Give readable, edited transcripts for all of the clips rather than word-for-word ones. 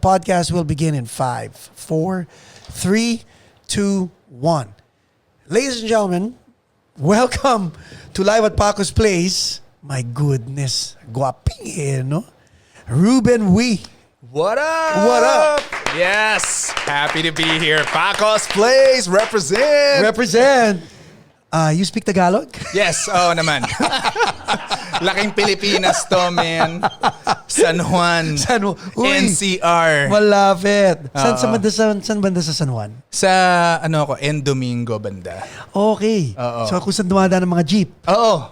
podcast will begin in 5, 4, 3, 2, 1. Ladies and gentlemen, welcome to Live at Paco's Place. My goodness, guwaping no? Ruben Uy. What up? What up? Yes, happy to be here. Paco's Place, represent. Represent. You speak Tagalog? Yes, naman. Laking Pilipinas to, man. San Juan. Uy, NCR. malapit. Saan banda sa San Juan? Sa, En Domingo banda. Okay. Oo. So kung saan dumadaan ng mga jeep? Oo.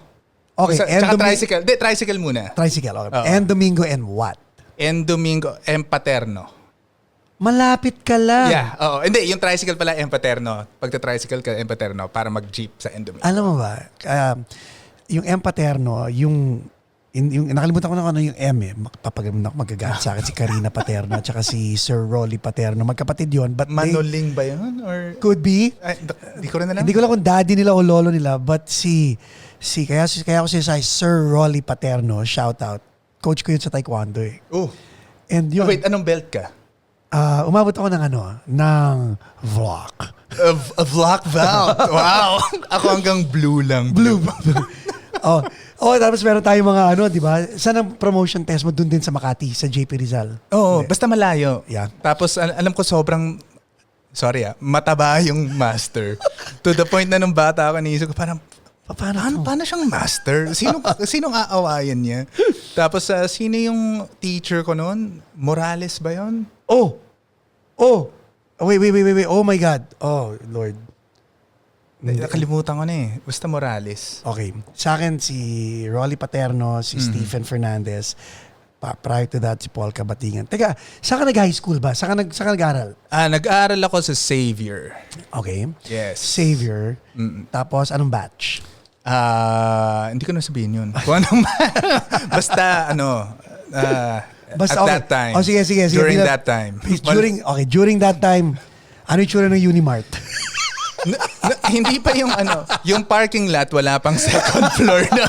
Okay. Tsaka tricycle. Tricycle muna. Tricycle, okay. Oo. En Domingo and what? En Domingo, en Paterno. Malapit ka lang. Yeah, oo. Hindi, yung tricycle pala, en Paterno. Pagta-tricycle ka, en Paterno, para mag-jeep sa en Domingo. Alam mo ba, yung M Paterno, yung nakalimutan ko na ano yung M eh. Magagalit sa akin si Karina Paterno at saka si Sir Rolly Paterno. Magkapatid yun. But Manoling ba yun? Or... Could be. Ay, di ko rin alam. Hindi ko lang kung daddy nila o lolo nila. But kaya ako siya Sir Rolly Paterno, shout out. Coach ko yun sa taekwondo eh. Oh. And yun. Wait, anong belt ka? Umabot ako ng vlog. A vlog belt. Wow. Ako hanggang blue lang. Blue. Tapos meron tayong mga di ba? Saan ang promotion test mo? Doon din sa Makati, sa JP Rizal. Oo, basta malayo. Yeah. Tapos alam ko sobrang, mataba yung master. To the point na nung bata ako, naisip ko parang, paano siyang master? Sinong aawayan niya? Tapos sino yung teacher ko noon? Morales ba yun? Oh! Wait. Oh my God. Oh, Lord. Nakalimutan ko na eh. Basta Morales. Okay. Sa akin, si Rolly Paterno, si Stephen Fernandez. Prior to that, si Paul Kabatingan. Teka, saan ka nag-high school ba? Saan ka nag-aral? Nag-aaral ako sa Xavier. Okay. Yes. Xavier. Tapos, anong batch? Hindi ko na sabihin yun. Kung anong basta Basta, at that time. Sige. During that time. During that time, ano yung tsura ng Unimart? Hindi pa yung parking lot, wala pang second floor na.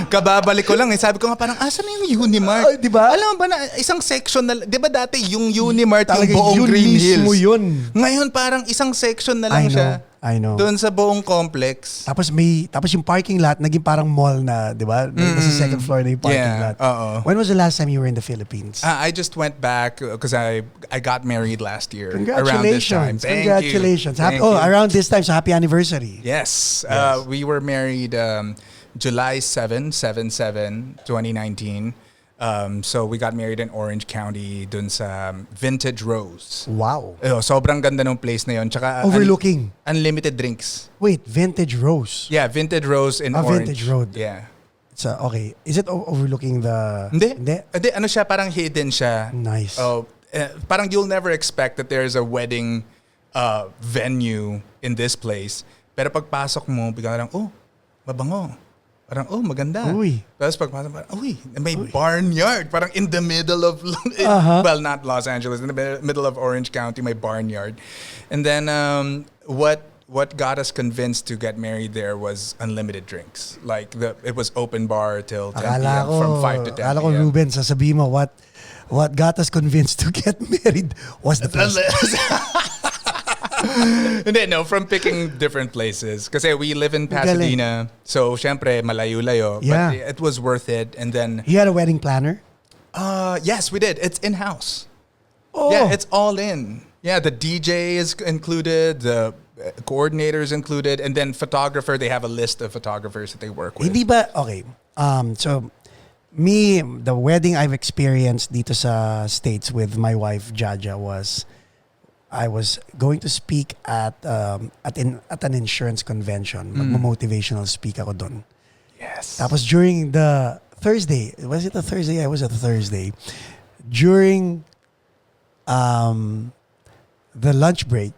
Kababalik ko lang sabi ko nga parang, asan na yung Unimart? Diba? Alam mo ba na isang section na, di ba dati yung Unimart yung buong yun Green Hills? Mismo yun. Ngayon parang isang section na lang siya. I know. Doon sa buong complex. Tapos yung parking lot naging parang mall na, 'di ba? Nasa second floor na yung parking lot. When was the last time you were in the Philippines? I just went back because I got married last year. Congratulations. Around this time. Congratulations. Thank you. Around this time, so happy anniversary. Yes. We were married July 2019. So we got married in Orange County dun sa Vintage Rose. Wow. Sobrang ganda ng place na yun. Tsaka overlooking. Unlimited drinks. Wait, Vintage Rose? Yeah, Vintage Rose in Orange. Vintage Road. Yeah. So, okay. Is it overlooking the... Hindi. Ano siya, parang hidden siya. Nice. Parang you'll never expect that there's a wedding venue in this place. Pero pagpasok mo, bigla lang, mabango. Parang, maganda. Uy. Tapos pagpasok, parang, may barnyard. Parang in the middle of, well, not Los Angeles, in the middle of Orange County, may barnyard. And then, what got us convinced to get married there was unlimited drinks. Like, it was open bar till 10 p.m. From 5 to 10 p.m. Akala ko, Reuben, sasabihin mo, what got us convinced to get married was the place. No, from picking different places. Kasi we live in Pasadena, so syempre malayo-layo. Yeah. But it was worth it. And then... You had a wedding planner? Yes, we did. It's in-house. Oh. Yeah, it's all in. Yeah, the DJ is included, the coordinator is included, and then photographer, they have a list of photographers that they work with. Hindi ba... Okay. So, the wedding I've experienced dito sa States with my wife, Jaja, was... I was going to speak at an insurance convention. Magmo-motivational speak ako doon. Yes. Tapos during the Thursday, was it a Thursday? Yeah, it was a Thursday. During the lunch break,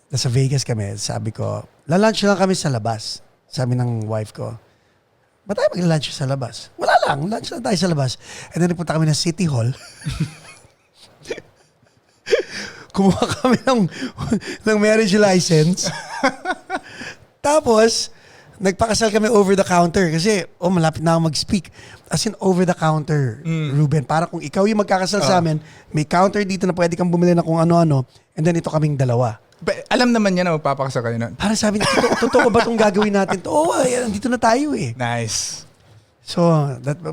nasa Vegas kami, sabi ko, lalunch lang kami sa labas. Sabi ng wife ko, ba't tayo mag-lunch sa labas? Wala lang, lunch lang tayo sa labas. And then nagpunta kami na City Hall. Kumuha kami ng marriage license. Tapos, nagpakasal kami over the counter kasi malapit na ako mag-speak. As in over the counter, Ruben. Para kung ikaw yung magkakasal sa amin, may counter dito na pwede kang bumili na kung ano-ano, and then ito kaming dalawa. But, alam naman niya na magpapakasal kayo nun. Para sabi niya, totoo ba itong gagawin natin? Dito na tayo eh. Nice. So,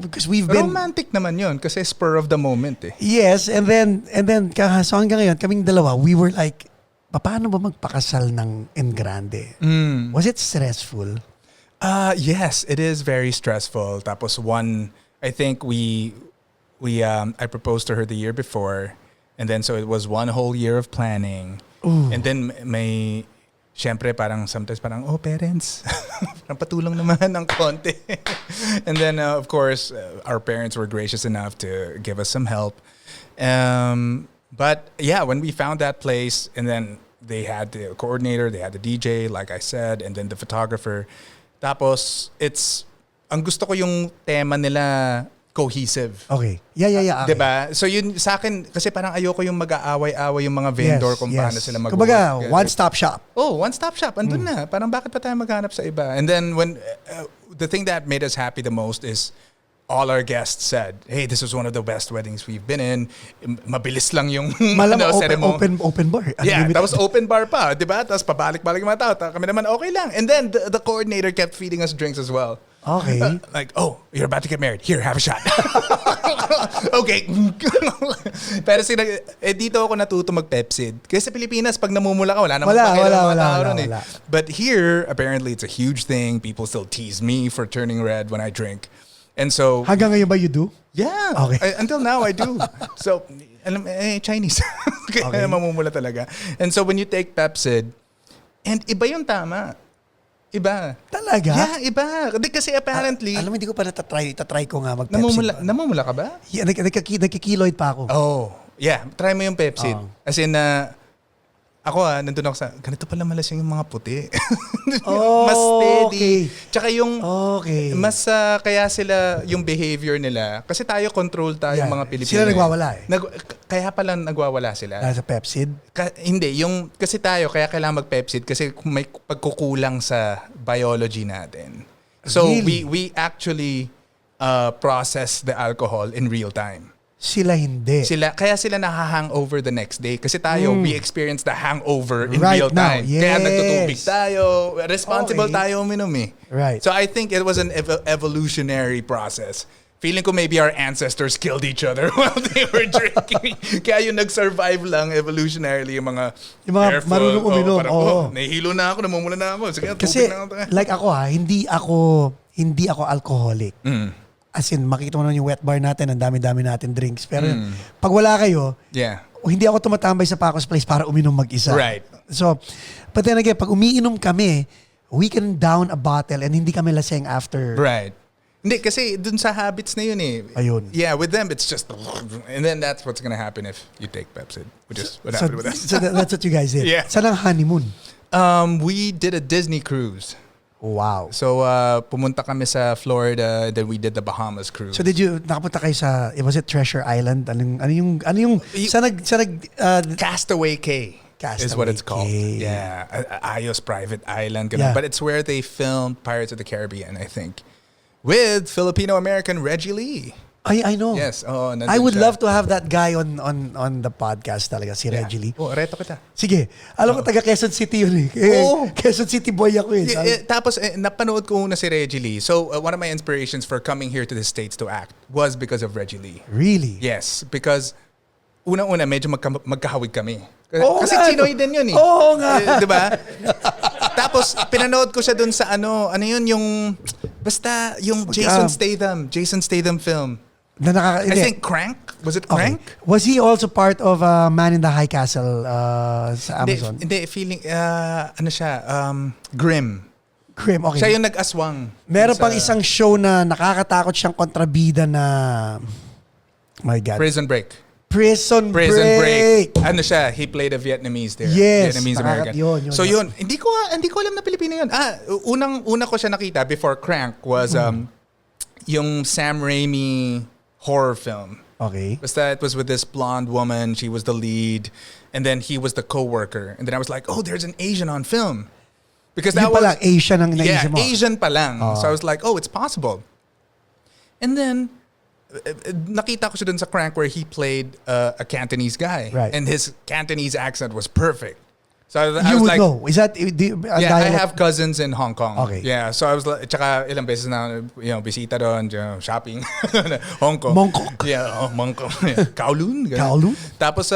because we've been... Romantic naman yun kasi spur of the moment eh. Yes, and then so hanggang ngayon, kaming dalawa, we were like, paano ba magpakasal ng en grande? Was it stressful? Yes, it is very stressful. Tapos I think I proposed to her the year before, and then so it was one whole year of planning. Ooh. And then syempre sometimes parents, parang patulong naman ng konti. And then of course, our parents were gracious enough to give us some help. But yeah, when we found that place, and then they had the coordinator, they had the DJ, like I said, and then the photographer. Tapos, ang gusto ko yung tema nila cohesive. Okay. Yeah. Okay. Diba? So yun, sa akin, kasi parang ayoko yung mag-aaway-away yung mga vendor kung paano sila mag-work. Kumbaga, one-stop shop. One-stop shop. Andun na. Parang bakit pa tayo maghanap sa iba? And then when, the thing that made us happy the most is all our guests said, hey, this was one of the best weddings we've been in. Mabilis lang yung open bar. Yeah, that was open bar pa, di ba? Tapos pabalik-balik yung mga tao. Kami naman okay lang. And then the coordinator kept feeding us drinks as well. Okay. Like, you're about to get married. Here, have a shot. Okay. Pero dito ako natuto mag-Pepsid. Kasi sa Pilipinas, pag namumula ka, wala namang pakialam mga tao ron eh. But here, apparently, it's a huge thing. People still tease me for turning red when I drink. And so... Hanggang ngayon ba you do? Yeah. Okay. Until now, I do. So, Chinese. Kaya mamumula talaga. And so, when you take Pepsid, and iba yung tama. Iba. Talaga? Yeah, iba. Kasi apparently... alam mo, hindi ko pa itatry ko nga mag-Pepsid. Namumula ka ba? Yeah, nagkikiloid pa ako. Oh. Yeah, try mo yung Pepsid. As in, ako nandun ako sa, ganito pala malasing yung mga puti. Mas steady. Okay. Tsaka yung, mas kaya sila, yung behavior nila, kasi tayo control tayo mga Pilipino. Sila nagwawala eh. Kaya pala nagwawala sila. Sa Pepsid? Hindi, kasi tayo, kaya kailangan mag-Pepsid kasi may pagkukulang sa biology natin. So, really? we actually process the alcohol in real time. Sila hindi. Kaya sila nahahangover the next day. Kasi tayo, we experience the hangover in right real time. Now, yes. Kaya nagtutubig tayo. Responsible tayo uminom eh. Right. So I think it was an evolutionary process. Feeling ko maybe our ancestors killed each other while they were drinking. Kaya yung nag-survive lang evolutionarily yung mga marunong uminom. Nahihilo na ako, namumula na ako. Sige, kasi na ako. like ako hindi ako alcoholic. As in, makita mo naman yung wet bar natin, ang dami-dami natin drinks. Pero pag wala kayo, hindi ako tumatambay sa Paco's Place para uminom mag-isa. Right. So, but then again, pag umiinom kami, we can down a bottle and hindi kami laseng after. Right. Hindi, kasi dun sa habits na yun eh. Ayun. Yeah, with them, it's just, and then that's what's gonna happen if you take Pepsid, which is what happened with us. So that's what you guys did. Yeah. Saan ang honeymoon? We did a Disney cruise. Wow. So, pumunta kami sa Florida, then we did the Bahamas cruise. So nakapunta kayo sa, was it Treasure Island? Ano yung Castaway Cay is what it's called. Cay. Yeah. Ayos Private Island. Yeah. But it's where they filmed Pirates of the Caribbean, I think. With Filipino-American Reggie Lee. I know. Yes. I would love to have that guy on the podcast talaga, si Reggie Lee. Reto kita. Sige. Alam ko taga Quezon City yun eh. Quezon City boy ako eh. Tapos napanood ko una si Reggie Lee. So one of my inspirations for coming here to the States to act was because of Reggie Lee. Really? Yes. Because unang-una medyo magkahawig kami. Kasi Chinoy din yun eh. Oo nga. Diba? Tapos pinanood ko siya dun sa ano yun yung basta yung Jason Statham film. I think Crank. Was it Crank? Okay. Was he also part of Man in the High Castle sa Amazon? Hindi, feeling, ano siya, Grim. Grim, okay. Siya yung nag-aswang. Meron pang isang show na nakakatakot siyang kontrabida na, my God. Prison Break. Prison Break. Ano siya, he played a Vietnamese there. Yes. Vietnamese-American. Yun. So yun, hindi ko alam na Pilipino yun. Una ko siya nakita before Crank was yung Sam Raimi horror film. Okay. Basta it was with this blonde woman. She was the lead. And then he was the co-worker. And then I was like, oh, there's an Asian on film. Because Yun that pa was lang, Asian ang yeah, naisip mo. Asian pa lang. Oh. So I was like, oh, it's possible. And then nakita ko siya dun sa Crank where he played a Cantonese guy. Right. And his Cantonese accent was perfect. So I You was would like, know. Is that yeah, I have cousins in Hong Kong. Okay. Yeah, so I was like, tsaka ilang beses na, bisita doon, shopping, Hong Kong. Mongkok. Yeah, Mongkok. Yeah. Kowloon. ganun. Kowloon? Tapos,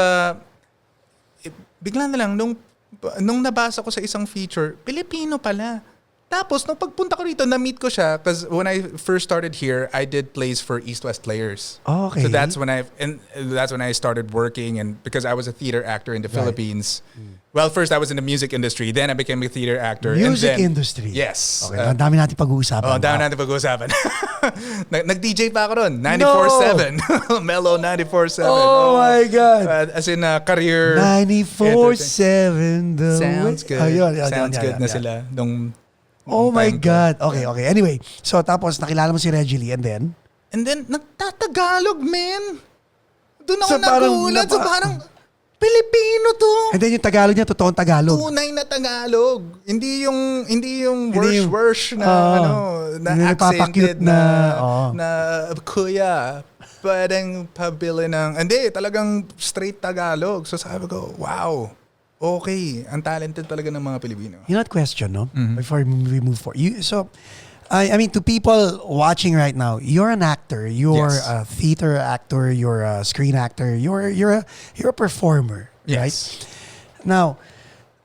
bigla na lang, nung nabasa ko sa isang feature, Pilipino pala. Tapos, nung pagpunta ko rito, na-meet ko siya because when I first started here, I did plays for East-West Players. Okay. So that's when I started working, and because I was a theater actor in the Philippines. Well, first I was in the music industry, then I became a theater actor. Music and then, industry. Yes. Okay, ang dami natin pag-uusapan. Oh, dami natin pag-uusapan. Nag-DJ pa ako ron, 94.7. Mellow 94.7. Oh my God. As in career. 94.7 the Sounds way. good. Sounds good na sila. Oh my God. Okay. Anyway, so tapos nakilala mo si Reggie Lee and then? And then, nagtatagalog, man. Doon ako So, parang nagulat. So parang, Pilipino to. And then yung Tagalog niya, totoong Tagalog. Tunay na Tagalog. Hindi yung worsh na na accented na kuya. Parang pabili ng hindi, talagang straight Tagalog. So sabi ko, wow. Okay, ang talented talaga ng mga Pilipino. You know that question, no? Before we move forward. I mean, to people watching right now, you're an actor. You're Yes. a theater actor. You're a screen actor. You're a performer, Yes. right? Now,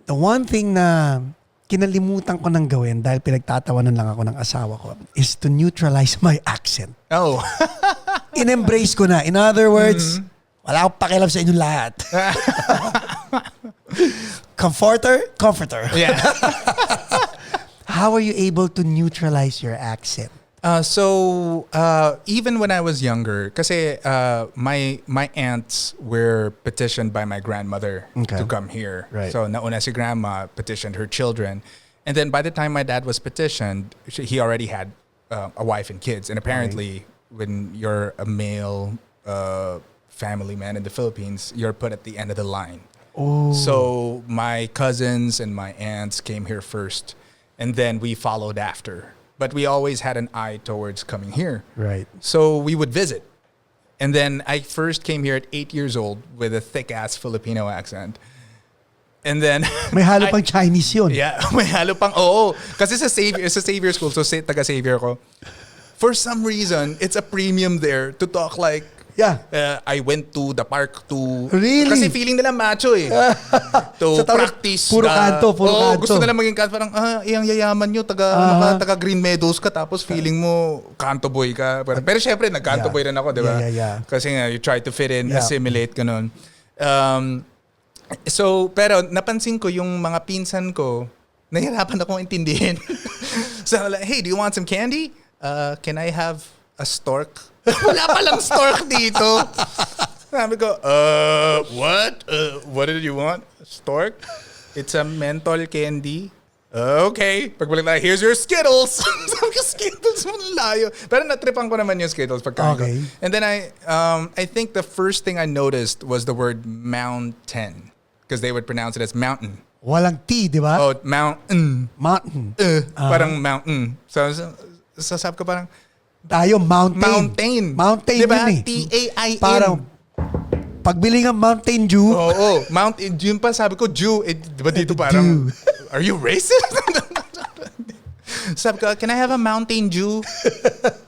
the one thing na kinalimutan ko nang gawin dahil pinagtatawanan lang ako ng asawa ko is to neutralize my accent. Oh. In-embrace ko na. In other words, wala akong pakialam sa inyong lahat. Comforter. Yeah. How are you able to neutralize your accent? So even when I was younger, kasi my aunts were petitioned by my grandmother to come here. Right. So nauna si grandma petitioned her children, and then by the time my dad was petitioned, he already had a wife and kids. And apparently, when you're a male family man in the Philippines, you're put at the end of the line. Oh. So my cousins and my aunts came here first, and then we followed after. But we always had an eye towards coming here. Right. So we would visit. And then I first came here at 8 years old with a thick-ass Filipino accent. And then... May halo pang Chinese yun. Yeah, may halo pang... Oo. Kasi sa Xavier School, so taga-Xavier ko. For some reason, it's a premium there to talk like... Yeah. I went to the park to... Really? Kasi feeling nila macho eh. To practice. Puro kanto. Gusto nila maging kanto. Parang, iyang yayaman nyo, taga Green Meadows ka, tapos feeling mo, kanto boy ka. Pero syempre, nag-kanto boy rin ako, di ba? Yeah. Kasi nga, you try to fit in, assimilate, ganun. So, pero napansin ko yung mga pinsan ko, nahirapan akong intindihin. So, like, hey, do you want some candy? Can I have a stork? Wala palang stork dito. Sabi ko, what? What did you want? Stork? It's a menthol candy. Okay. Pagbalik na, here's your Skittles. Sabi ko, Skittles mo layo. Pero natripan ko naman yung Skittles pagkain ko. And then I think the first thing I noticed was the word mountain. Because they would pronounce it as mountain. Walang T, di ba? Oh, mountain. Mountain. Parang mountain. So sabi ko parang, tayo, mountain. Mountain diba? yun eh. T-A-I-N. Parang, pagbili ng Mountain Dew. Oo. Mountain Dew pa, sabi ko, Dew. Diba dito parang, are you racist? Sabi ko, can I have a Mountain Dew?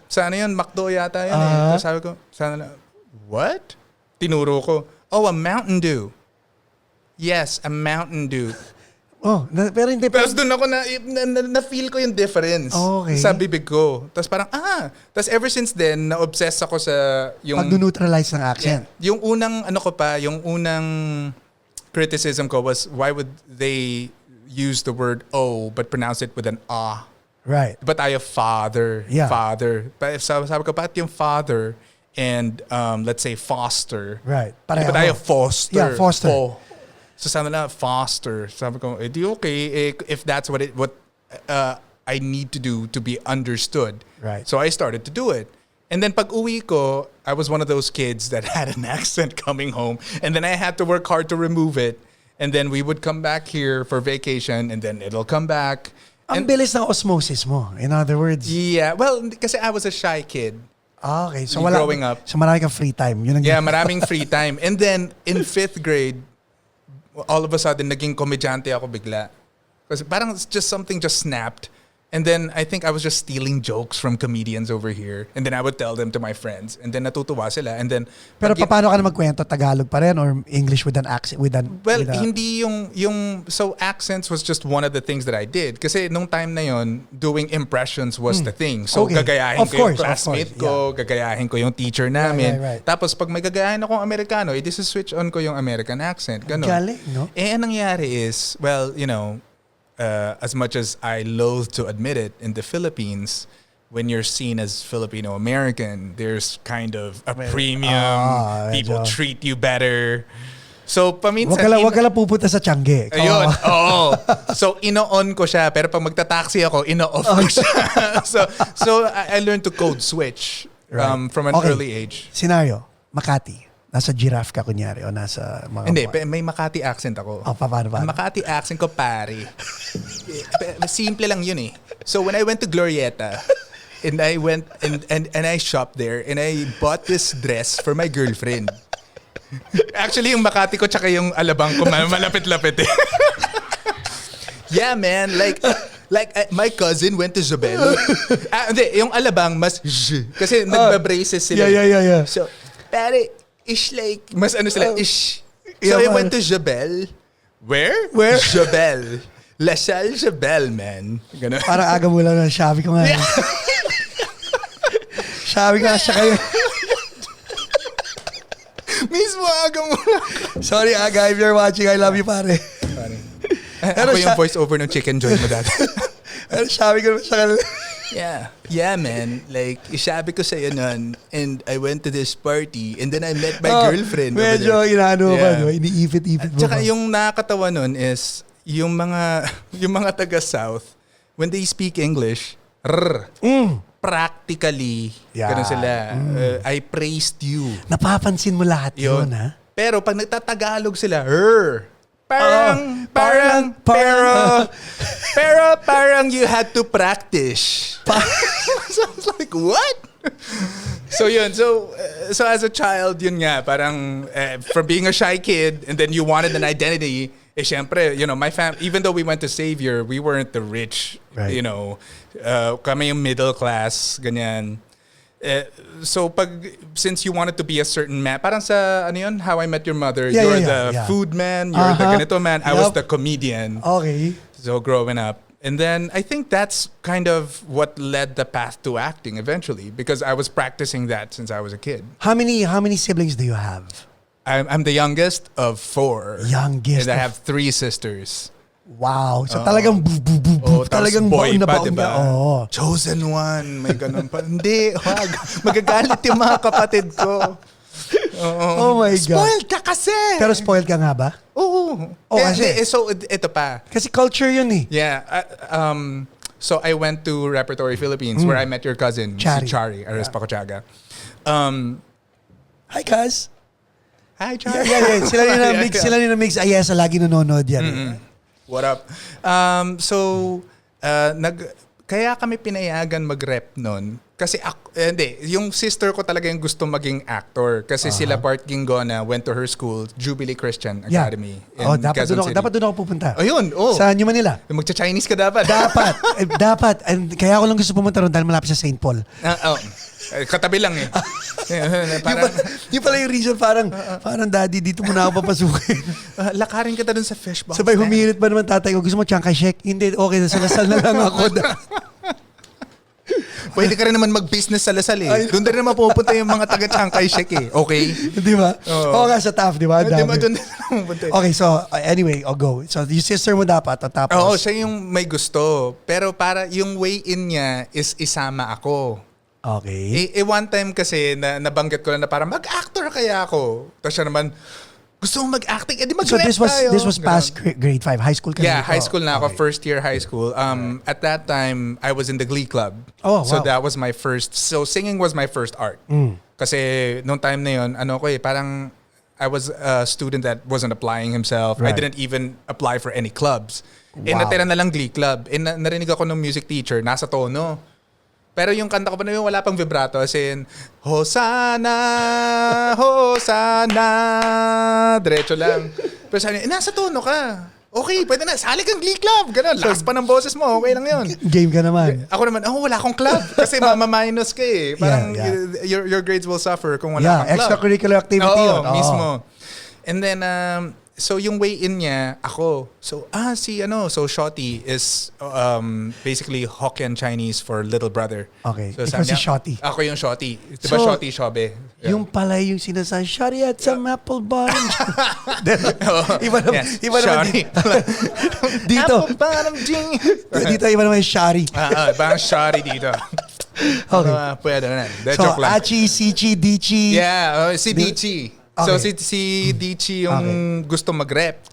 Sana yun, McDo yata yun eh. Sabi ko, what? Tinuro ko, oh, a Mountain Dew. Yes, a Mountain Dew. Oh, pero hindi. Pero doon ako na-feel ko yung difference sa bibig ko. Tapos parang, Tapos ever since then, na-obsess ako sa yung... pag-neutralize ng accent. Yeah, yung unang criticism ko was, why would they use the word O but pronounce it with an A? Right. But I have father. Yeah. Father. But sabi ko, bakit yung father and let's say foster? Right. But I have foster. Yeah, foster. So sabi nila, foster. Sabi ko, di okay if that's what I need to do to be understood. Right. So I started to do it. And then pag uwi ko, I was one of those kids that had an accent coming home. And then I had to work hard to remove it. And then we would come back here for vacation, and then it'll come back. Ang bilis ng osmosis mo. In other words. Yeah. Well, kasi I was a shy kid. Okay. So growing up. So marami kang free time. Yun ang maraming free time. And then, in 5th grade, all of a sudden, naging komedyante ako bigla. Kasi parang just something just snapped. And then, I think I was just stealing jokes from comedians over here. And then I would tell them to my friends. And then natutuwa sila. And then... Pero paano ka na magkwento? Tagalog pa rin? Or English with an accent? Hindi yung... So, accents was just one of the things that I did. Kasi nung time na yon, doing impressions was the thing. So, gagayahin ko yung classmate ko, gagayahin ko yung teacher namin. Right. Tapos, pag may gagayahin akong Amerikano, switch on ko yung American accent. Ganon. Galing, no? Ang nangyari is, well, you know... as much as I loathe to admit it, in the Philippines, when you're seen as Filipino-American, there's kind of a premium. People treat you better. So, paminsan... Wag ka lang pupunta sa Tiangge. Ayun, oo. So, ino-on ko siya. Pero pag magta-taxi ako, ino-off ko siya. so I learned to code switch from an early age. Scenario, Makati. Nasa giraffe ka kunyari o nasa mga... Hindi, may Makati accent ako. Paano? Makati accent ko, pare. Simple lang yun eh. So when I went to Glorieta, and I went and I shopped there, and I bought this dress for my girlfriend. Actually, yung Makati ko tsaka yung Alabang ko, malapit-lapit eh. Yeah, man. Like my cousin went to Zobel. Hindi, yung Alabang mas kasi nagba-braces sila. Yeah. So, pare, ish like, mas ano sila, ish. So I went to Jabel. Where? Jabel. La Salle Jabel, man. Ganun. Parang aga mo lang na, sabi ko nga. Yeah. Sabi nga siya kayo. Mismo aga mo lang. Sorry Aga, if you're watching, I love you pare. Ako yung voice over ng Chicken Joy mo dati. Pero sabi ko siya kanila. Yeah, man. Like, isabi ko sa'yo nun, and I went to this party, and then I met my girlfriend. Medyo inaano pa, no? Iniipit-ipit mo. Tsaka yung nakakatawa nun is, yung mga taga-South, when they speak English, practically, ganun sila. I praised you. Napapansin mo lahat yun, ha? Pero pag nagtatagalog sila, Parang you had to practice. So I was like, what? So yun, so as a child, yun nga, parang from being a shy kid, and then you wanted an identity, syempre, you know, my family, even though we went to Xavier, we weren't the rich, right. You know, kami yung middle class, ganyan. So since you wanted to be a certain man, parang sa ano yun, How I Met Your Mother, you're the food man, you're the ganito man, I was the comedian. Okay. So growing up. And then I think that's kind of what led the path to acting eventually, because I was practicing that since I was a kid. How many siblings do you have? I'm the youngest of 4. Youngest. And I have 3 sisters. Wow. So talagang talagang boy baon na pa, baon diba? niya. Chosen one. May ganun pa. Hindi. Wag. Magagalit yung mga kapatid ko. Oh my God. Spoiled ka kasi. Pero spoiled ka nga ba? Oo. Kasi. So, ito pa. Kasi culture yun eh. Yeah. So, I went to Repertory Philippines where I met your cousin, si Chari Arespacochaga. Hi, Kaz. Hi, Chari. Yeah. Sila ni na mix. Ayesa, lagi nanonood yan. What up? Kaya kami pinayagan mag-rep nun. Kasi yung sister ko talaga yung gusto maging actor. Kasi sila Bart Gingona went to her school, Jubilee Christian Academy in Quezon City. Dapat doon ako pupunta. Ayun, Sa New Manila. Magcha-Chinese ka dapat. Dapat. And kaya ako lang gusto pumunta ron dahil malapit sa St. Paul. Katabi lang eh. Yung pala yung reason, parang daddy, dito muna ako papasukin. Lakarin kita dun sa fishbowl. Sabay humirit ba naman tatay ko, gusto mo Chiang Kai-shek? Hindi, okay, sa Lasal na lang ako. Pwede ka rin naman mag-business sa Lasal eh. Doon din naman pupunta yung mga taga Chiang Kai-shek eh. Okay? Di ba? Oo nga, sa TAF, di ba? Okay, so anyway, I'll go. So yung sister mo dapat, tapos... Oo, siya yung may gusto. Pero para yung way in niya is isama ako. Okay. One time kasi nabanggit ko na parang mag-actor kaya ako. Tapos siya naman, gusto mong mag-acting? So this was past grade 5, high school ka na? Yeah, high school na ako, first year high school. At that time, I was in the Glee Club. Oh, wow. So that was my first, so singing was my first art. Kasi nung time na yun, parang I was a student that wasn't applying himself. I Right. didn't even apply for any clubs. Wow. Natira na lang Glee Club. Narinig ako ng music teacher, nasa tono. Pero yung kanta ko pa na yun, wala pang vibrato. As in, Hosanna, Hosanna. Diretso lang. Pero sabi niya, nasa tono ka. Okay, pwede na. Sali kang Glee Club. Ganun. Lakas pa ng boses mo. Okay lang yun. Game ka naman. Ako naman, wala akong club. Kasi mamaminus ka eh. Parang your grades will suffer kung wala kang club. Extracurricular activity yun. Oo, mismo. And then, so yung way in niya, ako. So, so Shotty is basically Hokkien Chinese for little brother. Okay. So, Ikaw si sabi niya, Shotty. Ako yung Shotty. Diba So, Shotty, Shobe? Yeah. Yung pala yung sinasabi, Shotty at some apple bun. Iba naman. Yes, Iba naman Shotty. dito. Apple bottom jean. Dito iba naman yung Shari. Parang Shotty dito. Okay. Pwede na. So, Joke lang. Achi, Sichi, Dichi. Yeah, si Dichi. So Okay. si Dichi yung gusto mag-rep.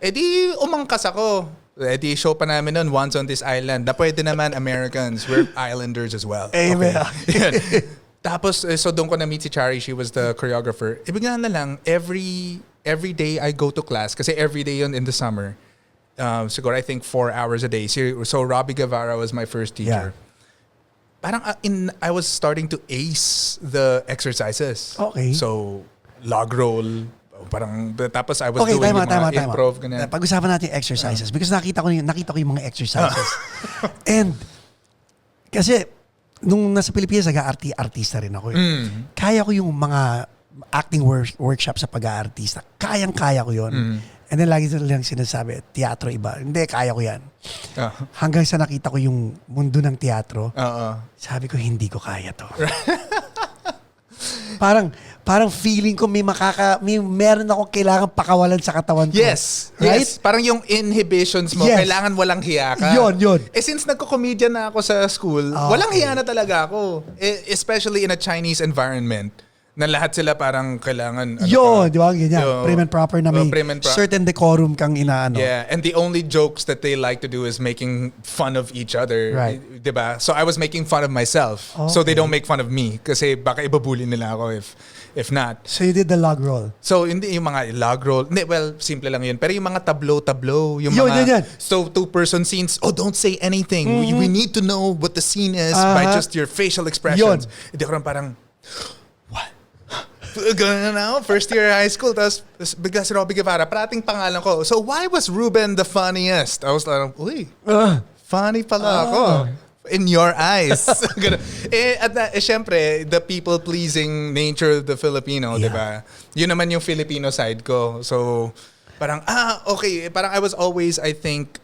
Eh di umangkas ako. Eh di show pa namin nun, Once on This Island. Na pwede naman Americans. We're islanders as well. Amen. Okay. Tapos, so doon ko na-meet si Chari. She was the choreographer. Bigla na lang, every day I go to class, kasi every day yun in the summer. Siguro I think 4 hours a day. So Robbie Guevara was my first teacher. Yeah. Parang I was starting to ace the exercises. Okay. So, log roll. Parang, tapos I was Okay, doing tama. improv. Ganyan. Pag-usapan natin yung exercises because nakita ko yung mga exercises. And, kasi, nung nasa Pilipinas, nag-artista rin ako. Kaya ko yung mga acting workshop sa pag-aartista. Kayang-kaya ko yun. And then, lagi lang sinasabi, teatro iba. Hindi, kaya ko yan. Hanggang sa nakita ko yung mundo ng teatro, sabi ko, hindi ko kaya to. Parang feeling ko meron akong kailangan pakawalan sa katawan ko. Yes. Right? Yes. Parang yung inhibitions mo, Yes. kailangan walang hiya ka. Yun. Since nagko-comedian na ako sa school, walang hiya na talaga ako. Especially in a Chinese environment. Na lahat sila parang kailangan... Di ba? Ganyan. Prim and proper na may certain decorum kang inaano. Yeah, and the only jokes that they like to do is making fun of each other. Right. Diba? So I was making fun of myself. Okay. So they don't make fun of me. Kasi baka ibabuli nila ako if not. So you did the log roll. So hindi yung mga log roll. Hindi, well, simple lang yun. Pero yung mga tableau. Yung Yun, mga... yun. So two-person scenes, don't say anything. We need to know what the scene is by just your facial expressions. Hindi ko rin parang... Ganun na ako. First year high school. Tapos bigla si Robbie Guevara. Parating pangalan ko. So why was Reuben the funniest? I was like, uy, funny pala ako. In your eyes. Syempre, the people-pleasing nature of the Filipino, di ba? Yun naman yung Filipino side ko. So, parang, okay. Parang I was always, I think,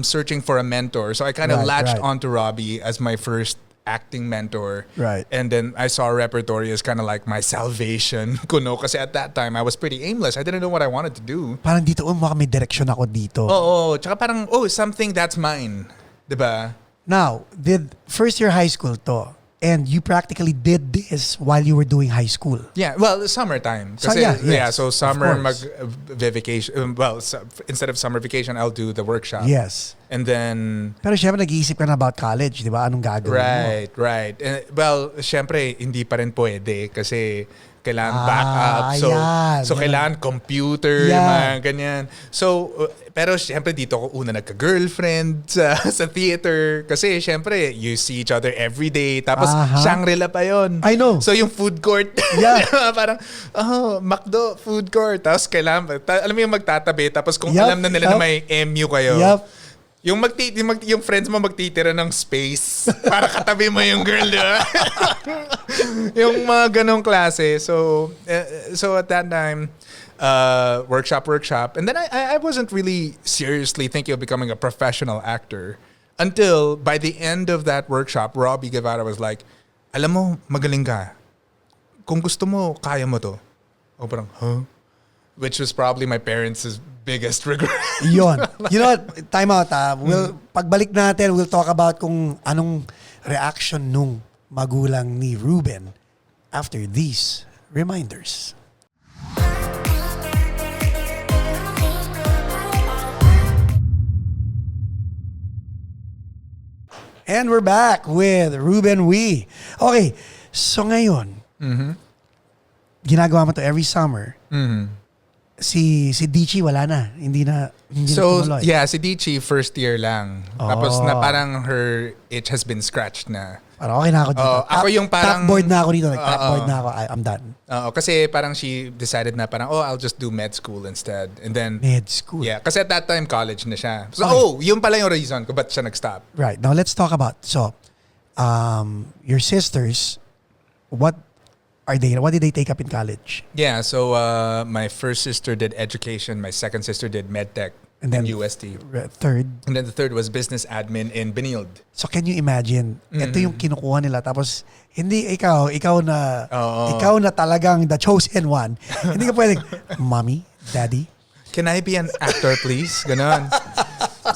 searching for a mentor. So I kind of latched onto Robbie as my first acting mentor. Right. And then I saw Repertory as kind of like my salvation. Kuno, kasi at that time, I was pretty aimless. I didn't know what I wanted to do. Parang dito, may direction ako dito. Oo. Tsaka parang, something that's mine. Diba? Now, did first year high school to, and you practically did this while you were doing high school. Yeah, well, summertime. Kasi, so summer vacation. Instead of summer vacation, I'll do the workshop. Yes. And then... Pero syempre, nag-iisip ka na about college, di ba? Anong gagawin mo? Right. Well, syempre, hindi pa rin pwede kasi kailangan backup. So kailangan computer, mga ganyan. So, pero syempre dito ako una nagka-girlfriend sa theater. Kasi syempre, you see each other every day. Tapos, Shangri-La pa yon. I know. So yung food court, parang, McDo, food court. Tapos kailangan, alam mo yung magtatabi. Tapos kung alam na nila na may MU kayo, yung friends mo magtitira ng space para katabi mo yung girl, di ba? Yung mga ganong klase. So at that time, workshop. And then I wasn't really seriously thinking of becoming a professional actor until by the end of that workshop, Robbie Guevara was like, alam mo, magaling ka. Kung gusto mo, kaya mo to. O parang, which was probably my parents' biggest regret. Yun. You know what? Time out. Pagbalik natin, we'll talk about kung anong reaction nung magulang ni Reuben after these reminders. And we're back with Ruben Uy. Okay, so ngayon, ginagawa mo to every summer, si Dichi wala na. Hindi na So, tumuloy. yeah, si Dichi, first year lang. Tapos na parang her itch has been scratched na. Parang okay na ako dito. Ako yung parang... Top board na ako dito. Top board na ako. I'm done. Kasi parang she decided na parang, I'll just do med school instead. And then... Med school? Yeah, kasi at that time, college na siya. So, yun pala yung reason kung ba't siya nag-stop. Right. Now, let's talk about... So, your sisters, what did they take up in college? Yeah, so my first sister did education. My second sister did medtech and then in UST. Third? And then the third was business admin in Benilde. So can you imagine, ito yung kinukuha nila tapos hindi ikaw na talagang the chosen one. Hindi ka pwedeng, mommy, daddy. Can I be an actor please? Ganon.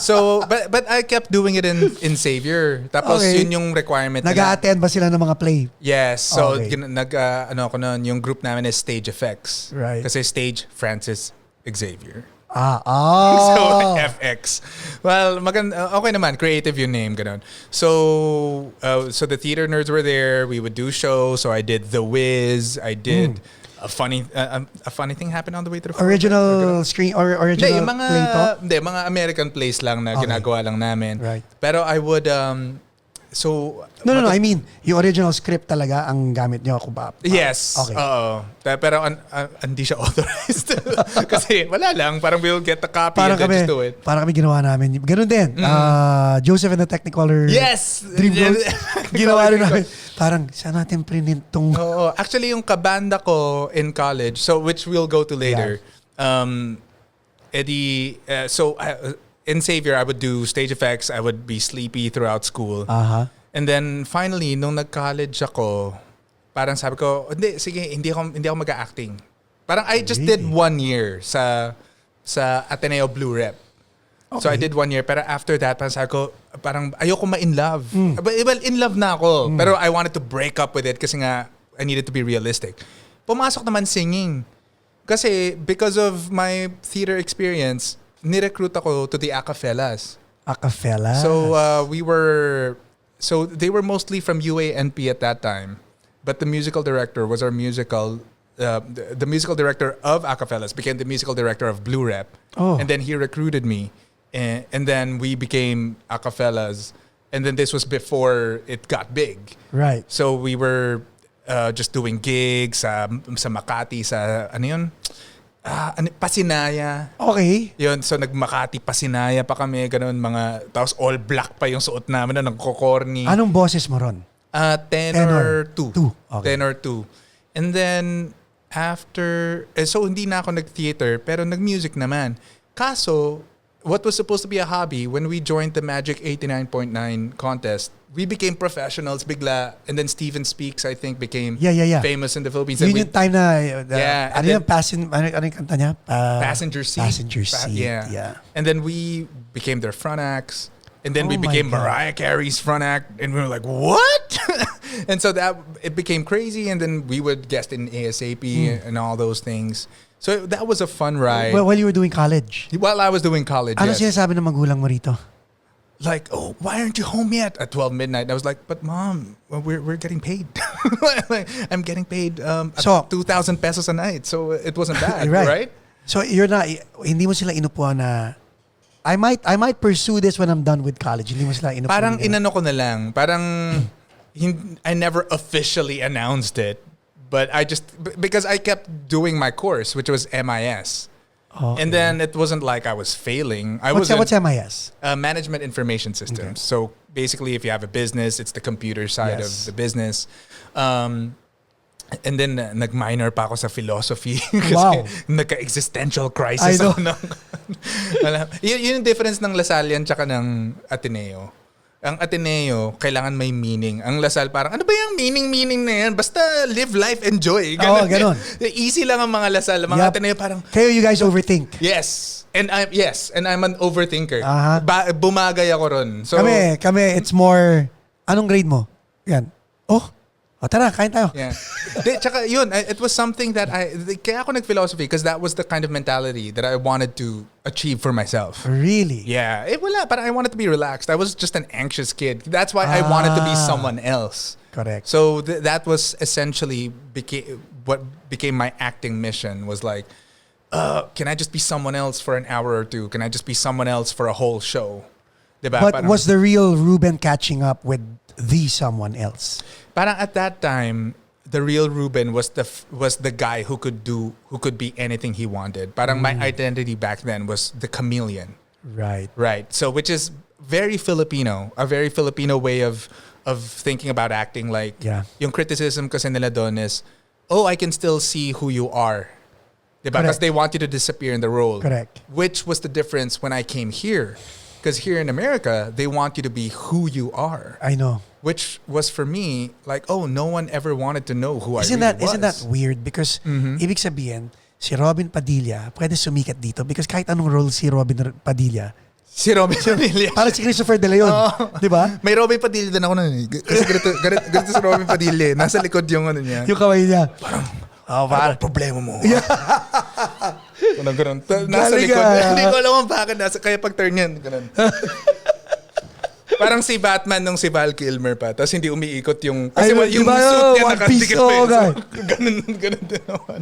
So, but I kept doing it in Xavier. Tapos yun yung requirement nila. Nag-a-attend ba sila ng mga play? Yes. So, yung group namin is Stage Effects. Right. Kasi Stage Francis Xavier. So, FX. Well, okay naman. Creative yung name. Ganon. So the theater nerds were there. We would do shows. So I did The Wiz. I did... A funny thing happened on the way to the original screen or original play to? Hindi, mga American plays lang na ginagawa lang namin. Right. Pero I would No, I mean, yung original script talaga ang gamit nyo kung ba? Yes. Okay. Oo. Pero hindi siya authorized. Kasi wala lang. Parang we'll get the copy and then just do it. Parang kami ginawa namin. Ganun din. Joseph and the Technicolor. Yes! Dream Road. Ginawa rin namin. Parang, saan natin printin tong... Oo. Actually, yung kabanda ko in college, so which we'll go to later, in Xavier, I would do stage effects. I would be sleepy throughout school. And then finally, nung nag-college ako, parang sabi ko, hindi ako mag-acting. Parang I just did 1 year sa Ateneo Blue Rep. Okay. So I did 1 year, pero after that, parang sabi ko, parang ayoko ma-in love. Well, in love na ako, pero I wanted to break up with it kasi nga, I needed to be realistic. Pumasok naman singing. Kasi because of my theater experience, nirecruit ako to the AcaFellas. AcaFellas? So they were mostly from UANP at that time. But the musical director was our the musical director of AcaFellas became the musical director of Blue Rep. And then he recruited me. And then we became AcaFellas. And then this was before it got big. Right. So we were just doing gigs sa Makati, sa ano yun? Pasinaya. Okay. Yun, so nag-Makati, Pasinaya pa kami, ganun, tapos all black pa yung suot namin na nagko-corny. Anong boses mo ron? Tenor 2. Okay. Tenor 2. And then, after, so hindi na ako nag-theater, pero nag-music naman. Kaso, what was supposed to be a hobby, when we joined the Magic 89.9 contest, we became professionals bigla. And then Steven Speaks, I think, became famous in the Philippines. Yun yung time na, ano yung kanta niya? Passenger Seat. Passenger Seat, yeah. And then we became their front acts. And then we became Mariah Carey's front act. And we were like, what? And so it became crazy. And then we would guest in ASAP and all those things. So that was a fun ride. Well, while you were doing college? While I was doing college, ano sinasabi ng magulang mo rito? Like, why aren't you home yet? At 12 midnight. I was like, but mom, we're getting paid. I'm getting paid 2,000 pesos a night. So it wasn't bad, right? So hindi mo sila inupuan na, I might pursue this when I'm done with college. Hindi mo sila inupuan. Parang inano ko na lang. Parang, I never officially announced it. But because I kept doing my course, which was MIS. Okay. And then it wasn't like I was failing. What's MIS? Management Information Systems. Okay. So basically, if you have a business, it's the computer side of the business. And then nag-minor pa ako sa philosophy. Kasi nagka-existential crisis ako. Yun yung difference ng Lasallian tsaka ng Ateneo. Ang Ateneo, kailangan may meaning. Ang Lasal, parang, ano ba yung meaning na yan? Basta live life, enjoy. Ganon. Easy lang ang mga Lasal. Mga Ateneo, parang... Kayo, you guys overthink. Yes. And I'm an overthinker. Bumagay ako ron. So, kami, it's more... Anong grade mo? Yan. Tara, kain tayo. Yeah. Tsaka yun, it was something that kaya ako nag-philosophy because that was the kind of mentality that I wanted to achieve for myself. Really? Yeah. But I wanted to be relaxed. I was just an anxious kid. That's why I wanted to be someone else. Correct. So that was essentially what became my acting mission was like, can I just be someone else for an hour or two? Can I just be someone else for a whole show? Diba? But Parang, was the real Reuben catching up with the someone else? parang at that time, the real Reuben was the guy who could be anything he wanted. Parang my identity back then was the chameleon. Right. Right. So which is very Filipino, a very Filipino way of thinking about acting. Like yung criticism kasi nila doon is, oh, I can still see who you are. Diba? Because they want you to disappear in the role. Correct. Which was the difference when I came here. Because here in America, they want you to be who you are. I know. Which was for me, like, oh, no one ever wanted to know who I really was. Isn't that weird? Because ibig sabihin, si Robin Padilla pwede sumikat dito because kahit anong role si Robin Padilla. Si Robin Padilla. Parang si Christopher De Leon. Di ba? May Robin Padilla din ako nun. Kasi ganito si Robin Padilla. Nasa likod yung ano niya. Yung kamay niya. Parang problema mo. Ganun. Nasa likod. Hindi ko alam bakit kaya pag turn yan. Ganun. Parang si Batman nung si Val Kilmer pa. Tapos hindi umiikot yung... Kasi yung suit niya nakandikit pa yun. Ganun din naman.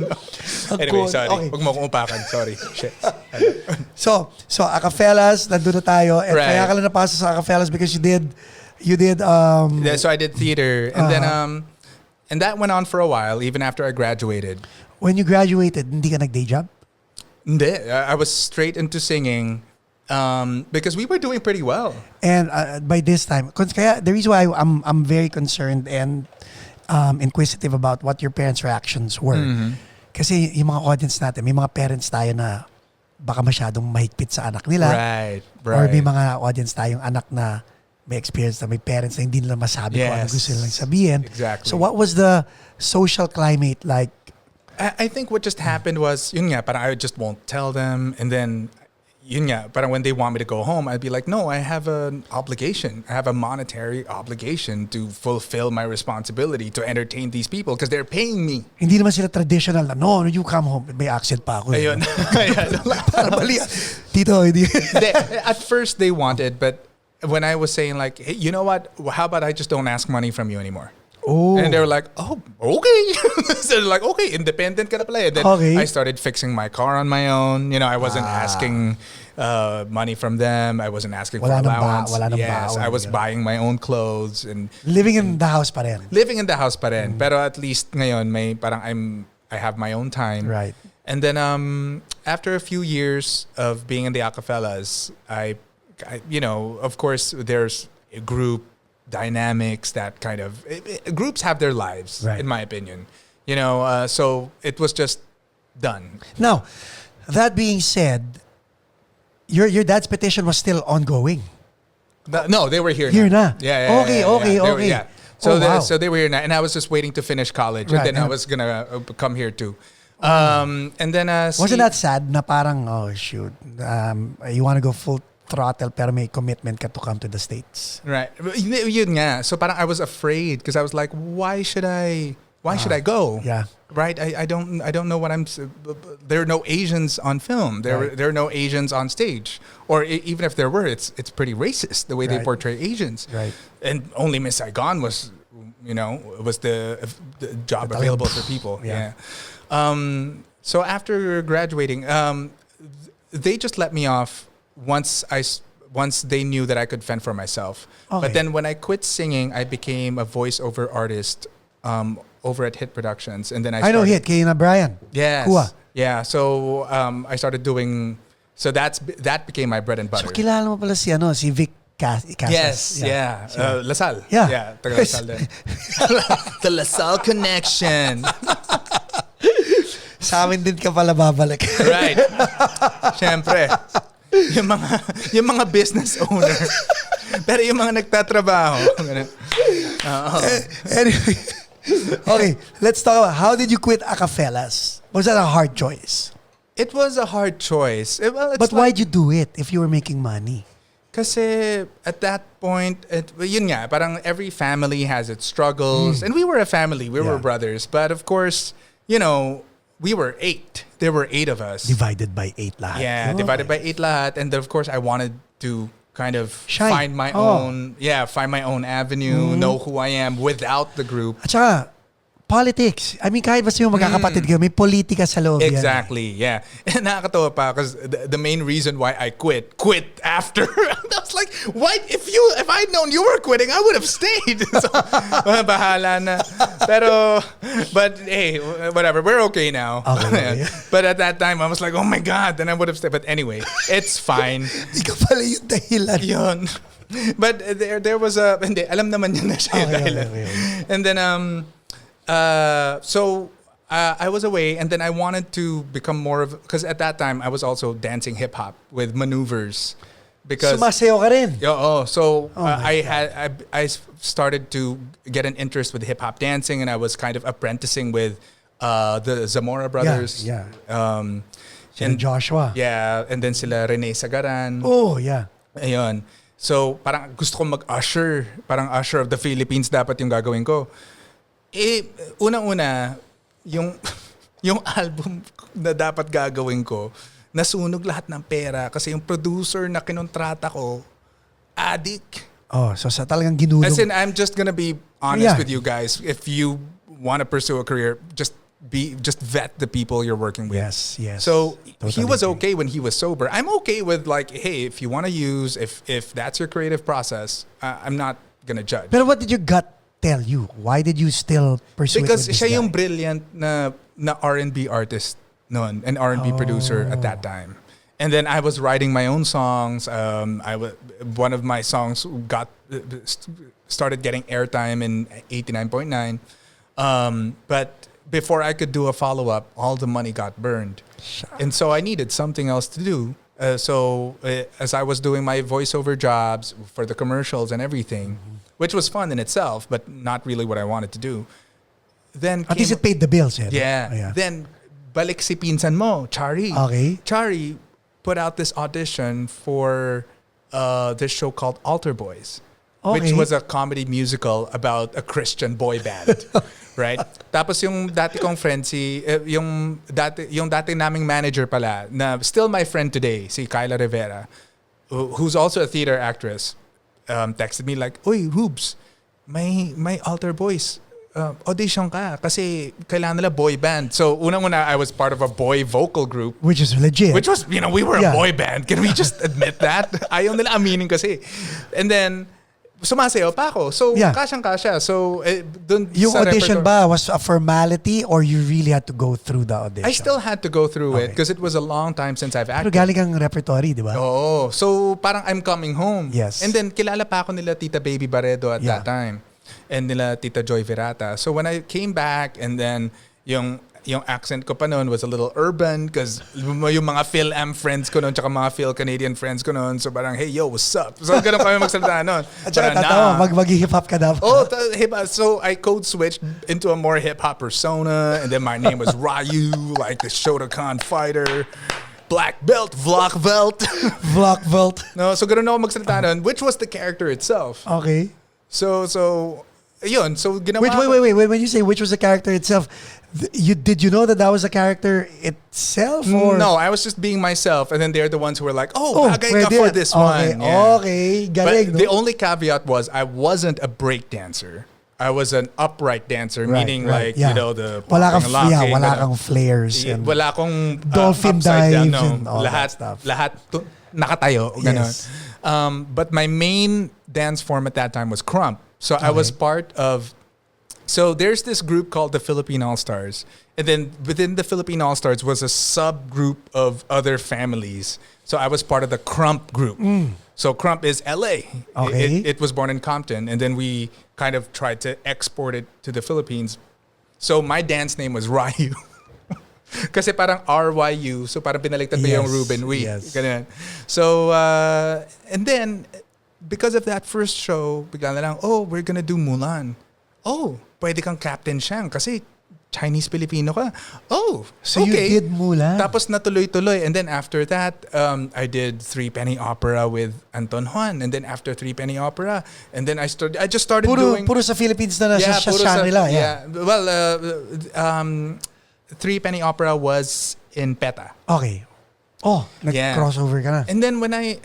Anyway, sorry. Huwag mo akong upakan. Sorry. Shit. So AcaFellas, nandun na tayo. And kaya ka lang napasa sa AcaFellas because you did so I did theater. And then and that went on for a while, even after I graduated. When you graduated, hindi ka nag-day job? Hindi. I was straight into singing. Because we were doing pretty well. And by this time, kaya the reason why I'm very concerned and inquisitive about what your parents' reactions were. Kasi yung mga audience natin, may mga parents tayo na baka masyadong mahigpit sa anak nila. Right. Or may mga audience tayong anak na may experience na may parents na hindi nila masabi kung ano gusto nilang sabihin. Exactly. So what was the social climate like? I think what just happened was, yun nga, parang I just won't tell them. And then, yun nga, parang when they want me to go home, I'd be like, no, I have an obligation. I have a monetary obligation to fulfill my responsibility to entertain these people because they're paying me. Hindi naman sila traditional na, no, you come home. May accent pa ako. Ayun. Para mali. Tito, hindi. At first, they wanted, but when I was saying like, hey, you know what? How about I just don't ask money from you anymore? Oh. And they were like, oh, okay. So they're like, okay, independent ka na pala. And then I started fixing my car on my own. You know, I wasn't asking money from them. I wasn't asking for allowance. Yes, I was buying my own clothes. And living in the house pa rin. Living in the house pa rin. Pero at least ngayon, I have my own time. Right. And then after a few years of being in the AcaFellas, I you know, of course, there's a group dynamics that kind of groups have their lives, in my opinion. You know, so it was just done. Now, that being said, your dad's petition was still ongoing. No, they were here. Here na. Yeah. Okay. So they were here now, and I was just waiting to finish college, and then I was gonna come here too. And then wasn't that sad? Na parang oh shoot, you want to go full throttle pero may commitment ka to come to the States. Right. Yun nga. So parang I was afraid because I was like, why should I go? Yeah. Right. I don't know what I'm. There are no Asians on film. There are no Asians on stage. Or even if there were, it's pretty racist the way they portray Asians. Right. And only Miss Saigon was, was the job available for people. Yeah. So after graduating, they just let me off once they knew that I could fend for myself. Okay. But then when I quit singing, I became a voiceover artist over at Hit Productions, and then I know Hit, kay na Brian. Yes. Kua. Yeah. So I started doing. So that became my bread and butter. So kilala mo pala si Vic Casas. Yes. Yeah. Lasal. Yeah. Yeah. Taga Lasal din. The Lasal connection. Sa amin din ka pala babalik. Right. Siyempre. Yung mga business owner. Pero yung mga nagtatrabaho. Anyway. Okay, let's talk about how did you quit AcaFellas? Was that a hard choice? It was a hard choice. But why'd you do it if you were making money? Kasi at that point, yun nga, parang every family has its struggles. And we were a family. We were brothers. But of course, we were 8. There were 8 of us. Divided by 8 lahat. Yeah, divided by 8 lahat. And of course, I wanted to kind of find my own avenue, know who I am without the group. At saka, politics. I mean, kahit basta yung magkakapatid kayo, may politika sa loob yan. Exactly, yeah. And nakakatawa pa because the main reason why I quit after. I was like, what? If I'd known you were quitting, I would have stayed. So, bahala na. But hey, whatever. We're okay now. Okay. But at that time, I was like, oh my God, then I would have stayed. But anyway, it's fine. Ikaw pala yung dahilan. Yun. But there was a, hindi, alam naman niya na siya yung dahilan. Okay. And then, so I was away, and then I wanted to become more of, because at that time I was also dancing hip hop with maneuvers. Because sumasayaw ka rin. So I started to get an interest with hip hop dancing, and I was kind of apprenticing with the Zamora brothers. Yeah. And Joshua. Yeah, and then sila Rene Sagaran. Oh, yeah. Ayun. So parang gusto ko mag-usher, parang usher of the Philippines dapat yung gagawin ko. Unang-una, yung album na dapat gagawin ko, nasunog lahat ng pera kasi yung producer na kinontrata ko, addict. Oh, so sa talagang ginulong. As in, I'm just gonna be honest with you guys. If you want to pursue a career, just vet the people you're working with. Yes. So Totally he was agree. okay when he was sober. I'm okay with like, hey, if you want to use, if that's your creative process, I'm not gonna judge. Pero what did your gut tell you? Why did you still pursue Because it with this siya yung guy? brilliant na R&B artist noon, an R&B producer at that time. And then I was writing my own songs. One of my songs started getting airtime in 89.9. But before I could do a follow-up, all the money got burned. And so I needed something else to do. So as I was doing my voiceover jobs for the commercials and everything, which was fun in itself, but not really what I wanted to do. Then At least it paid the bills. yeah. Then balik si pinsan mo, Chari. Okay. Chari put out this audition for this show called Altar Boys, which was a comedy musical about a Christian boy band. Right? Tapos yung dati kong friend, yung dati naming manager pala, na still my friend today, si Kyla Rivera, who's also a theater actress, texted me like, "Uy, Rubes, may Altar Boys. Audition ka kasi kailangan nila boy band." So unang-una, I was part of a boy vocal group. Which is legit. Which was, we were a boy band. Can we just admit that? Ayaw nila aminin kasi. And then, sumasayaw pa ako. So, kasyang-kasya. So, dun yung sa audition ba was a formality or you really had to go through the audition? I still had to go through it because it was a long time since I've Pero acted. galing kang repertory, di ba? Oo. So, parang I'm coming home. Yes. And then, kilala pa ako nila Tita Baby Barredo at that time. And nila Tita Joy Virata. So, when I came back and then yung accent ko pa noon was a little urban because yung mga Phil-Am friends ko noon tsaka mga Phil-Canadian friends ko noon. So, parang, hey, yo, what's up? So, ganun kami magsalita noon. At saka tatawa, mag-hip-hop ka dapat. So I code switched into a more hip-hop persona. And then my name was Ryu, like the Shotokan fighter. Black belt, Vlog belt. Vlog belt. No, so ganun ako magsalita noon, which was the character itself. Okay. So yun. So ginawa Wait. When you say which was the character itself, did you know that was a character itself? Or? No, I was just being myself, and then they're the ones who were like, bagay ka for this one. Yeah. Okay, galing. But the only caveat was I wasn't a break dancer. I was an upright dancer, meaning like, the wala locking, kang flares. And wala akong dolphin upside down, dives and all that stuff. Lahat nakatayo. Ganon. Yes. But my main dance form at that time was krump. So I was part of... So there's this group called the Philippine All-Stars. And then within the Philippine All-Stars was a subgroup of other families. So I was part of the krump group. So krump is LA. Okay. It was born in Compton. And then we kind of tried to export it to the Philippines. So my dance name was Ryu. Kasi parang RYU. So parang pinaliktad pa yung Ruben Uy. Yes. Ganun. So, and then, because of that first show, bigla na lang, we're gonna do Mulan. Pwede kang Captain Shang kasi Chinese-Filipino ka. So okay. you did Mulan? Tapos natuloy-tuloy. And then after that, I did Three Penny Opera with Anton Juan. And then after Three Penny Opera, and then I just started doing... Puro sa Philippines na sa nila. Yeah. Well, Three Penny Opera was in PETA. Okay. Nag-crossover ka na. And then when I...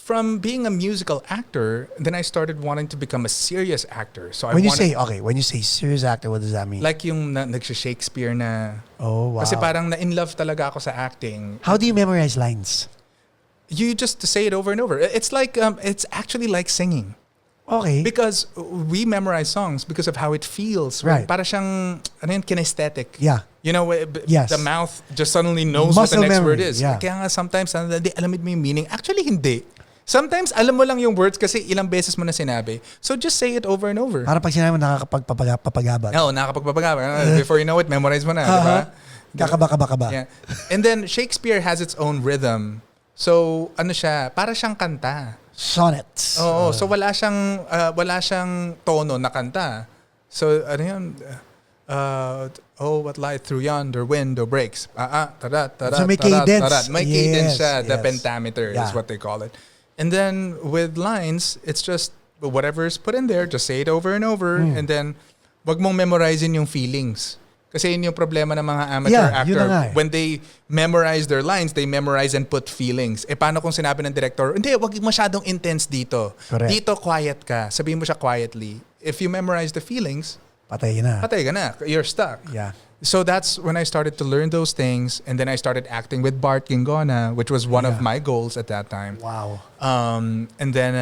from being a musical actor, then I started wanting to become a serious actor. So when you say serious actor, what does that mean? like yung shakespeare na. Oh, wow. Kasi parang na-in love talaga ako sa acting. How do you memorize lines? You just say it over and over. It's like it's actually like singing. Okay. Because we memorize songs because of how it feels. Right. Para siyang kinesthetic. Yeah. You know, Yes. the mouth just suddenly knows Muscle what the next memory, word is. yeah. Kaya nga sometimes, di alam mo yung meaning. Actually, hindi. Sometimes, alam mo lang yung words kasi ilang beses mo na sinabi. So, just say it over and over. Para pag sinabi mo nakakapagpapagabat. Oo, nakakapagpapagabat. Before you know it, memorize mo na. Diba? Kakaba. Yeah. And then, Shakespeare has its own rhythm. So, ano siya? Para siyang kanta. Sonnets. Oo, so wala siyang tono na kanta. So, ano yun? What light through yonder window breaks. So may cadence. May cadence siya. The Yes. pentameter is what they call it. And then with lines, it's just whatever's put in there, just say it over and over. And then, wag mong memorizein yung feelings. Kasi yun yung problema ng mga amateur actor. When they memorize their lines, they memorize and put feelings. Paano kung sinabi ng director, hindi, wag masyadong intense dito. Correct. Dito, quiet ka. Sabihin mo siya quietly. If you memorize the feelings, patay ka na. You're stuck. Yeah. So that's when I started to learn those things. And then I started acting with Bart Gingona, which was one of my goals at that time. Wow. And then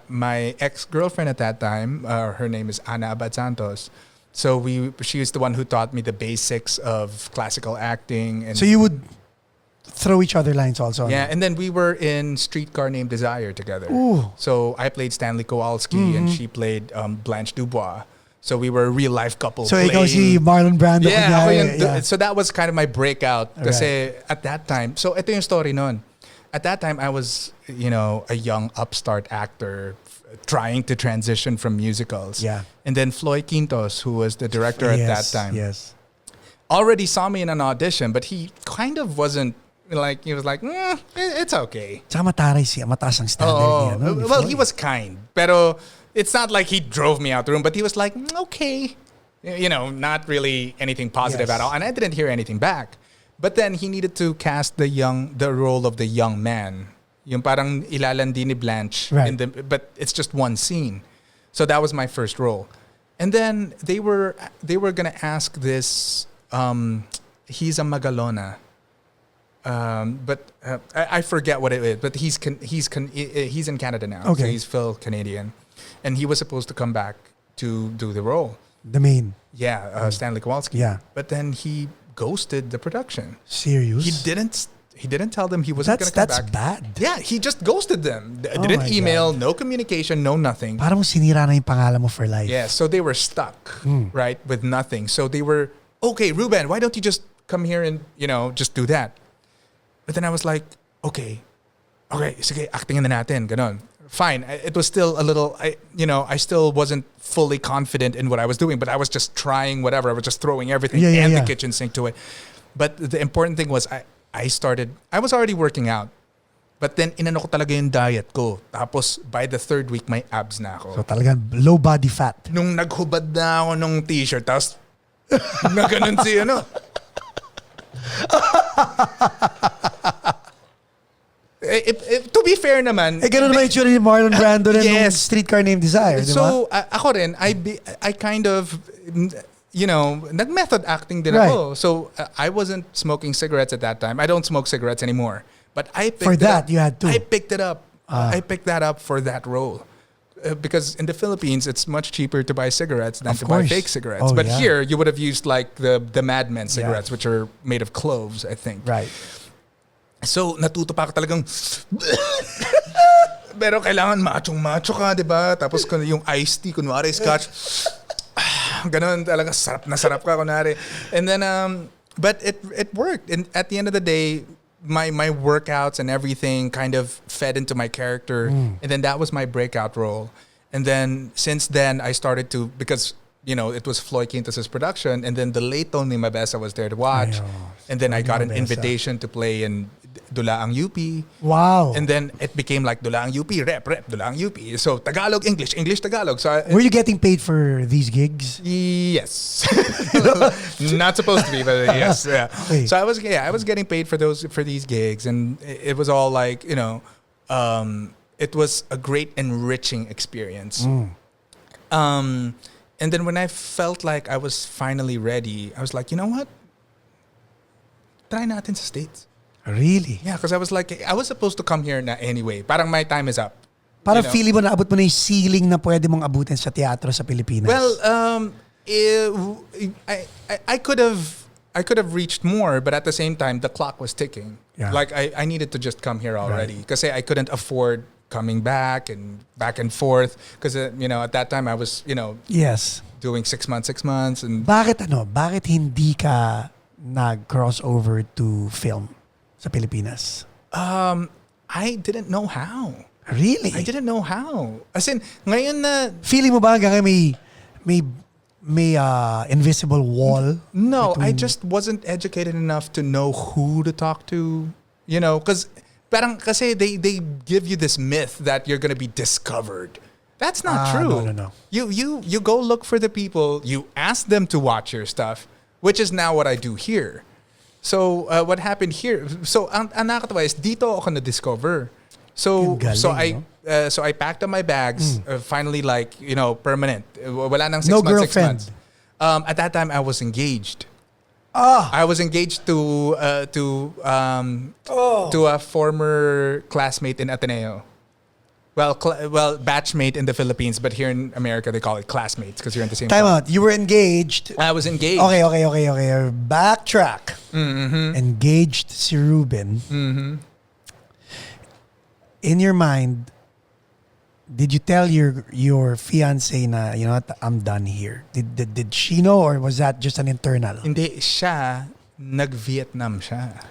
my ex-girlfriend at that time, her name is Ana Abad Santos. So she was the one who taught me the basics of classical acting. And so you would throw each other lines also? Yeah, and then we were in Streetcar Named Desire together. Ooh. So I played Stanley Kowalski and she played Blanche Dubois. So we were a real life couple. So ikaw si Marlon Brando. Yeah, ako yun. So that was kind of my breakout. Kasi at that time, so ito yung story nun. At that time, I was, a young upstart actor trying to transition from musicals. Yeah. And then Floyd Quintos, who was the director at that time, already saw me in an audition, but he kind of wasn't like, he was like, it's okay. Tsaka mataas ang standard niya. Well, he was kind. Pero it's not like he drove me out the room, but he was like, okay. Not really anything positive at all. And I didn't hear anything back. But then he needed to cast the role of the young man. Yung parang ilalandi ni Blanche. Right. But it's just one scene. So that was my first role. And then they were gonna ask this. He's a Magalona. But I forget what it is. But he's in Canada now. Okay. So he's Phil Canadian, and he was supposed to come back to do the role. The main. Yeah, Stanley Kowalski. Yeah. But then he ghosted the production. Serious? He didn't tell them he wasn't going to come back. That's bad. Yeah, he just ghosted them. Didn't email, no communication, no nothing. Parang sinira na yung pangalan mo for life. Yeah, so they were stuck, right, with nothing. So they were, okay, Reuben, why don't you just come here and, just do that? But then I was like, okay, sige, acting na natin, ganon. Fine. It was still a little, I still wasn't fully confident in what I was doing, but I was just trying whatever. I was just throwing everything the kitchen sink to it. But the important thing was I was already working out. But then, inano ko talaga yung diet ko. Tapos, by the third week, may abs na ako. So talagang low body fat. Nung naghubad na ako nung t-shirt, tapos, na ganun si to be fair naman. Ganun naman yung ni Marlon Brando rin nung Streetcar Named Desire, di ba? So, ako rin, I kind of, nag-method acting din ako. So, I wasn't smoking cigarettes at that time. I don't smoke cigarettes anymore. But I picked for that, you had to. I picked it up. I picked that up for that role. Because in the Philippines, it's much cheaper to buy cigarettes than to buy fake cigarettes. But here, you would have used like the Mad Men cigarettes, which are made of cloves, I think. Right. So, natuto pa ako talagang pero kailangan machong-macho ka, di ba? Tapos yung iced tea, kunwari, scotch. Ganun talaga, sarap ka, kunwari. And then, but it worked. And at the end of the day, my workouts and everything kind of fed into my character. And then that was my breakout role. And then, since then, I started to, because, it was Floyd Quintas' production, and then the late Tony Mabesa was there to watch. And then I got an invitation to play in Dulaang UP. Wow. And then it became like Dulaang UP, rep, Dulaang UP. So Tagalog, English, Tagalog. So were you getting paid for these gigs? Yes. Not supposed to be, but yes. Yeah. Okay. So I was getting paid for these gigs, and it was all like, it was a great enriching experience. And then when I felt like I was finally ready, I was like, you know what? Try natin sa States. Really? Yeah, because I was like, I was supposed to come here na anyway. Parang my time is up. Parang feeling mo naabot mo na yung ceiling na pwede mong abutin sa teatro sa Pilipinas. Well, I could have reached more, but at the same time, the clock was ticking. Yeah. Like I needed to just come here already because I couldn't afford coming back and forth because at that time I was yes. doing 6 months and Bakit hindi ka nag-crossover to film sa Pilipinas? I didn't know how. Really? I didn't know how. As in, ngayon na... Feeling mo ba hanggang may invisible wall? No, I just wasn't educated enough to know who to talk to. Because kasi they give you this myth that you're gonna be discovered. That's not true. No. You go look for the people. You ask them to watch your stuff, which is now what I do here. So what happened here? So ang nakakatawa is dito ako na-discover. So I packed up my bags. Finally, permanent. Wala nang 6 No months. 6 girlfriend. months. At that time, I was engaged. I was engaged to a former classmate in Ateneo. Well, batchmate in the Philippines, but here in America they call it classmates because you're in the same. Time class. out. You were engaged. I was engaged. Okay. Backtrack. Engaged si Reuben. In your mind, did you tell your fiancé na, you know what, I'm done here? Did she know or was that just an internal? Hindi, siya, nag-Vietnam siya.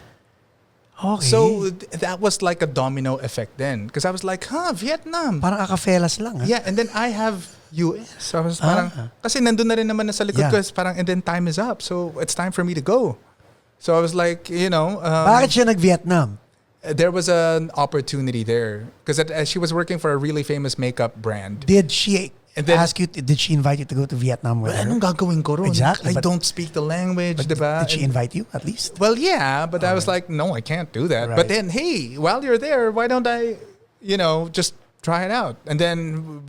Okay. So that was like a domino effect then. Because I was like, Vietnam. Parang AcaFellas lang. Yeah, and then I have US. So I was parang, kasi nandun na rin naman na sa likod ko, parang, and then time is up. So it's time for me to go. So I was like, Bakit siya nag-Vietnam? There was an opportunity there. Because she was working for a really famous makeup brand. Did she ask you, did she invite you to go to Vietnam with her? Anong gagawin ko ron? Exactly. I don't speak the language, diba? Did she invite you at least? Well, yeah, but I was like, no, I can't do that. Right. But then, hey, while you're there, why don't I, just try it out? And then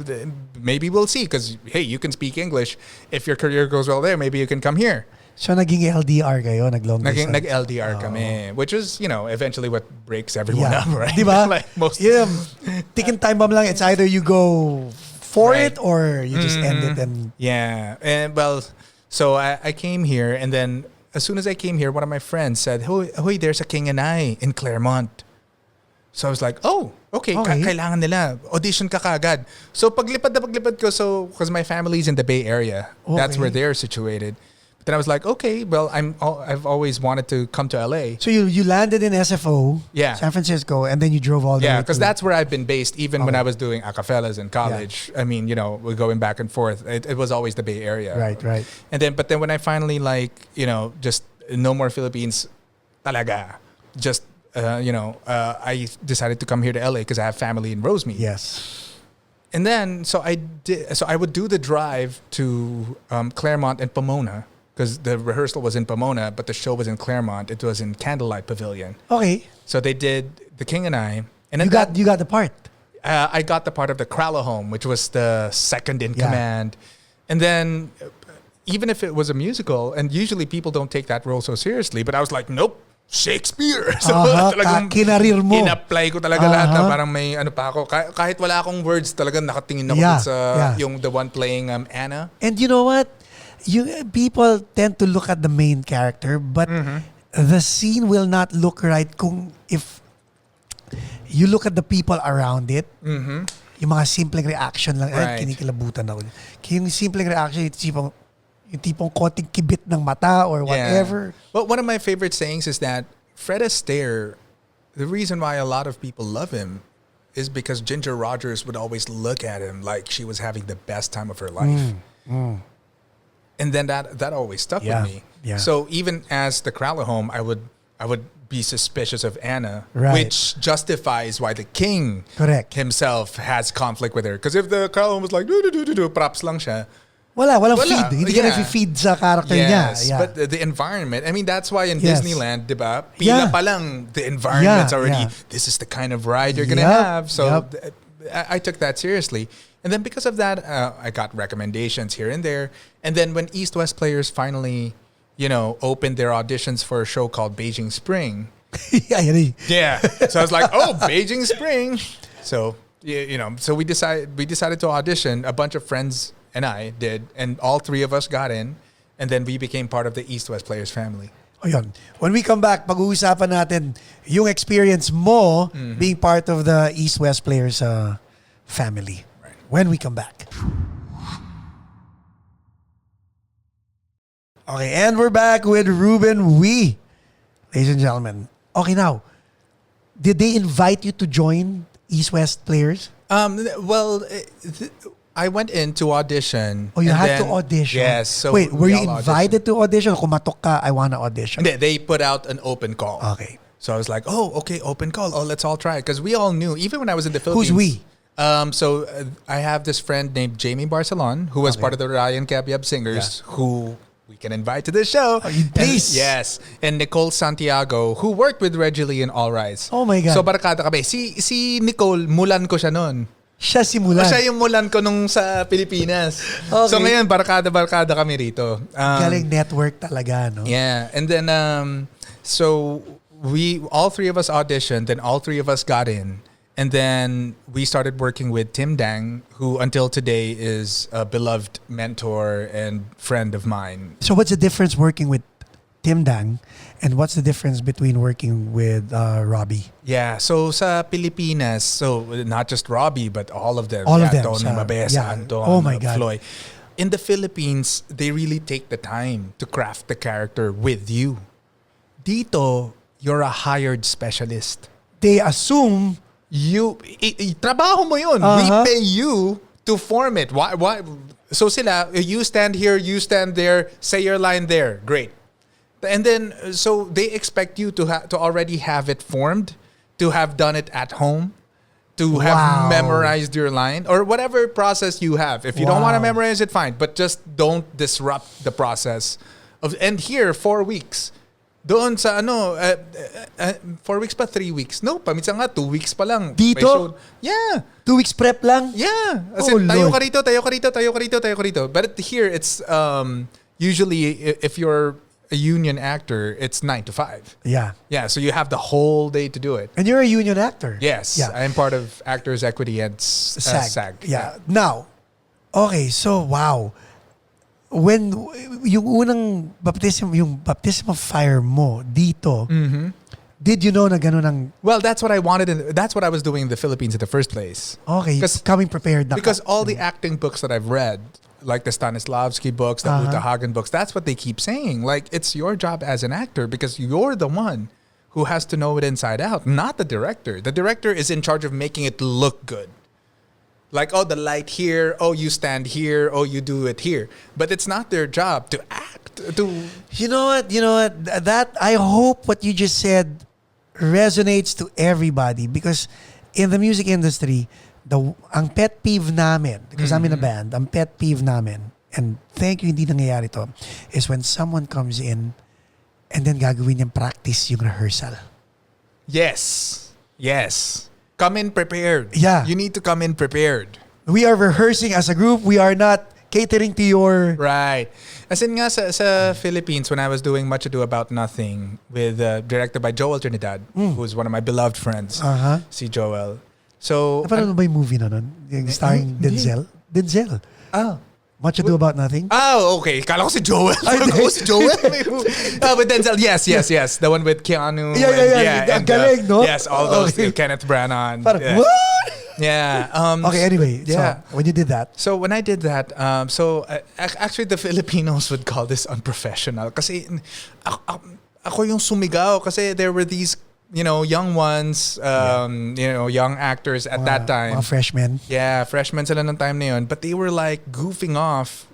maybe we'll see. Because, hey, you can speak English. If your career goes well there, maybe you can come here. So, naging LDR kayo? Nag-long distance? Nag-LDR kami. Which is, eventually what breaks everyone up, right? Diba? Like most... Ticking time bomb lang. It's either you go for it or you just end it and... Yeah. And, well, so I came here and then as soon as I came here, one of my friends said, Hoy, there's a King and I in Claremont. So I was like, oh, okay. Kailangan nila. Audition ka kaagad. So paglipad ko, because my family's in the Bay Area. Okay. That's where they're situated. Then I was like, okay, well, I've always wanted to come to LA. So you landed in SFO, San Francisco, and then you drove all the way. Yeah, because that's where I've been based. Even when I was doing AcaFellas in college, I mean, we're going back and forth. It was always the Bay Area. Right. And then when I finally just no more Philippines, talaga. Just I decided to come here to LA because I have family in Rosemead. Yes. And then so I would do the drive to Claremont and Pomona. Because the rehearsal was in Pomona, but the show was in Claremont. It was in Candlelight Pavilion. Okay. So they did The King and I. And then you got the part. I got the part of the Kralahome, which was the second in command. And then, even if it was a musical, and usually people don't take that role so seriously, but I was like, nope, Shakespeare. So kinarir mo. In-apply ko talaga lahat na parang may ano pa ako. Kahit wala akong words, talagang nakatingin ako sa yung the one playing Anna. And you know what? People tend to look at the main character, but the scene will not look right if you look at the people around it. Yung mga simpleng reaction lang, ay, kinikilabutan ako. Yung simpleng reaction, yung tipong konting kibit ng mata or whatever. But one of my favorite sayings is that Fred Astaire, the reason why a lot of people love him is because Ginger Rogers would always look at him like she was having the best time of her life. And then that always stuck with me. Yeah. So even as the Kralahome, I would be suspicious of Anna, which justifies why the king himself has conflict with her. Because if the Kralahome was like, props lang siya. Walang feed. Hindi ka na-feed sa character niya. Yeah. But the environment, I mean, that's why in Disneyland, diba? Pila pa lang, the environment's already, this is the kind of ride you're going to have. So I took that seriously. And then because of that, I got recommendations here and there. And then when East West Players finally, opened their auditions for a show called Beijing Spring. Yeah. So I was like, oh, Beijing Spring. So, so we decided to audition. A bunch of friends and I did. And all three of us got in. And then we became part of the East West Players family. O yun. When we come back, pag-uusapan natin yung experience mo being part of the East West Players family. Right. When we come back. Okay, and we're back with Ruben Uy. Ladies and gentlemen. Okay, now, did they invite you to join East West Players? Well, I went in to audition. Oh, you had to audition? Yes. So wait, were you invited auditioned. to audition? Kumatok ka, I want to audition. They put out an open call. Okay. So I was like, oh, okay, open call. Oh, let's all try it. Because we all knew, even when I was in the Philippines. Who's we? I have this friend named Jamie Barcelon, who was part of the Ryan Cabiab Singers, who we can invite to this show. Oh, please. Yes. And Nicole Santiago, who worked with Reggie Lee in All Rise. Oh my God. So barkada kami. Si Nicole, mulan ko siya noon. Siya si Mulan. Siya yung mulan ko nung sa Pilipinas. Okay. So ngayon, barkada kami rito. Galing network talaga, no? Yeah. And then, so all three of us auditioned, then all three of us got in. And then we started working with Tim Dang, who until today is a beloved mentor and friend of mine. So what's the difference working with Tim Dang and what's the difference between working with Robbie? Yeah, so sa Pilipinas, so not just Robbie, but all of them. All of them. Tony Mabesa, Anton, oh my God. Floyd. In the Philippines, they really take the time to craft the character with you. Dito, you're a hired specialist. They assume trabaho mo yun. We pay you to form it. Why? So sila, you stand here, you stand there, say your line there. Great. And then, so they expect you to already have it formed, to have done it at home, to have memorized your line, or whatever process you have. If you don't want to memorize it, fine. But just don't disrupt the process. And here, 4 weeks. Doon sa 4 weeks pa, 3 weeks. No, paminsan nga, 2 weeks pa lang. Dito? Yeah. 2 weeks prep lang? Yeah. As Oh, in, tayo Lord. ka rito. But here, it's usually, if you're a union actor, it's 9 to 5. Yeah. Yeah, so you have the whole day to do it. And you're a union actor. Yes. Yeah. I'm part of Actors Equity and SAG. Yeah. Now, okay, so wow. When yung unang baptism of fire mo dito, did you know na gano'n ang... Well, that's what I wanted. That's what I was doing in the Philippines in the first place. Okay, coming prepared na because all the acting books that I've read, like the Stanislavski books, the Uta Hagen books, that's what they keep saying. Like, it's your job as an actor because you're the one who has to know it inside out, not the director. The director is in charge of making it look good. Like, oh, the light here, oh, you stand here, oh, you do it here. But it's not their job to act. You know what? That, I hope what you just said resonates to everybody because in the music industry, ang pet peeve namin, because I'm in a band, ang pet peeve namin, and thank you, hindi nangyayari to, is when someone comes in and then gagawin niyang practice yung rehearsal. Yes. Come in prepared. Yeah. You need to come in prepared. We are rehearsing as a group. We are not catering to your... Right. As in nga sa Philippines, when I was doing Much Ado About Nothing with directed by Joel Trinidad, who's one of my beloved friends, si Joel. So... Napanood mo ba yung movie na nun? Yung starring Denzel? Denzel. Oh. Much Ado About Nothing? Oh, okay. Kala ko si Joel. Si Joel? With Denzel. Yes. The one with Keanu. Yeah. Ang galing, no? Yes, all those. Kenneth Branagh. Parang, Yeah. what? Yeah. Okay, anyway. Yeah. So, when you did that. So, when I did that, actually, the Filipinos would call this unprofessional. Kasi ako yung sumigaw. Kasi there were these, young ones, young actors at that time. Mga freshmen. Yeah, freshmen sila ng time na yun. But they were like goofing off.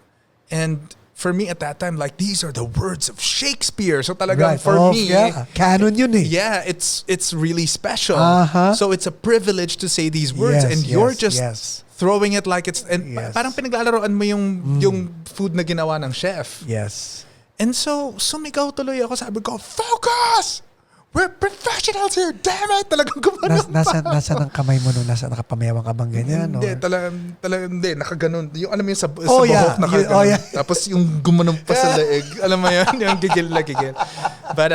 And for me at that time, like, these are the words of Shakespeare. So talagang for me, canon yun eh. Yeah, it's really special. So it's a privilege to say these words, and you're just throwing it like it's parang pinaglalaroan mo yung food na ginawa ng chef. Yes. And so sumigaw tuloy ako, sabi ko, focus. we're professionals here, damn it, talagang gumanon Nasa ng kamay mo nung nasa nakapamewang ka bang ganyan? Hindi, or? talagang hindi, nakaganon. Yung alam mo yung sa Oh, buhok, yeah. nakaganon. Yeah. Tapos yung gumanon pa sa leeg. Alam mo yun, yung gigil na gigil. But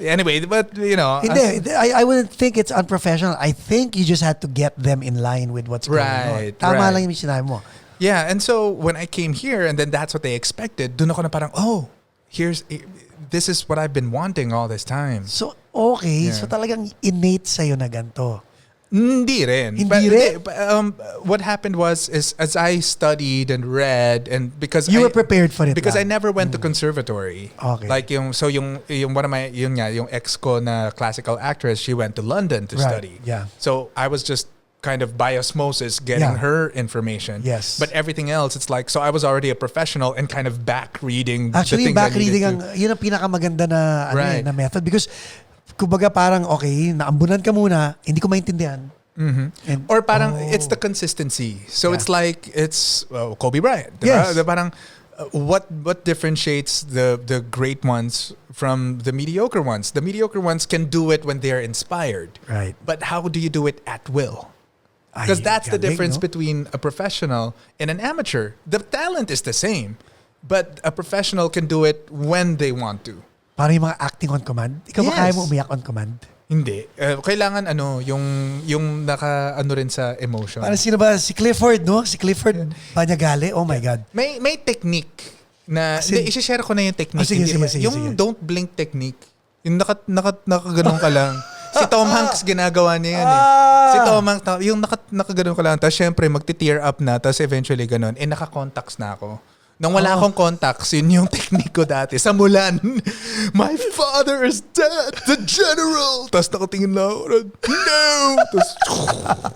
anyway, but you know. Hindi, I wouldn't think it's unprofessional. I think you just had to get them in line with what's going on. Tama lang yung sinabi mo. Yeah, and so when I came here, and then that's what they expected, dun ako na parang, this is what I've been wanting all this time. So, okay. Yeah. So talagang innate sa'yo na ganito. Hindi rin. What happened was as I studied and read, and because you were prepared for it. Because I never went to conservatory. Okay. Like yung one of my yung ex ko na classical actress, she went to London to study. Yeah. So I was just kind of by osmosis getting her information. Yes. But everything else, it's like, so I was already a professional and kind of back reading. Actually, the things back I needed reading to. yun ang pinakamaganda na Right. na method because kumbaga parang okay, naambunan ka muna, hindi ko maintindihan. And, Or parang it's the consistency. So it's like Kobe Bryant. Yes. Diba? Parang what differentiates the great ones from the mediocre ones? The mediocre ones can do it when they're inspired. Right. But how do you do it at will? Because that's the difference between a professional and an amateur. The talent is the same, but a professional can do it when they want to. Parang yung mga acting on command. Ikaw ba Yes. kaya mo umiyak on command? Hindi. Kailangan yung naka rin sa emotion. Parang sino ba? Si Clifford, no? Si Clifford Banyagali. Oh my God. May technique na i-share ko na yung technique. Sige, Yung don't blink technique. Yung nakaganon ka lang. Si Tom Hanks ginagawa niya yan eh. Si Tom Hanks, yung nakaganon ka lang. Tapos syempre magti-tear up na. Tapos eventually ganon. Naka-contacts na ako. Nung wala akong contacts, yun yung technique ko dati. Sa Mulan, my father is dead, the general. Tapos nakatingin lang ako, no! Tapos,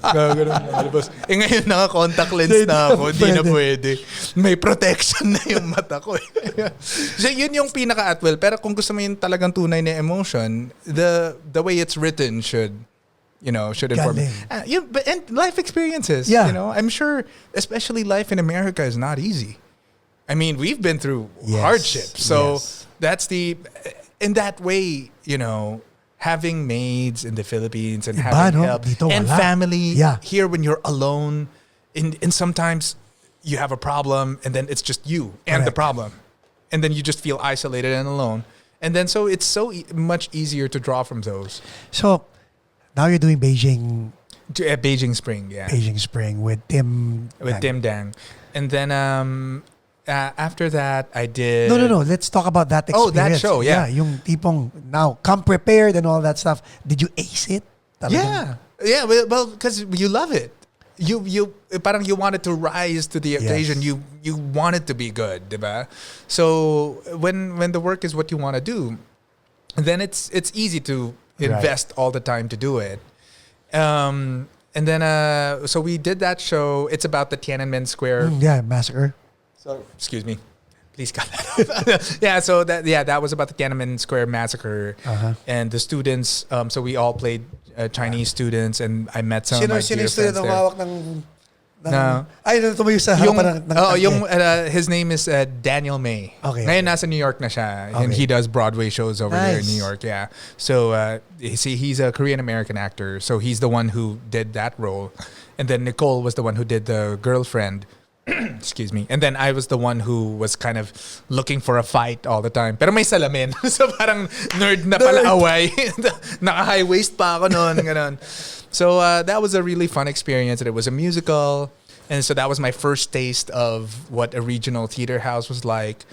gano'n nakalabas. Ngayon naka-contact lens na ako, hindi na pwede. May protection na yung mata ko. So yun yung pinaka-atwell. Pero kung gusto mo yung talagang tunay na emotion, the way it's written should inform. And life experiences. Yeah. I'm sure, especially life in America is not easy. I mean, we've been through hardship. So that's in that way, having maids in the Philippines and having help and family here when you're alone. And sometimes you have a problem and then it's just you and the problem. And then you just feel isolated and alone. And then so it's so much easier to draw from those. So now you're doing Beijing Spring, yeah. Beijing Spring with Tim Dang. And then after that, I did... No. Let's talk about that experience. Oh, that show, yeah. Yung tipong now, come prepared and all that stuff. Did you ace it? Talagang? Yeah. Well, because you love it. You wanted to rise to the occasion. You wanted to be good, diba? So when the work is what you want to do, then it's easy to invest all the time to do it. And then so we did that show. It's about the Tiananmen Square massacre. So, excuse me. Please cut that off. That was about the Tiananmen Square massacre. And the students, so we all played Chinese students, and I met some of my dear friends there. Sino yung ng ay, tumayo sa harapan ng his name is Daniel May. Okay. Ngayon nasa New York na siya, and he does Broadway shows over there in New York. Yeah. So he's a Korean American actor, so he's the one who did that role, and then Nicole was the one who did the girlfriend. Excuse me. And then I was the one who was kind of looking for a fight all the time. Pero may salamin. So parang nerd na pala away. Naka-high waist pa ako noon. Ganon. So that was a really fun experience. And it was a musical. And so that was my first taste of what a regional theater house was like.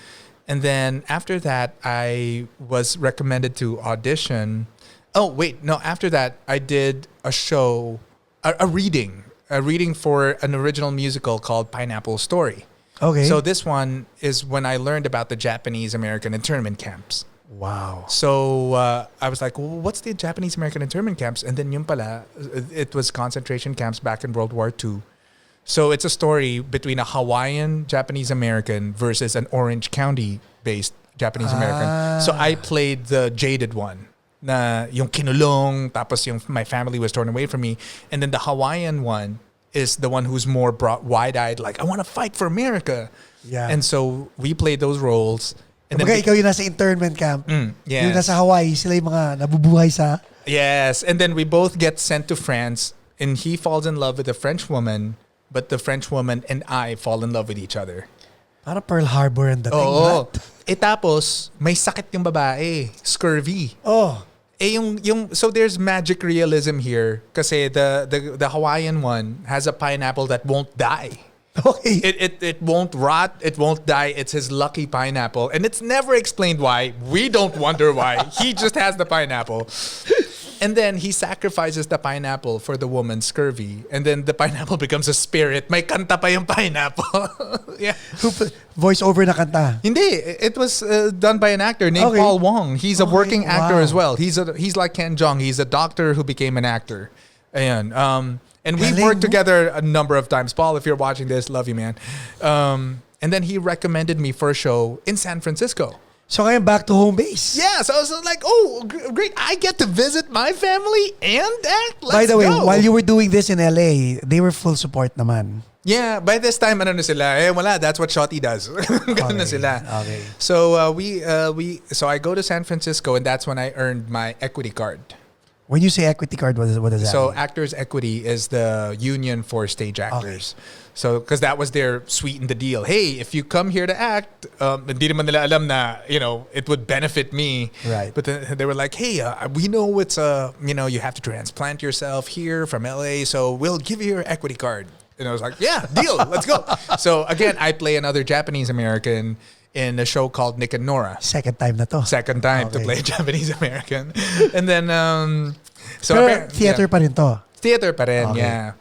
And then after that, I was recommended to audition. Oh, wait. No, after that, I did a show, a reading for an original musical called Pineapple Story. Okay. So this one is when I learned about the Japanese-American internment camps. Wow. So I was like, well, what's the Japanese-American internment camps? And then yun pala, it was concentration camps back in World War II. So it's a story between a Hawaiian Japanese-American versus an Orange County-based Japanese-American. So I played the jaded one. Na yung kinulong, tapos my family was torn away from me. And then the Hawaiian one is the one who's more wide-eyed, like, I want to fight for America. Yeah. And so we played those roles. And then Kumbaga, ikaw yung nasa internment camp. yes. Yung nasa Hawaii, sila yung mga nabubuhay sa... Yes, and then we both get sent to France, and he falls in love with a French woman, but the French woman and I fall in love with each other. Para Pearl Harbor ang dating. Oo. Tapos, may sakit yung babae. Scurvy. Oh. So there's magic realism here kasi the Hawaiian one has a pineapple that won't die. Okay. It won't rot, it won't die. It's his lucky pineapple. And it's never explained why. We don't wonder why. He just has the pineapple. And then he sacrifices the pineapple for the woman's scurvy. And then the pineapple becomes a spirit. May kanta pa yung pineapple. Yeah. Voice over na kanta. Hindi. It was done by an actor named Paul Wong. He's a working actor as well. He's like Ken Jeong. He's a doctor who became an actor. Ayan. And we've worked together a number of times. Paul, if you're watching this, love you, man. And then he recommended me for a show in San Francisco. So ngayon, back to home base. Yeah, so I was like, oh, great. I get to visit my family and act. Let's By the way, go. while you were doing this in LA, they were full support naman. Yeah, by this time, ano na sila? Wala, that's what Shotty does. Ganun na sila. Okay. So so I go to San Francisco, and that's when I earned my equity card. When you say equity card, what does that So mean? Actors Equity is the union for stage actors. Okay. So because that was their sweeten the deal. Hey, if you come here to act, hindi naman nila alam na, it would benefit me. Right. But then they were like, hey, we know it's you have to transplant yourself here from LA, so we'll give you your equity card. And I was like, yeah, deal, let's go. So again, I play another Japanese American in a show called Nick and Nora. Second time na to. Second time to play Japanese American. And then, so Pero theater pa rin to. Theater pa rin, Okay. yeah.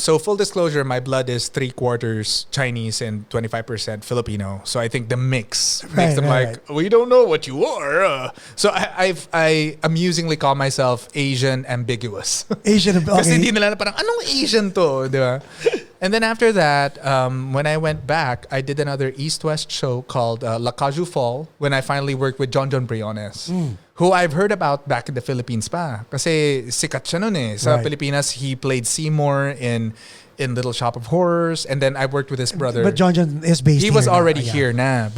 So full disclosure, my blood is 3/4 Chinese and 25% Filipino. So I think the mix makes them right. we don't know what you are. So I amusingly call myself Asian ambiguous. Asian, okay. Kasi hindi nila parang, anong Asian to? Di ba? And then after that, when I went back, I did another East-West show called La Caju Fall when I finally worked with John Briones, who I've heard about back in the Philippines pa. Kasi sikat siya nun eh. Sa Pilipinas, he played Seymour in Little Shop of Horrors, and then I worked with his brother. But John is based He here was now. already here na.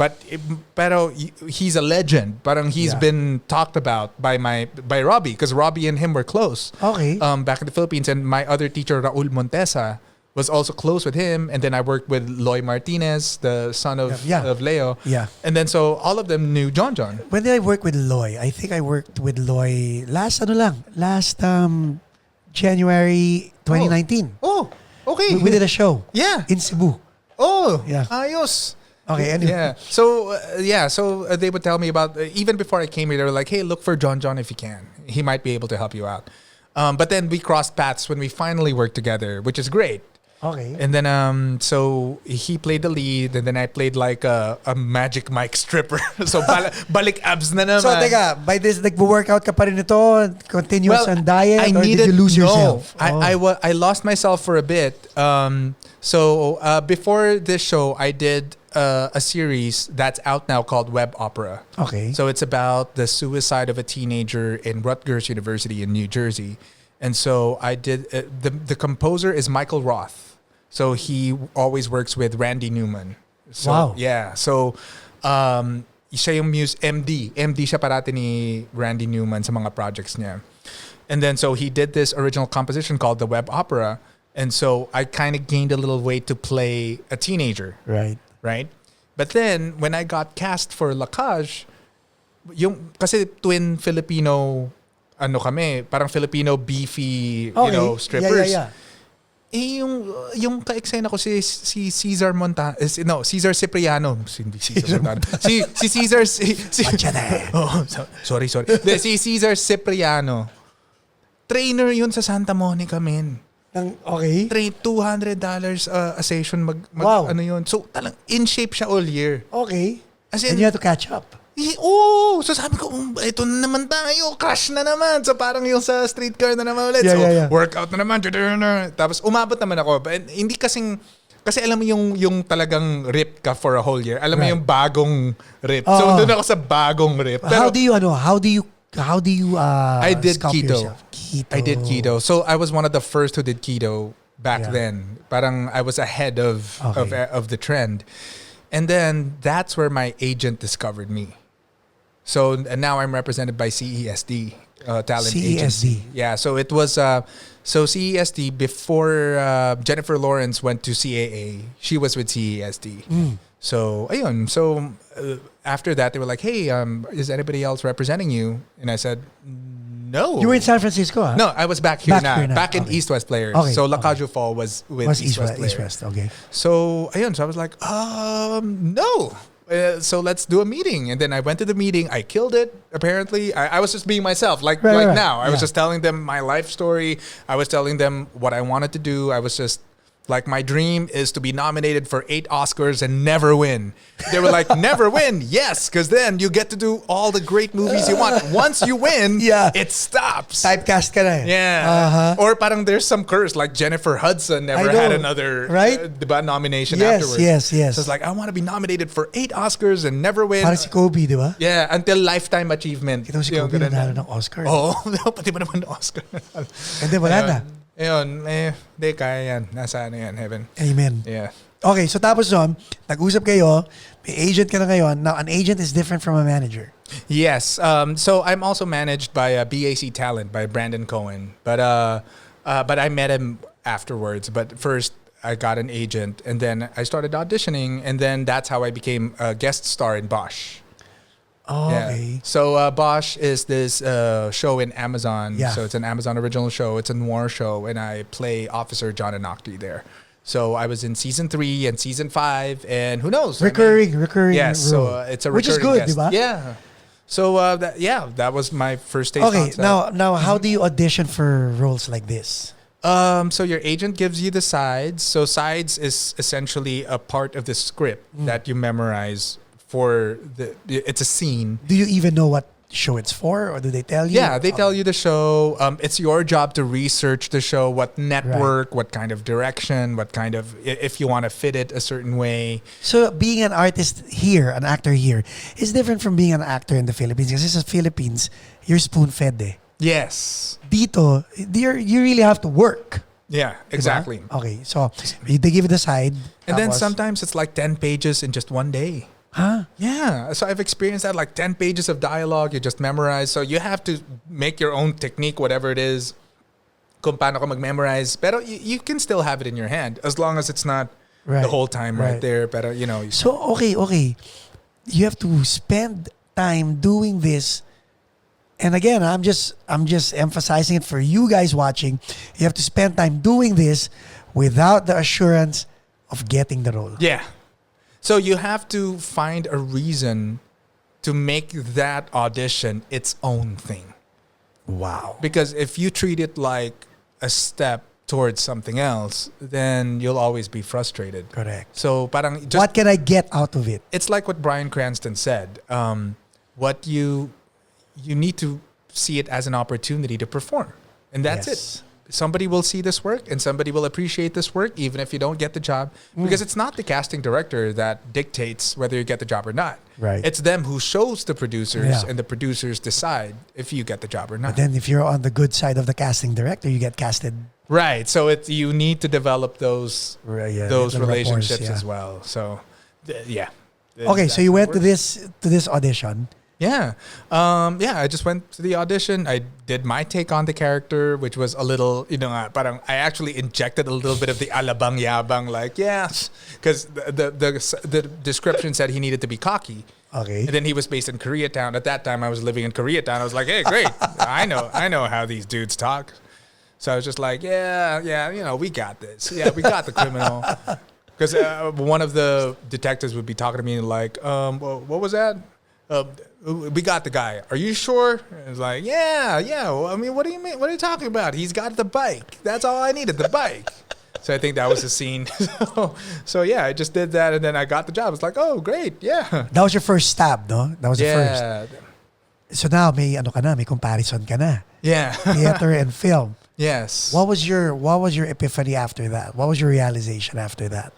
Pero he's a legend. Parang he's been talked about by Robbie, because Robbie and him were close. Okay. Back in the Philippines, and my other teacher Raul Montesa was also close with him, and then I worked with Loy Martinez, the son of Leo. Yeah. And then so all of them knew John. When did I work with Loy? I think I worked with Loy last January 2019. Oh, okay. We did a show. Yeah. In Cebu. Oh, yeah. Ayos. Okay, anyway. Yeah. So they would tell me about even before I came here. They were like, "Hey, look for John if you can. He might be able to help you out." But then we crossed paths when we finally worked together, which is great. Okay. And then so he played the lead, and then I played like a Magic Mike stripper. So balik abs na naman. So teka, by this nagwo-workout ka pa rin ito, continuous on diet, or did you lose yourself? I lost myself for a bit. So before this show, I did a series that's out now called Web Opera. Okay. So it's about the suicide of a teenager in Rutgers University in New Jersey. And so I did, the composer is Michael Roth. So he always works with Randy Newman. So, wow. Yeah. So siya yung MD. MD siya parati ni Randy Newman sa mga projects niya. And then so he did this original composition called the Web Opera. And so I kind of gained a little weight to play a teenager. Right. But then when I got cast for La Cage, kasi twin Filipino, parang Filipino beefy, strippers. Yeah. Yung ka-eksena ko si Cesar Cesar Cipriano. Hindi Cesar Montano. Si Cesar sorry. Si Cesar Cipriano. Trainer yun sa Santa Monica, men. Okay. $200 a session wow. Yun. So talang in shape siya all year. Okay. As in, and you have to catch up. So sabi ko, ito na naman tayo, crash na naman. So parang yung sa streetcar na naman ulit. Workout na naman. Tapos umabot naman ako. But hindi kasi alam mo yung talagang rip ka for a whole year. Alam mo yung bagong rip. So doon ako sa bagong rip. Pero, how do you I did keto. Keto. I did keto. So I was one of the first who did keto back then. Parang I was ahead of the trend. And then that's where my agent discovered me. So and now I'm represented by CESD, talent agency. Yeah, so it was so CESD before Jennifer Lawrence went to CAA. She was with CESD. So ayun. So after that, they were like, "Hey, is anybody else representing you?" And I said, "No." You were in San Francisco, huh? No, I was back here now. Back in Okay. East West Players. Okay, So okay. Lacayo Fall was with East West Players. East West, okay. So ayun, so I was like, no. So let's do a meeting. And then I went to the meeting. I killed it, apparently. I was just being myself, like Right. now. I was Yeah. just telling them my life story. I was telling them what I wanted to do. I was just like, my dream is to be nominated for 8 Oscars and never win. They were like, never win? Yes, because then you get to do all the great movies you want. Once you win, Yeah. it stops. Typecast ka na eh. Yeah. Or parang there's some curse, like Jennifer Hudson never I know, had another right? nomination Yes, afterwards. yes. So it's like, I want to be nominated for 8 Oscars and never win. Parang si Kobe, di ba? Yeah, until lifetime achievement. Ito si Yung Kobe ganun. nanalo ng Oscar. Oo, pati ba naman Oscar? And then wala na. Ayun, di kaya yan. Nasa ano yan, heaven. Amen. Yeah. Okay, so tapos nun, nag-usap kayo, may agent ka na ngayon. Now, an agent is different from a manager. Yes. So I'm also managed by BAC Talent by Brandon Cohen, but I met him afterwards. But first, I got an agent, and then I started auditioning, and then that's how I became a guest star in Bosch. Oh, Yeah. okay. So Bosch is this show in Amazon. Yeah. So it's an Amazon original show. It's a noir show, and I play Officer John Anocti there. So I was in season 3 and season 5, and who knows? Recurring Yes. role. So it's a Which is recurring good, guest. diba? Yeah. So that was my first taste. Okay, concept. now how do you audition for roles like this? So your agent gives you the sides. So sides is essentially a part of the script that you memorize for it's a scene. Do you even know what show it's for, or do they tell you? Yeah, they tell you the show. It's your job to research the show, what network, what kind of direction, what kind of, if you want to fit it a certain way. So being an artist here, an actor here, is different from being an actor in the Philippines. Because in the Philippines, you're spoon-fed eh. Yes. Dito, you really have to work. Yeah, exactly. Diba? Okay, so they give you the side. And then tapos- sometimes it's like 10 pages in just one day. Huh? Yeah, so I've experienced that, like 10 pages of dialogue you just memorize. So you have to make your own technique, whatever it is, kung paano ka mag-memorize. Pero you can still have it in your hand as long as it's not the whole time right there. Pero, you know. So, okay. You have to spend time doing this. And again, I'm just emphasizing it for you guys watching. You have to spend time doing this without the assurance of getting the role. Yeah. So you have to find a reason to make that audition its own thing. Wow. Because if you treat it like a step towards something else, then you'll always be frustrated. Correct. So parang just, What can I get out of it? it's like what Bryan Cranston said. What you need to see it as an opportunity to perform. And that's Yes. it. Somebody will see this work and somebody will appreciate this work even if you don't get the job, because it's not the casting director that dictates whether you get the job or not. Right. It's them who shows the producers, Yeah. and the producers decide if you get the job or not. But then if you're on the good side of the casting director, you get casted. Right. So you need to develop those the relationships rapport, yeah. as well. So yeah. Okay, so That's you how it went to works. this audition. Yeah. I just went to the audition. I did my take on the character, which was a little, parang I actually injected a little bit of the alabang yabang, like, yes, because the description said he needed to be cocky. Okay. And then he was based in Koreatown. At that time, I was living in Koreatown. I was like, hey, great. I know how these dudes talk. So I was just like, yeah, we got this. Yeah, we got the criminal. Because one of the detectives would be talking to me like, what was that? We got the guy. Are you sure? And it's like, yeah. Well, I mean, what do you mean? What are you talking about? He's got the bike. That's all I needed, the bike. So I think that was the scene. So yeah, I just did that, and then I got the job. It's like, oh, great, yeah. That was your first stab, no? That was the first. So now may comparison ka na. Yeah. Theater and film. Yes. What was your epiphany after that? What was your realization after that?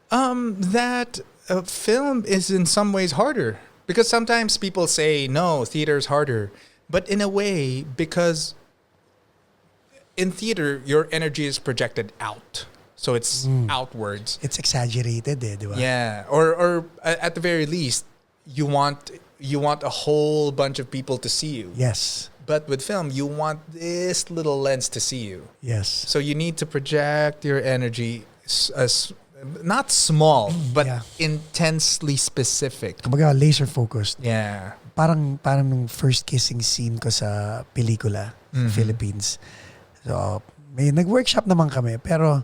That film is in some ways harder, because sometimes people say, no, theater's harder. But in a way, because in theater, your energy is projected out. So it's outwards. It's exaggerated, di ba? Yeah. Or at the very least, you want a whole bunch of people to see you. Yes. But with film, you want this little lens to see you. Yes. So you need to project your energy as not small, but intensely specific. Kumbaga, laser focused. Yeah. Parang nung first kissing scene ko sa pelikula, Philippines. So, may nag-workshop naman kami, pero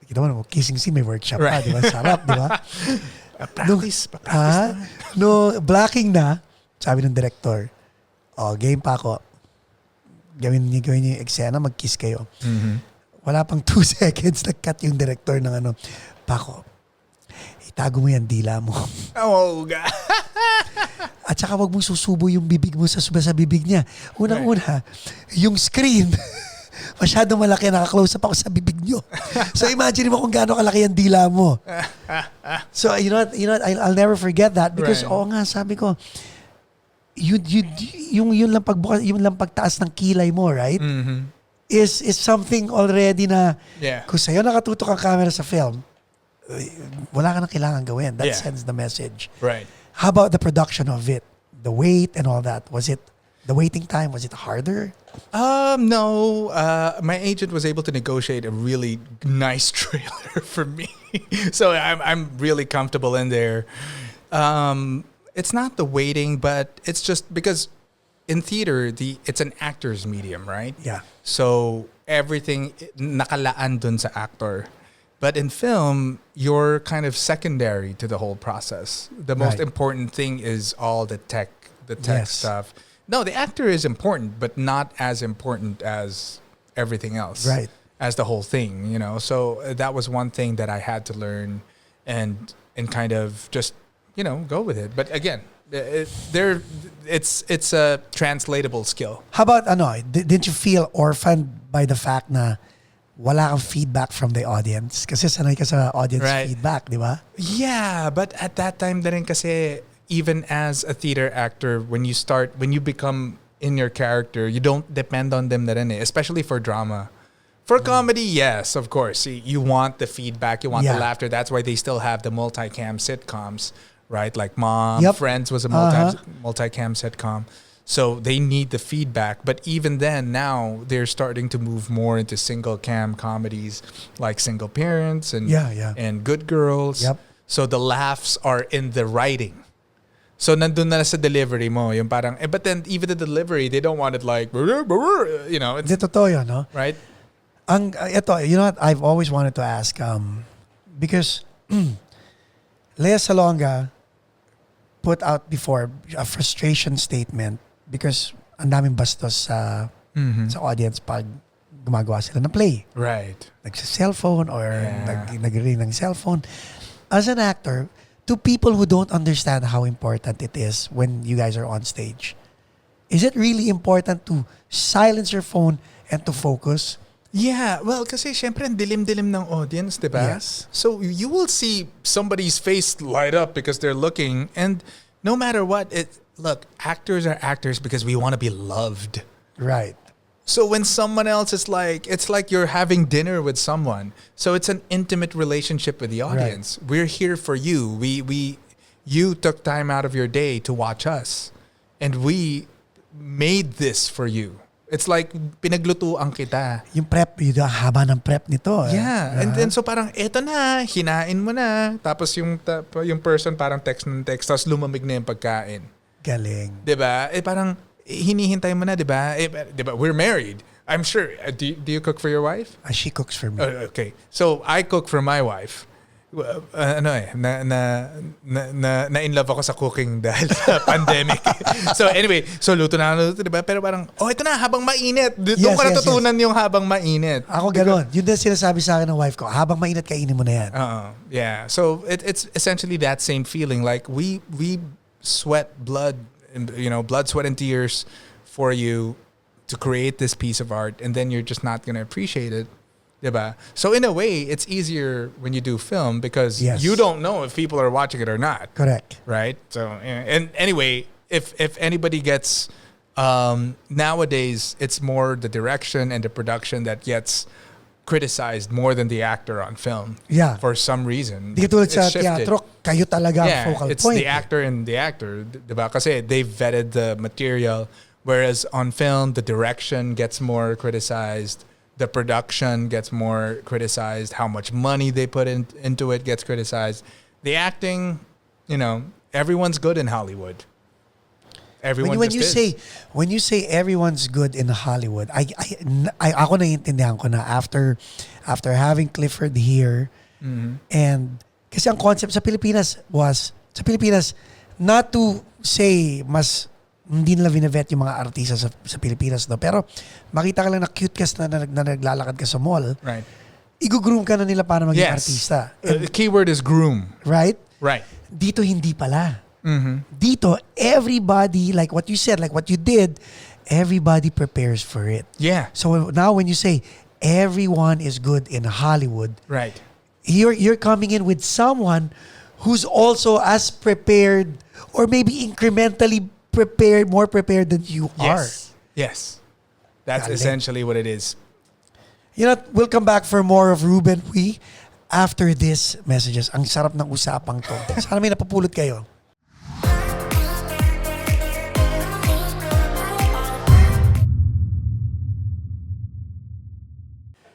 kita mo, kissing scene may workshop pa, di ba? Sarap, di ba? Practice. No, blocking na, sabi ng director, game pa ako. Gawin niyo yung eksena, mag-kiss kayo. Wala pang 2 seconds, nag-cut yung director ng Paco, itago mo yan dila mo. Oh, God. At saka wag mong susubo yung bibig mo sa bibig niya. Unang-una, yung screen, masyadong malaki, naka-close up ako sa bibig niyo. So imagine mo kung gaano kalaki yung dila mo. So you know what, I'll never forget that because nga, sabi ko, yung lang pagbukas, yung lang pagtaas ng kilay mo, right? Is something already na kung sa'yo nakatutok ang camera sa film, wala ka nang kailangan gawin. That sends the message. Right. How about the production of it? The wait and all that. Was it, the waiting time, was it harder? No. My agent was able to negotiate a really nice trailer for me. So I'm really comfortable in there. It's not the waiting, but it's just because in theater, it's an actor's medium, right? Yeah. So everything nakalaan dun sa actor. But in film, you're kind of secondary to the whole process. The most important thing is all the tech stuff. No, the actor is important, but not as important as everything else. Right. As the whole thing, you know. So that was one thing that I had to learn and kind of just, go with it. But again, it's a translatable skill. How about didn't you feel orphaned by the fact na wala kang feedback from the audience? Kasi sanay ka sa audience feedback, di ba? Yeah, but at that time din kasi, even as a theater actor, when you become in your character, you don't depend on them na rin especially for drama. For comedy, yes, of course. You want the feedback, you want the laughter. That's why they still have the multicam sitcoms, right? Like Mom, Friends was a multicam sitcom. So they need the feedback. But even then, now they're starting to move more into single cam comedies like Single Parents and Good Girls. Yep. So the laughs are in the writing. So nandun na sa delivery mo. Yung parang, but then even the delivery, they don't want it like, It's, totoo yun, no? Right? You know what? I've always wanted to ask, because Lea Salonga put out before a frustration statement because ang daming bastos sa audience pag gumagawa sila ng play. Right. Nagsa-cellphone or nag-ring ng cellphone. As an actor, to people who don't understand how important it is when you guys are on stage, is it really important to silence your phone and to focus? Yeah, well, kasi syempre ang dilim-dilim ng audience, di ba? Yes. So you will see somebody's face light up because they're looking, and no matter what, look, actors are actors because we want to be loved. Right. So when someone else is like, it's like you're having dinner with someone. So it's an intimate relationship with the audience. Right. We're here for you. You took time out of your day to watch us, and we made this for you. It's like pinaglutuan kita. Yung prep, yung haba ng prep nito. Yeah. And then so parang eto na, hinain mo na. Tapos yung person parang text ng text, tapos lumamig na yung pagkain. Galing. Diba? Parang hinihintay mo na, diba? Diba? We're married. I'm sure. Do you cook for your wife? She cooks for me. Okay. So I cook for my wife. Na-in love ako sa cooking dahil sa pandemic. So anyway, so luto na, diba? Pero parang, ito na, habang mainit. Doon ko natutunan yung habang mainit. Ako ganon. Yun din sinasabi sa akin ng wife ko, habang mainit, kainin mo na yan. Yeah. So it's essentially that same feeling. Like we sweat blood, blood, sweat, and tears for you to create this piece of art, and then you're just not going to appreciate it. Diba? So in a way, it's easier when you do film because you don't know if people are watching it or not. Correct. Right? So, and anyway, if anybody gets, nowadays, it's more the direction and the production that gets criticized more than the actor on film. Yeah. For some reason. Di katulad It's sa shifted. teatro, kayo talaga ang focal it's point. the actor and the actor. Diba? Kasi they vetted the material. Whereas on film, the direction gets more criticized. The production gets more criticized. How much money they put into it gets criticized. The acting, everyone's good in Hollywood. Everyone when just you is. when you say everyone's good in Hollywood, ako naiintindihan ko na after having Clifford here, and kasi ang concept sa Pilipinas not to say mas hindi nila vinevet yung mga artista sa Pilipinas, no, pero makita ka lang na cute ka na naglalakad ka sa mall, Right. i-groom ka na nila para maging Yes. artista. The keyword is groom. Right? Right. Dito hindi pala. Dito, everybody, like what you said, like what you did, everybody prepares for it. Yeah. So now when you say everyone is good in Hollywood, Right. you're coming in with someone who's also as prepared or maybe incrementally prepared, more prepared than you are. Yes. That's Galing. essentially what it is. You know, we'll come back for more of Ruben Uy after this messages. Ang sarap ng usapang to. Sana may napupulot kayo.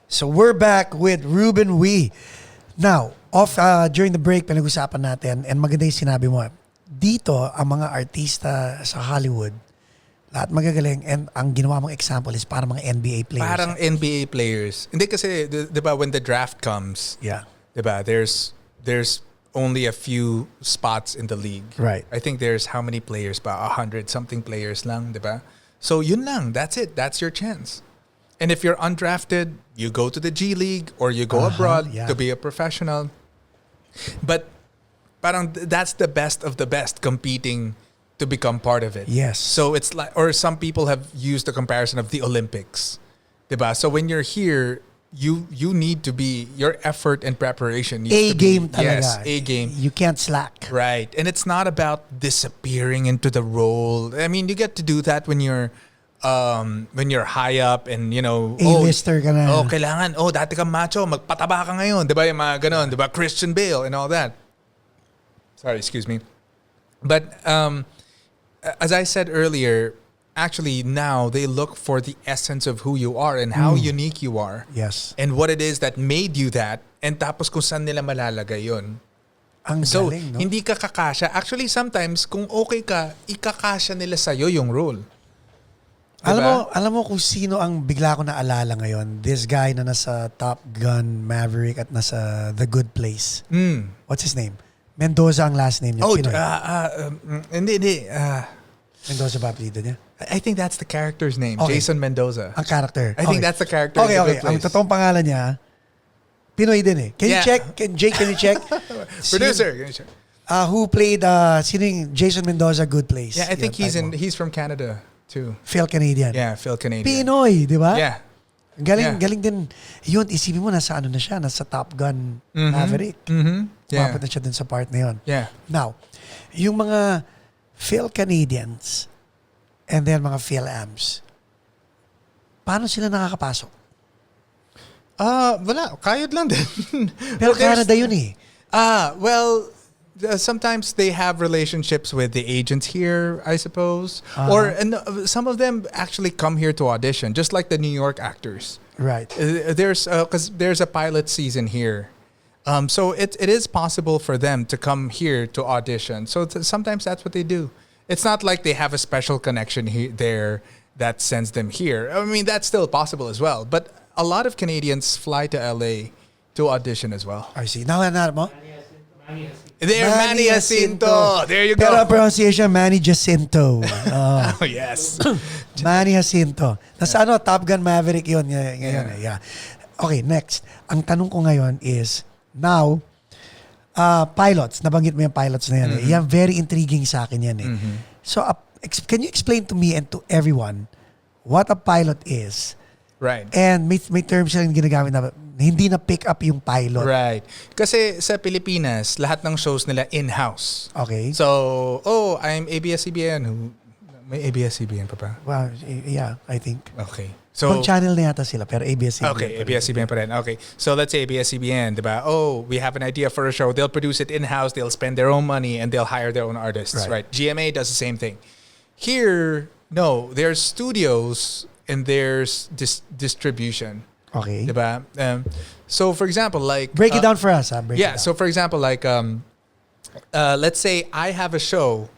So we're back with Ruben Uy. Now, during the break, pinag-usapan natin, and maganda yung sinabi mo, dito, ang mga artista sa Hollywood, lahat magagaling, and ang ginawa mong example is para mga NBA players. Parang NBA players. Hindi kasi, di ba, when the draft comes, Yeah. di ba, there's only a few spots in the league. Right. I think there's how many players ba? 100-something players lang, di ba? So yun lang. That's it. That's your chance. And if you're undrafted, you go to the G League or you go abroad yeah. to be a professional. But parang that's the best of the best competing to become part of it. Yes. So it's like, or some people have used the comparison of the Olympics. Diba? So when you're here, you need to be, your effort and preparation needs A to game be, talaga. yes, A game. You can't slack. Right. And it's not about disappearing into the role. I mean, you get to do that when you're high up and, A-lister ka na. kailangan, dati kang macho, magpataba ka ngayon. Diba yung mga ganon, diba? Christian Bale and all that. Sorry, excuse me. But as I said earlier, actually now they look for the essence of who you are and how unique you are. Yes. And what it is that made you that. And tapos kung saan nila malalagay yun. Ang So, galing, no? hindi ka kakasya. Actually, sometimes, kung okay ka, ikakasya nila sa'yo yung role. Diba? Alam mo kung sino ang bigla ko naalala ngayon? This guy na nasa Top Gun Maverick at nasa The Good Place. What's his name? Mendoza ang last name niya. Oh, Pinoy. hindi. Mendoza ba apelido niya? I think that's the character's name. Okay. Jason Mendoza. Ang character. I think that's the character Okay, in The okay. Good Ang Place. totoong pangalan niya, Pinoy din eh. Can you Yeah. check? Jake, can you check? Producer. Can you check? Who played, sino yung Jason Mendoza, Good Place? Yeah, I think Yun, type mo. he's from Canada too. Phil Canadian. Yeah, Phil Canadian. Pinoy, di ba? Yeah. Galing, Yeah. galing din. Yun, isipin mo, nasa ano na siya, nasa Top Gun Maverick. Yeah. Umabot na siya dun sa part na yun. Yeah. Now, yung mga Phil Canadians and then mga Phil Ams, paano sila nakakapasok? Wala. Kayod lang din. Pero Well, there's- Canada yun eh. Sometimes they have relationships with the agents here, I suppose. And some of them actually come here to audition, just like the New York actors. Right. Because there's a pilot season here. So it is possible for them to come here to audition. So sometimes that's what they do. It's not like they have a special connection there that sends them here. I mean, that's still possible as well. But a lot of Canadians fly to LA to audition as well. I see. Nahanap mo? They're Manny Jacinto. There you go. Pero ang pronunciation, Manny Jacinto. Oh, yes. Manny Jacinto. Nasa Top Gun Maverick yun. Ngayon, yeah. Okay, next. Ang tanong ko ngayon is, now, pilots. Nabanggit mo yung pilots na yan. Yan, very intriguing sa akin yan. So, can you explain to me and to everyone what a pilot is? Right. And may terms silang ginagamit na hindi na pick up yung pilot. Right. Kasi sa Pilipinas, lahat ng shows nila in-house. Okay. So, I'm ABS-CBN who May ABS-CBN pa ba? Well, yeah, I think. Okay. Pang So, channel na yata sila, pero ABS-CBN. okay, ABS-CBN pa rin. Okay. So let's say ABS-CBN, diba? Oh, we have an idea for a show. They'll produce it in-house. They'll spend their own money and they'll hire their own artists, right? GMA does the same thing. Here, no, there's studios and there's distribution. Okay. Diba? So for example, like Break it down for us. Break it yeah. down. So for example, like let's say I have a show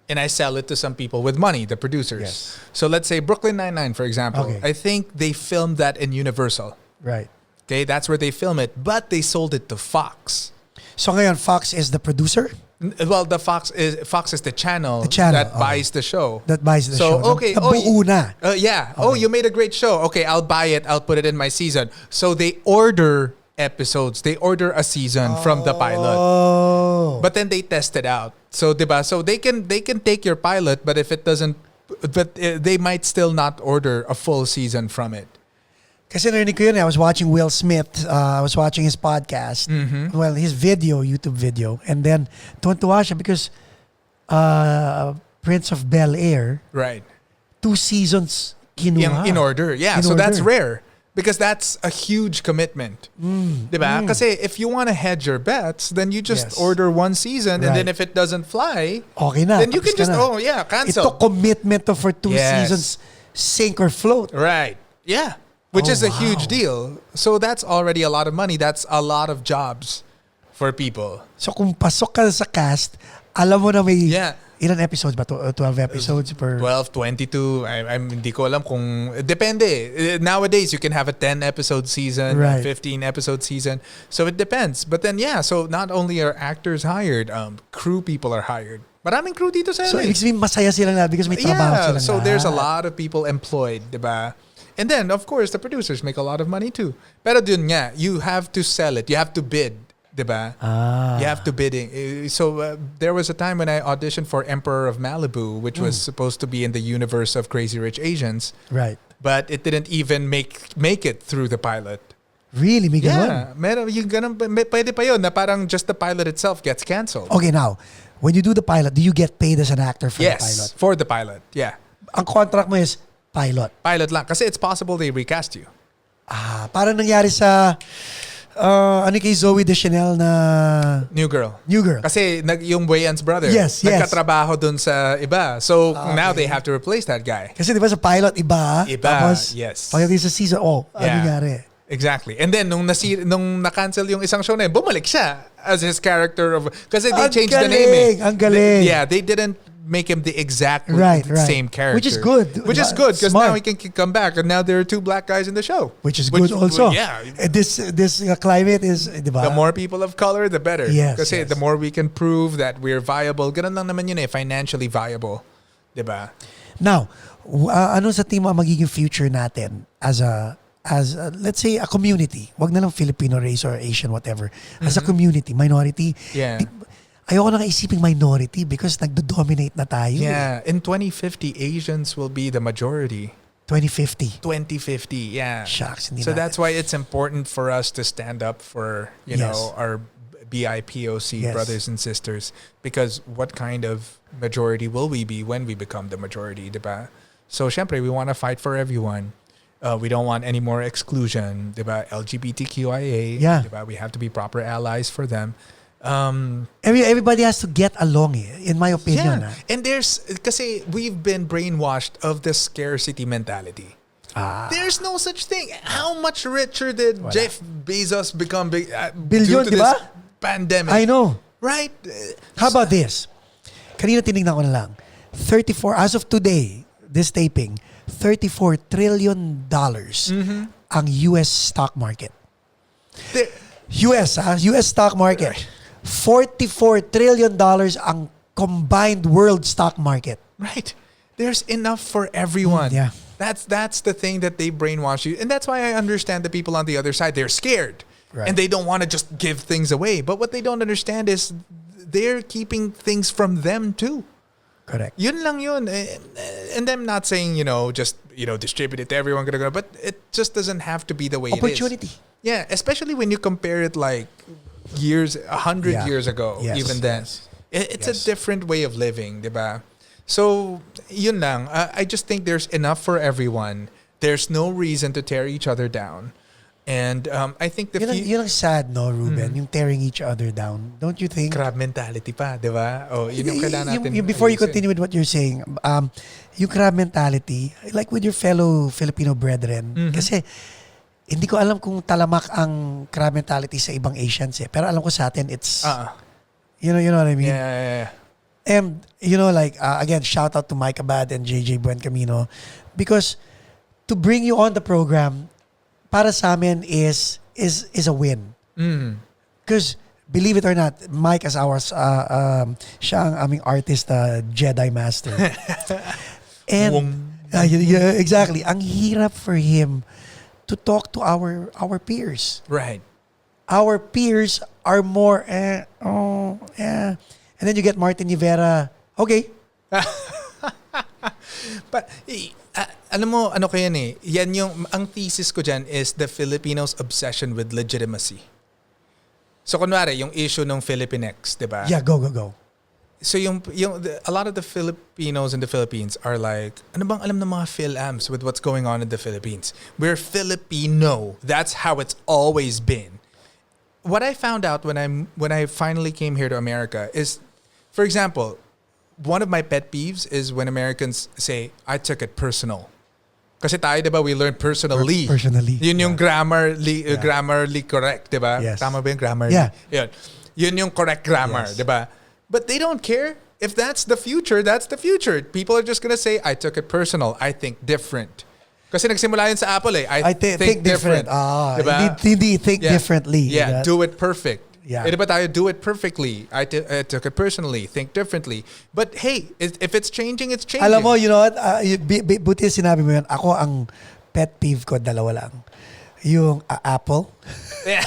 and I sell it to some people with money, the producers. Yes. So let's say Brooklyn Nine-Nine, for example. Okay. I think they filmed that in Universal. Right. Okay, that's where they film it, but they sold it to Fox. So ngayon, Fox is the producer Well, the Fox is the channel, channel, that buys the show. that buys the show. So okay, Nabuo na. yeah. Oh, you made a great show. Okay, I'll buy it. I'll put it in my season. So they order episodes. They order a season from the pilot. Oh. But then they test it out. So, diba? So they can take your pilot, but if it doesn't, they might still not order a full season from it. Kasi narinig ko yun, I was watching Will Smith. I was watching his podcast. Mm-hmm. Well, his video, YouTube video. And then, tuwan-tuwa siya because Prince of Bel-Air, Right. 2 seasons kinuha. In order. Yeah. In So that's order. rare. Because that's a huge commitment. Diba? Kasi if you want to hedge your bets, then you just Yes. order one season, and then Right. if it doesn't fly, Okay na. then you can tapos ka just, na. cancel. Ito commitment to for 2 Yes. seasons, sink or float. Right. Yeah. Which Oh, is a wow. huge deal. So that's already a lot of money. That's a lot of jobs for people. So kung pasok ka sa cast, alam mo na may Yeah. ilan episodes ba? 12 episodes per... 12, 22. I'm hindi ko alam kung... Depende. Nowadays, you can have a 10-episode season, Right. a 15-episode season. So it depends. But then, yeah. So not only are actors hired, crew people are hired. Maraming crew dito sa So LA. ibig sabihin masaya sila na because may trabaho sila So there's a lahat. lot of people employed, diba? And then, of course, the producers make a lot of money too. Pero dun nga, you have to sell it. You have to bid, diba? You have to bidding. So there was a time when I auditioned for Emperor of Malibu, which was supposed to be in the universe of Crazy Rich Asians, Right. but it didn't even make it through the pilot. Really? May ganun? Yeah, meron yung ganun, pwede pa yun na parang just the pilot itself gets canceled. Okay, now, when you do the pilot, do you get paid as an actor for the pilot? Yes, for the pilot. Yeah. Ang contract mo is pilot. Pilot lang. Kasi it's possible they recast you. Parang nangyari sa ano kay Zoe Deschanel na New Girl. New Girl. Kasi yung Wayan's brother, Yes, yes. nagkatrabaho dun sa iba. So now they have to replace that guy. Kasi di ba sa pilot, iba. Iba, Tapos, yes. pagdating sa season, ano Yeah. nangyari? Exactly. And then nung na-cancel yung isang show na yun, bumalik siya as his character of... Kasi they Ang changed the galing, name. ang galing. They didn't make him the exact Right. same character. Which is good. Which is good because Smart. now he can come back and now there are 2 black guys in the show. Which is good also. Yeah. This climate is, di ba? The more people of color, the better. Yes, Kasi yes. the more we can prove that we're viable, ganun lang naman yun financially viable. Diba? Now, ano sa tingin mo ang magiging future natin as let's say a community, wag na lang Filipino race or Asian whatever, as a community, minority. Yeah. Ayoko na isiping minority because nagdo-dominate na tayo. Yeah. In 2050, Asians will be the majority. 2050. 2050, yeah. Shucks, hindi So natin. that's why it's important for us to stand up for, you Yes. know, our BIPOC Yes. brothers and sisters. Because what kind of majority will we be when we become the majority, diba? So, syempre, we want to fight for everyone. We don't want any more exclusion, diba? LGBTQIA, Yeah. diba? We have to be proper allies for them. Everybody has to get along, in my opinion. Yeah. And kasi we've been brainwashed of the scarcity mentality. There's no such thing. How much richer did Jeff Bezos become Billion, due to diba? this pandemic? I know. Right? How about this? Kanina tinignan ko na lang. 34, as of today, this taping, $34 trillion ang US stock market. US stock market. $44 trillion ang combined world stock market. Right. There's enough for everyone. Yeah. That's the thing that they brainwash you. And that's why I understand the people on the other side. They're scared. Right. And they don't want to just give things away. But what they don't understand is they're keeping things from them too. Correct. Yun lang yun. And I'm not saying, just, distribute it to everyone. But it just doesn't have to be the way Opportunity. it is. Yeah, especially when you compare it like 100 years ago, Yes, even then. yes. It's Yes. a different way of living, diba? So, yun lang. I just think there's enough for everyone. There's no reason to tear each other down. And I think yun ang sad, no, Ruben? Yung tearing each other down. Don't you think? crab mentality pa, di ba? Oh, yun yung kailangan natin. Before you ayusin. continue with what you're saying, yung crab mentality, like with your fellow Filipino brethren, kasi hindi ko alam kung talamak ang crab mentality sa ibang Asians eh. Pero alam ko sa atin, it's, you know what I mean? Yeah. And, like, again, shout out to Mike Abad and JJ Buen Camino, because to bring you on the program, para sa amin is a win. Because, believe it or not, Mike as ours, siya ang aming artist, Jedi Master. And, yeah, exactly. Ang hirap for him to talk to our peers. Right. Our peers are more, yeah. And then you get Martin Rivera, okay. But, alam mo, ano kaya eh, yan yung, ang thesis ko dyan is the Filipinos' obsession with legitimacy. So, kunwari, yung issue ng Philippine-X, di ba? Yeah, go. So, a lot of the Filipinos in the Philippines are like, ano bang alam ng mga Phil-Ams with what's going on in the Philippines? We're Filipino. That's how it's always been. What I found out when I finally came here to America is, for example, one of my pet peeves is when Americans say, I took it personal. Kasi tayo, diba, we learned personally. Personally. Yun yung grammarly correct, diba? Yes. Tama ba yung grammarly? Yeah. Yun yung correct grammar, Yes. diba? But they don't care. If that's the future, that's the future. People are just gonna say, I took it personal. I think different. Kasi nagsimula yun sa Apple eh. I think different. Diba? Hindi think differently. Yeah, do it perfect. Yeah. Eh, diba tayo, do it perfectly. I took it personally. Think differently. But hey, if it's changing, it's changing. Alam mo, you know what? Buti sinabi mo yun. Ako, ang pet peeve ko, dalawa lang. Yung Apple. Yeah.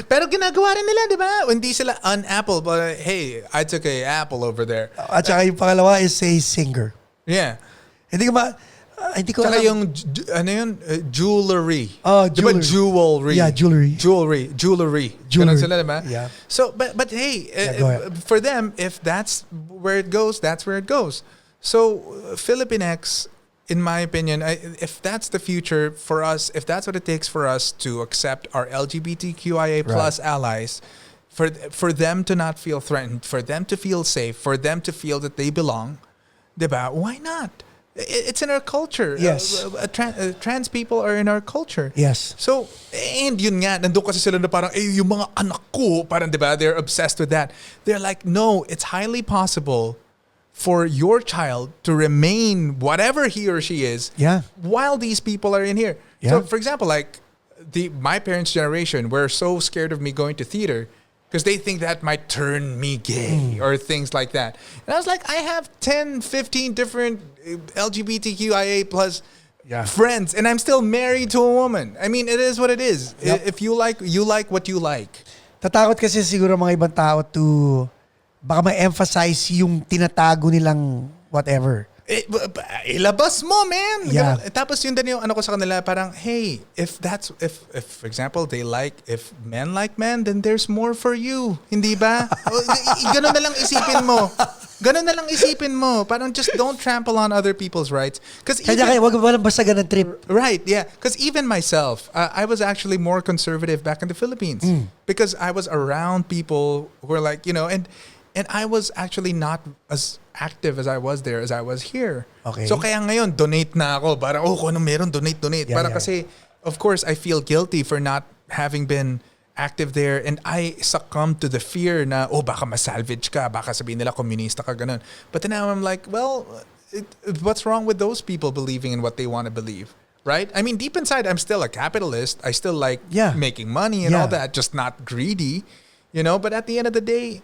Pero ginagawa rin nila, di ba? Hindi sila un-Apple, but hey, I took a apple over there. At saka yung pangalawa is say singer. Yeah. Hindi ko Tsaka alam. yung, ano yun? Jewelry. Oh, Di ba jewelry. jewelry? Yeah, jewelry. Jewelry. Ganun sila, di ba? Yeah. So, but hey, go ahead. for them, if that's where it goes, that's where it goes. So, Philippine-X, in my opinion, if that's the future for us, if that's what it takes for us to accept our LGBTQIA plus allies, for them to not feel threatened, for them to feel safe, for them to feel that they belong, diba? Why not? It's in our culture. Yes. Trans people are in our culture. Yes. So, and yun nga, nandun kasi sila na parang, yung mga anak ko, parang diba, they're obsessed with that. They're like, no, it's highly possible for your child to remain whatever he or she is while these people are in here. Yeah. So, for example, like my parents' generation were so scared of me going to theater because they think that might turn me gay or things like that. And I was like, I have 10, 15 different LGBTQIA plus friends and I'm still married to a woman. I mean, it is what it is. Yep. If you like what you like. Tatakot kasi siguro mga ibang tao to baka ma-emphasize yung tinatago nilang whatever. Ilabas mo, man. Yeah. Tapos yun din yung ano ko sa kanila, parang, hey, if for example, if men like men, then there's more for you. Hindi ba? Ganun na lang isipin mo. Parang just don't trample on other people's rights. Kaya wag walang basagan ng trip. Right, yeah. Because even myself, I was actually more conservative back in the Philippines. Because I was around people who were like, and I was actually not as active as I was there as I was here. Okay. So kaya ngayon, donate na ako. Parang, kung anong meron, donate. Kasi, of course, I feel guilty for not having been active there. And I succumbed to the fear na, baka masalvage ka. Baka sabihin nila, komunista ka, ganun. But then now I'm like, well, what's wrong with those people believing in what they want to believe? Right? I mean, deep inside, I'm still a capitalist. I still like making money and all that, just not greedy. But at the end of the day,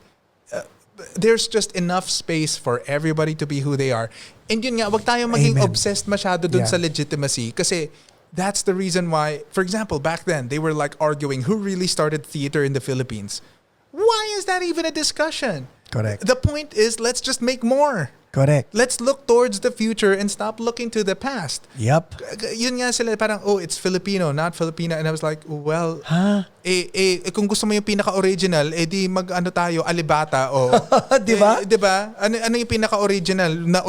there's just enough space for everybody to be who they are. And yun nga, wag tayo maging obsessed masyado dun sa legitimacy. Kasi that's the reason why, for example, back then, they were like arguing who really started theater in the Philippines. Why is that even a discussion? Correct. The point is, let's just make more. Correct. Let's look towards the future and stop looking to the past. Yep. Yun nga sila, parang, it's Filipino, not Filipina. And I was like, well, kung gusto mo yung pinaka-original, di mag-ano tayo, alibata, Diba? Diba? Ano yung pinaka-original na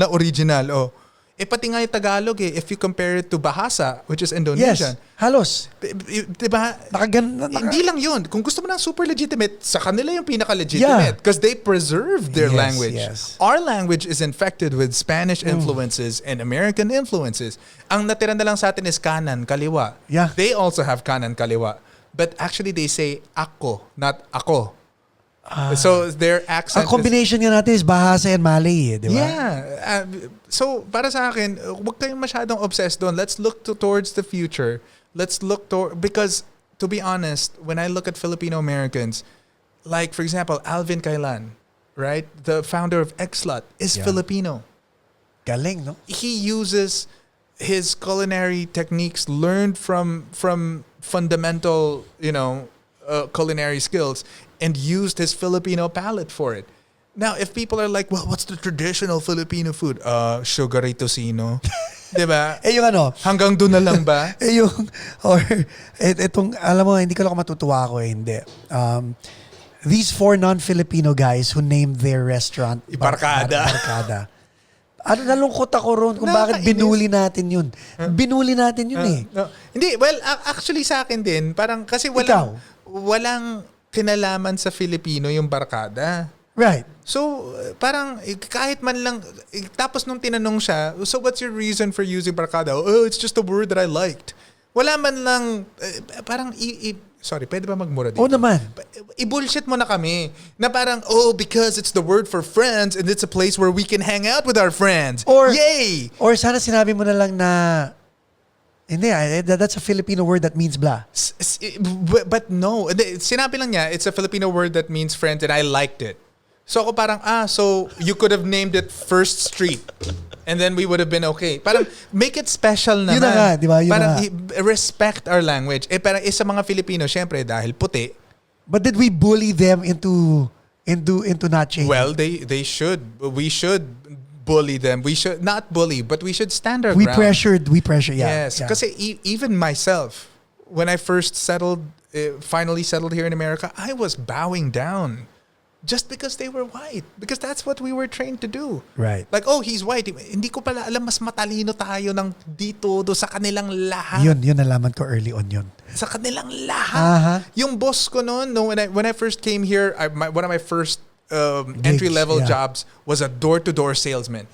original, pati nga yung Tagalog if you compare it to Bahasa, which is Indonesian. Yes, halos. Diba? Hindi lang yun. Kung gusto mo ng super legitimate, sa kanila yung pinaka-legitimate. Because they preserved their language. Yes. Our language is infected with Spanish influences and American influences. Ang natira na lang sa atin is kanan, kaliwa. Yeah. They also have kanan, kaliwa. But actually they say ako, not ako. So their accent ang combination nga natin is Bahasa and Malay, di ba? Yeah. So para sa akin, huwag kayong masyadong obsessed doon. Let's look towards the future. Let's look because to be honest, when I look at Filipino-Americans, like for example, Alvin Kailan, right? The founder of Xlut is Filipino. Galing, no? He uses his culinary techniques learned from fundamental, culinary skills and used his Filipino palate for it. Now, if people are like, well, what's the traditional Filipino food? Sugary tocino. Diba? Yung ano? Hanggang doon na lang ba? Itong, alam mo, hindi ko lang matutuwa ako hindi. These 4 non-Filipino guys who named their restaurant Barkada. Nalungkot ako ron kung bakit binuli natin yun. Binuli natin yun No. Hindi, well, actually sa akin din, parang kasi walang kinalaman sa Filipino yung Barkada. Right. So, parang kahit man lang, tapos nung tinanong siya, so what's your reason for using Barkada? Oh, it's just a word that I liked. Wala man lang, parang, sorry, pwede ba magmura dito? Oo naman. I-bullshit mo na kami. Na parang, because it's the word for friends and it's a place where we can hang out with our friends. Yay! Or sana sinabi mo na lang na, hindi, that's a Filipino word that means blah. But no, sinabi lang niya, it's a Filipino word that means friends and I liked it. So ako parang, so you could have named it First Street and then we would have been okay. Parang make it special naman. Yun na nga, di ba? Parang respect our language. Parang isa mga Filipino, syempre, dahil puti. But did we bully them into not changing? Well, they should. We should bully them. We should not bully, but we should stand our We ground. pressure, yeah. Yes, because even myself, when I first finally settled here in America, I was bowing down just because they were white. Because that's what we were trained to do. Right. Like, he's white. Hindi ko pala alam, mas matalino tayo ng dito sa kanilang lahat. Yun nalaman ko early on yun. Sa kanilang lahat. Yung boss ko noon, when I first came here, one of my first entry-level jobs was a door-to-door salesman.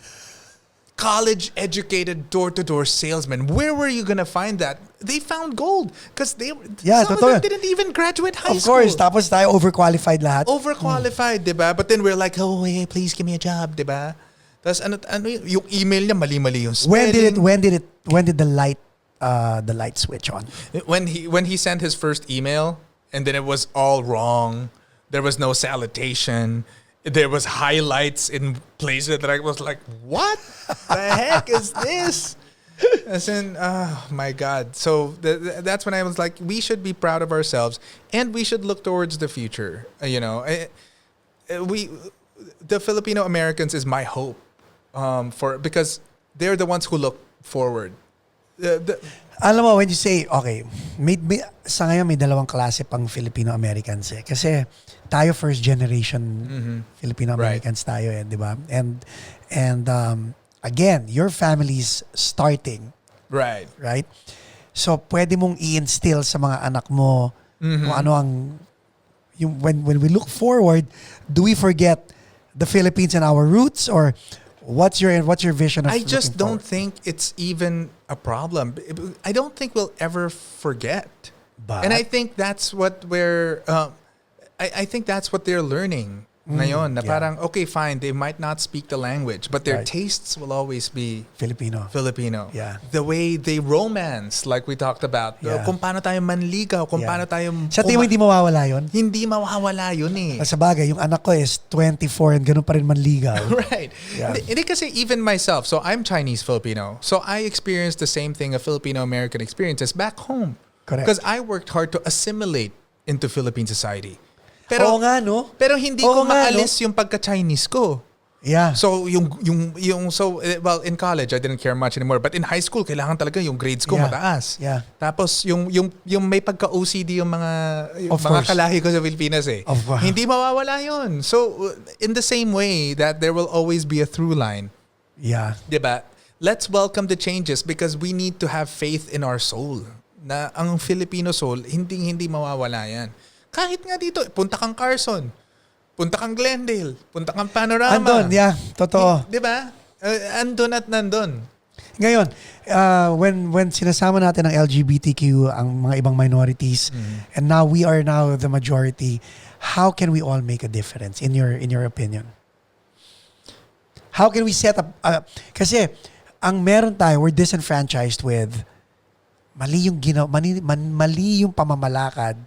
College-educated door-to-door salesman. Where were you gonna find that? They found gold because some of them didn't even graduate high school. Of course, tapos tayo overqualified lahat. Overqualified, diba? But then we're like, hey, please give me a job, diba? Tapos ano yung email niya mali-mali yung spelling. When did the light switch on? When he sent his first email and then it was all wrong. There was no salutation. There was highlights in places that I was like, what the heck is this? As in, oh my God. So that's when I was like, we should be proud of ourselves and we should look towards the future. The Filipino-Americans is my hope because they're the ones who look forward. Alam mo, when you say, okay, sa ngayon may dalawang klase pang Filipino-Americans Kasi tayo first generation Filipino-Americans tayo di ba? And again, your family's starting. Right. Right? So, pwede mong i-instill sa mga anak mo kung ano ang when we look forward, do we forget the Philippines and our roots or what's your vision of I just don't think it's even a problem. I don't think we'll ever forget. And I think that's what I think that's what they're learning ngayon. Na parang, okay, fine, they might not speak the language, but their tastes will always be Filipino. Yeah. The way they romance, like we talked about. Kung paano tayo manligaw, kung paano tayo... Sa tingin mo hindi mawawala yun? Hindi mawawala yun Sa bagay, yung anak ko is 24 and ganun pa rin manligaw. Right. Hindi kasi even myself, so I'm Chinese-Filipino. So I experienced the same thing a Filipino-American experiences back home. Correct. Because I worked hard to assimilate into Philippine society. Pero, Oo nga, no? Pero hindi ko maalis yung pagka-Chinese ko. Yeah. So well, in college I didn't care much anymore, but in high school kailangan talaga yung grades ko Yeah. mataas. Yeah. Tapos yung may pagka OCD yung mga Of mga course. kalahi ko sa Pilipinas eh. Of course. Hindi mawawala yun. So in the same way that there will always be a through line, Yeah. 'di ba? Let's welcome the changes because we need to have faith in our soul. Na ang Filipino soul, hindi mawawala yan. Kahit nga dito, punta kang Carson, punta kang Glendale, punta kang Panorama. Andun, yeah. Totoo. Di ba? Andun at nandun. Ngayon, when sinasama natin ang LGBTQ, ang mga ibang minorities, and now we are now the majority, how can we all make a difference in your opinion? How can we set up, kasi ang meron tayo, we're disenfranchised with mali yung pamamalakad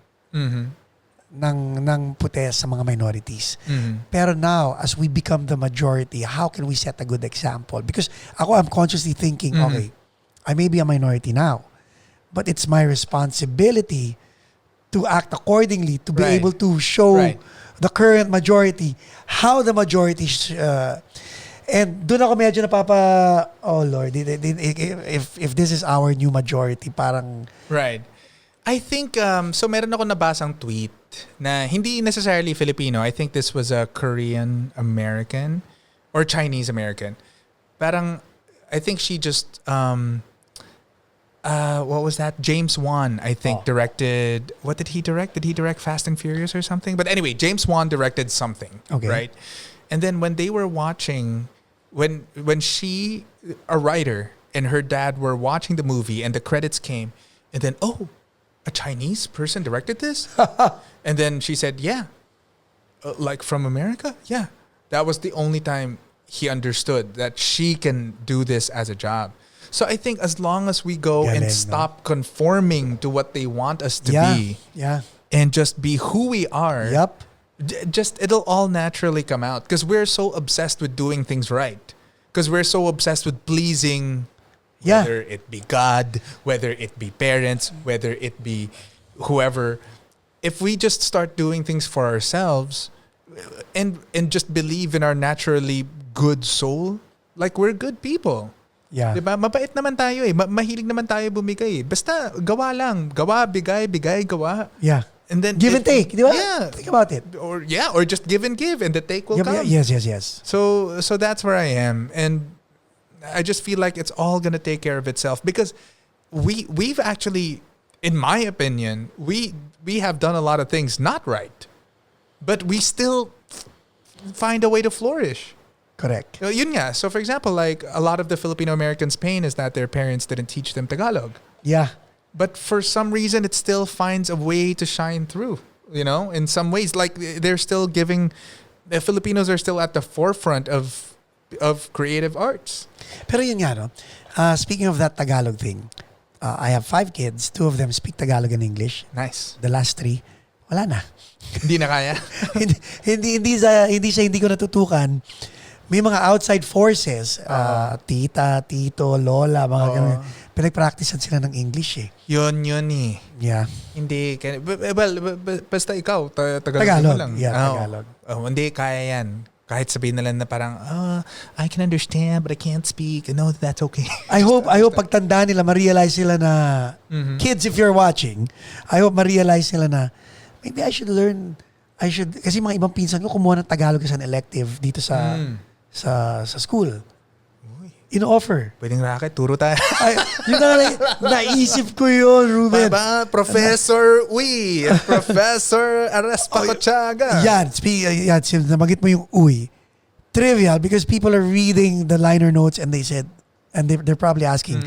ng puti sa mga minorities. Pero now, as we become the majority, how can we set a good example? Because I'm consciously thinking, okay, I may be a minority now, but it's my responsibility to act accordingly, to be Right. able to show Right. the current majority how the majority and doon ako medyo oh Lord, if this is our new majority, parang Right. I think, so meron ako nabasang tweet na hindi necessarily Filipino. I think this was a Korean-American or Chinese-American. Parang, I think she just, what was that? James Wan, I think, directed, what did he direct? Did he direct Fast and Furious or something? But anyway, James Wan directed something, Okay. right? And then when they were watching, when she, a writer, and her dad were watching the movie and the credits came, and then, oh, a Chinese person directed this? And then she said, yeah. Like from America? Yeah. That was the only time he understood that she can do this as a job. So I think as long as we go Galing, and no? stop conforming to what they want us to yeah, be yeah, and just be who we are, yep, just it'll all naturally come out because we're so obsessed with doing things right. Because we're so obsessed with pleasing, yeah. whether it be God, whether it be parents, whether it be whoever. If we just start doing things for ourselves and just believe in our naturally good soul, like we're good people. Yeah. Diba? Mabait naman tayo eh. Mahilig naman tayo bumigay. Basta gawa lang. Gawa, bigay, gawa. Yeah. And then Give and take, di ba? Yeah. Think about it. Or just give and give and the take will Yeah, come. yes. So that's where I am, and I just feel like it's all gonna take care of itself because we've actually, in my opinion, we have done a lot of things not right, but we still find a way to flourish. Correct. Yun nga. So for example, like a lot of the Filipino-Americans' pain is that their parents didn't teach them Tagalog. Yeah. But for some reason, it still finds a way to shine through, you know, in some ways. Like they're still giving, the Filipinos are still at the forefront of creative arts. Pero yun nga, no? Speaking of that Tagalog thing, I have 5 kids. 2 of them speak Tagalog and English. Nice. The last 3, wala na. Hindi na kaya? hindi ko natutukan. May mga outside forces, tita, tito, lola, mga ganun. Pinag-practicean sila ng English eh. Yun eh. Yeah. Hindi, well, basta ikaw, Tagalog. mo lang. Yeah, Tagalog. Hindi, kaya yan. Kahit sabihin nila na parang, I can understand but I can't speak. No, that's okay. I hope pagtanda nila, ma-realize sila na, kids, if you're watching, I hope ma-realize nila na, maybe I should learn, kasi mga ibang pinsan ko kumuha ng Tagalog as an elective dito sa school. In-offer. Pwedeng racket, turo tayo. Ay, yun naisip ko yun, Ruben. Professor Uy, Professor Arespacochaga. Yan, namagit mo yung Uy. Trivial because people are reading the liner notes and they said, and they're probably asking,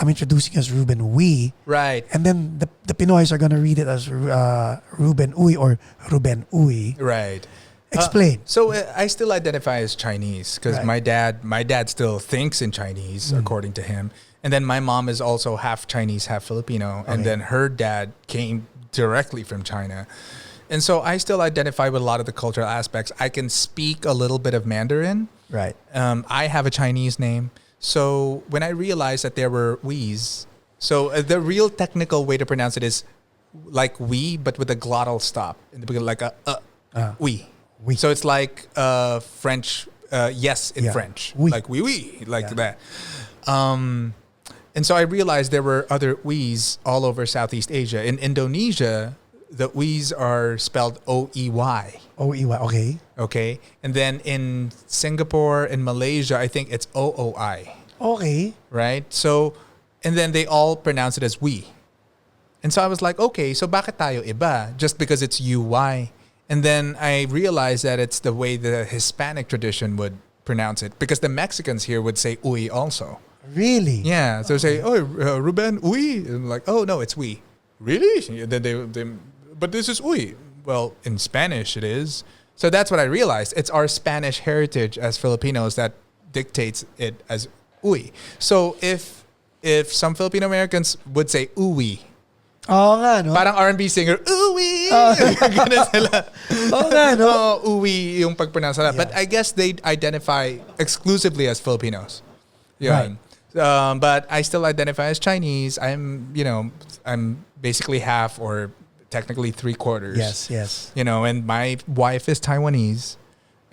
I'm introducing as Ruben Uy. Right. And then the Pinoys are gonna read it as Ruben Uy or Ruben Uy. Right. Explain. So I still identify as Chinese because Right. my dad still thinks in Chinese according to him, and then my mom is also half Chinese, half Filipino, and Okay. then her dad came directly from China, and so I still identify with a lot of the cultural aspects. I can speak a little bit of Mandarin. Right. I have a Chinese name, so when I realized that there were we's, so the real technical way to pronounce it is like we, but with a glottal stop in the beginning, like a we. We. So it's like French yes in Yeah. French. Oui. Like oui, like Yeah. that. And so I realized there were other Uys all over Southeast Asia. In Indonesia, the Uys are spelled O-E-Y. O-E-Y. Okay. Okay. And then in Singapore and Malaysia, I think it's O-O-I. Okay. Right? So, and then they all pronounce it as we. And so I was like, okay, so bakit tayo iba? Just because it's U-Y. And then I realized that it's the way the Hispanic tradition would pronounce it. Because the Mexicans here would say uy also. Really? Yeah. So say, oh, Ruben Uy. And like, oh, no, it's we. Really? And then they, but this is uy. Well, in Spanish it is. So that's what I realized. It's our Spanish heritage as Filipinos that dictates it as uy. So if some Filipino-Americans would say uwi, Oo nga, no? parang R&B singer, uwi! Ganun sila. Oo nga, no? Uwi yung pagpronounce nila. But I guess they identify exclusively as Filipinos. Yun. But I still identify as Chinese. I'm basically half or technically 3/4. Yes. And my wife is Taiwanese.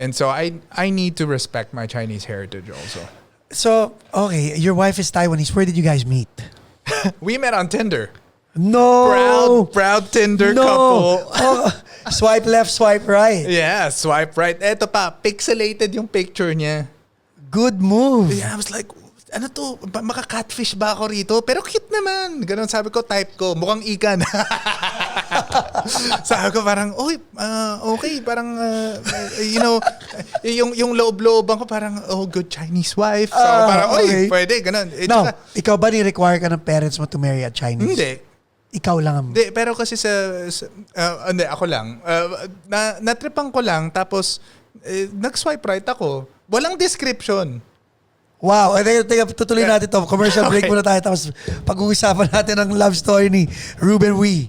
And so I need to respect my Chinese heritage also. So, okay, your wife is Taiwanese. Where did you guys meet? We met on Tinder. No! Proud Tinder couple. Oh, swipe left, swipe right. Yeah, swipe right. Eto pa, pixelated yung picture niya. Good move. Yeah, I was like, ano to? Maka-catfish ba ako rito? Pero cute naman. Ganon sabi ko, type ko. Mukhang ikan. Sabi ko parang, okay. Parang, yung loob-looban ko parang, good Chinese wife. So parang, okay. Pwede. Ganon. No, ikaw ba ni-require ka ng parents mo to marry a Chinese? Hindi. Ikaw lang ang... Hindi, pero kasi hindi, ako lang. Natripan ko lang, tapos nag-swipe right ako. Walang description. Wow. Teka, tutuloy natin to. Commercial break Okay. muna tayo. Tapos pag-uusapan natin ang love story ni Ruben Uy.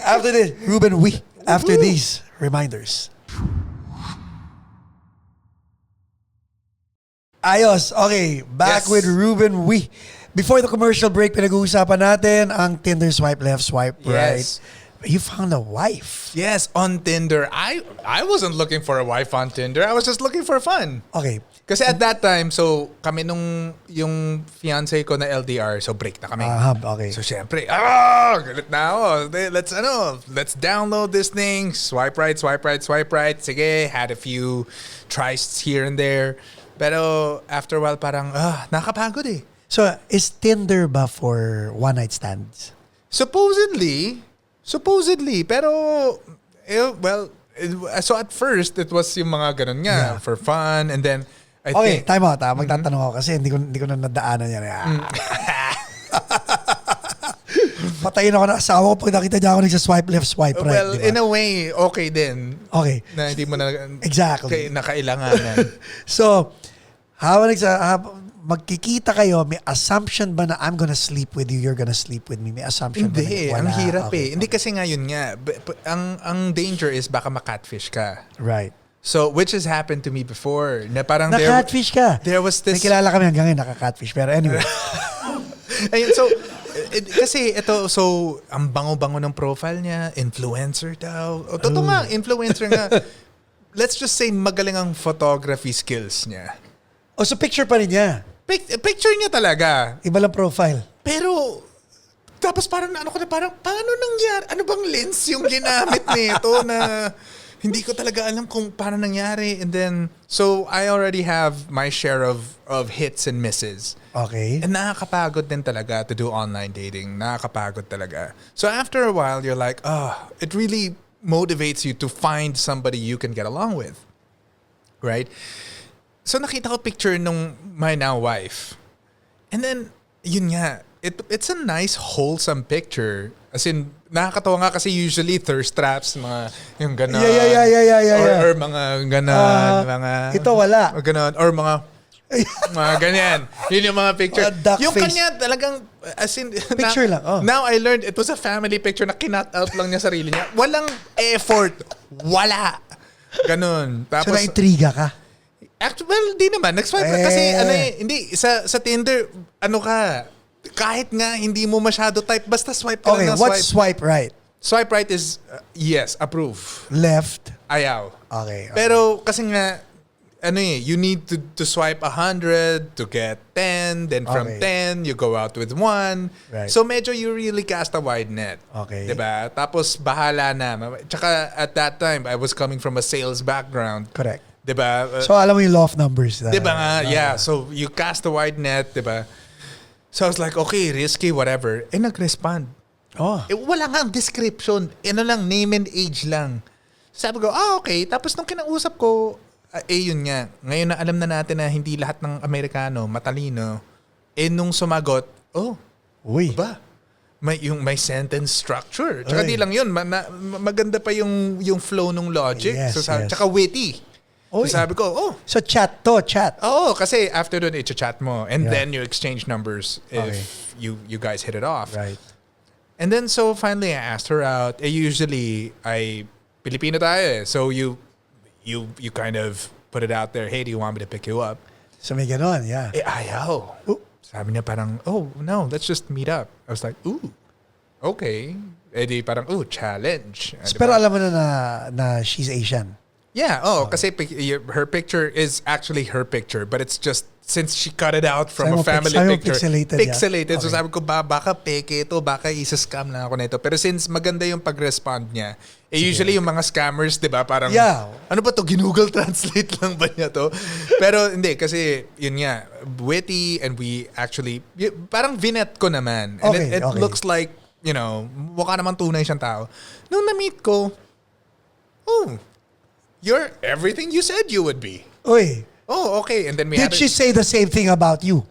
After this, Ruben Uy. After these reminders. Ayos. Okay. Back Yes. with Ruben Uy. Before the commercial break, pinag-uusapan natin ang Tinder swipe left, swipe right. Yes. You found a wife. Yes, on Tinder. I wasn't looking for a wife on Tinder. I was just looking for fun. Okay. Kasi at that time, so kami yung fiancé ko na LDR, so break na kami. Okay. So syempre, galit na ako. Let's download this thing. Swipe right, swipe right, swipe right. Sige, had a few tries here and there. Pero after a while, parang, nakapagod eh. So, is Tinder ba for one-night stands? Supposedly, pero, so at first, it was yung mga ganun nga, for fun, and then, I think... Time out. Magtatanong ako kasi hindi ko na nadaanan yan. Patayin ako ng asawa ko pag nakita niya ako nagsaswipe left, swipe right. Well, diba? in a way, okay din. Okay. Na hindi mo na... Exactly. Nakailanganan. So, magkikita kayo, may assumption ba na I'm gonna sleep with you, you're gonna sleep with me? May assumption ba? Hindi, Wala. ang hirap Okay. Hindi kasi nga yun nga. Ang danger is baka makatfish ka. Right. So, which has happened to me before. Na parang Na-catfish ka. There was this... May kilala kami hanggang ngayon, naka-catfish. Pero anyway. Ayun, so, kasi ito, so, ang bango-bango ng profile niya, influencer daw. Totoo nga, influencer nga. Let's just say magaling ang photography skills niya. So picture pa rin niya. Picture niya talaga. Iba lang profile. Pero, tapos parang paano nangyari? Ano bang lens yung ginamit nito na hindi ko talaga alam kung paano nangyari. And then, so I already have my share of hits and misses. Okay. And nakakapagod din talaga to do online dating. Nakakapagod talaga. So after a while, you're like, it really motivates you to find somebody you can get along with. Right? So nakita ko picture nung my now wife. And then, yun nga, it's a nice wholesome picture. As in, nakakatawa nga kasi usually thirst traps, mga yung ganon. Yeah. Or mga ganon. Ito wala. Or ganon. Or mga ganyan. Yun yung mga picture. Duck Yung face. kanya talagang, as in, Picture lang. Oh. Now I learned it was a family picture na kinat out lang niya sarili niya. Walang effort. Wala. Ganon. So Tapos, na-intriga ka? actually, well, di naman. Nag-swipe ka. Kasi, hindi. Sa Tinder, kahit nga hindi mo masyado type, basta swipe ka Okay, lang na what's swipe. swipe right? Swipe right is, yes, approve. Left? Ayaw. Okay. Pero, kasi nga, you need to swipe 100 to get 10, then from Okay. 10 you go out with 1. Right. So medyo you really cast a wide net. Okay. 'Di ba? Tapos bahala na. Tsaka at that time I was coming from a sales background. Correct. 'Di ba? So alam mo yung law of numbers. 'Di ba nga? Yeah, so you cast a wide net, 'di ba? So I was like, okay, risky, whatever. Nag-respond. Oh. Wala nga ang description. Lang, name and age lang. Sabi ko, okay. Tapos nung kinausap ko, yun nga. Ngayon na alam na natin na hindi lahat ng Amerikano matalino. Nung sumagot, Uy. ba? May sentence structure. Tsaka Uy. di lang yun. Maganda pa yung flow ng logic. Yes, yes. Tsaka witty. Uy. So sabi ko, So chat to, chat. Oo, kasi after dun, i-chat mo. And Yeah. then you exchange numbers if you guys hit it off. Right. And then so finally I asked her out. Usually Filipino tayo eh. So you kind of put it out there, hey, do you want me to pick you up? So may ganon, yeah. Ayaw. Ooh. Sabi niya parang, oh, no, let's just meet up. I was like, ooh, okay. Di parang, ooh, challenge. Pero alam mo na she's Asian. Yeah, kasi her picture is actually her picture, but it's just since she cut it out from a family picture. Pixelated. Yeah. So sabi ko, baka peke ito, baka isa-scam lang ako nito. Pero since maganda yung pag-respond niya, usually yung mga scammers, di ba, parang, ano ba to, ginoogle translate lang ba niya to? Pero hindi, kasi yun nga, witty, and we actually, parang vinet ko naman. And it looks like, mukha naman tunay siyang tao. Nung na-meet ko, you're everything you said you would be. Uy. Oh, okay. And then we Did she say the same thing about you?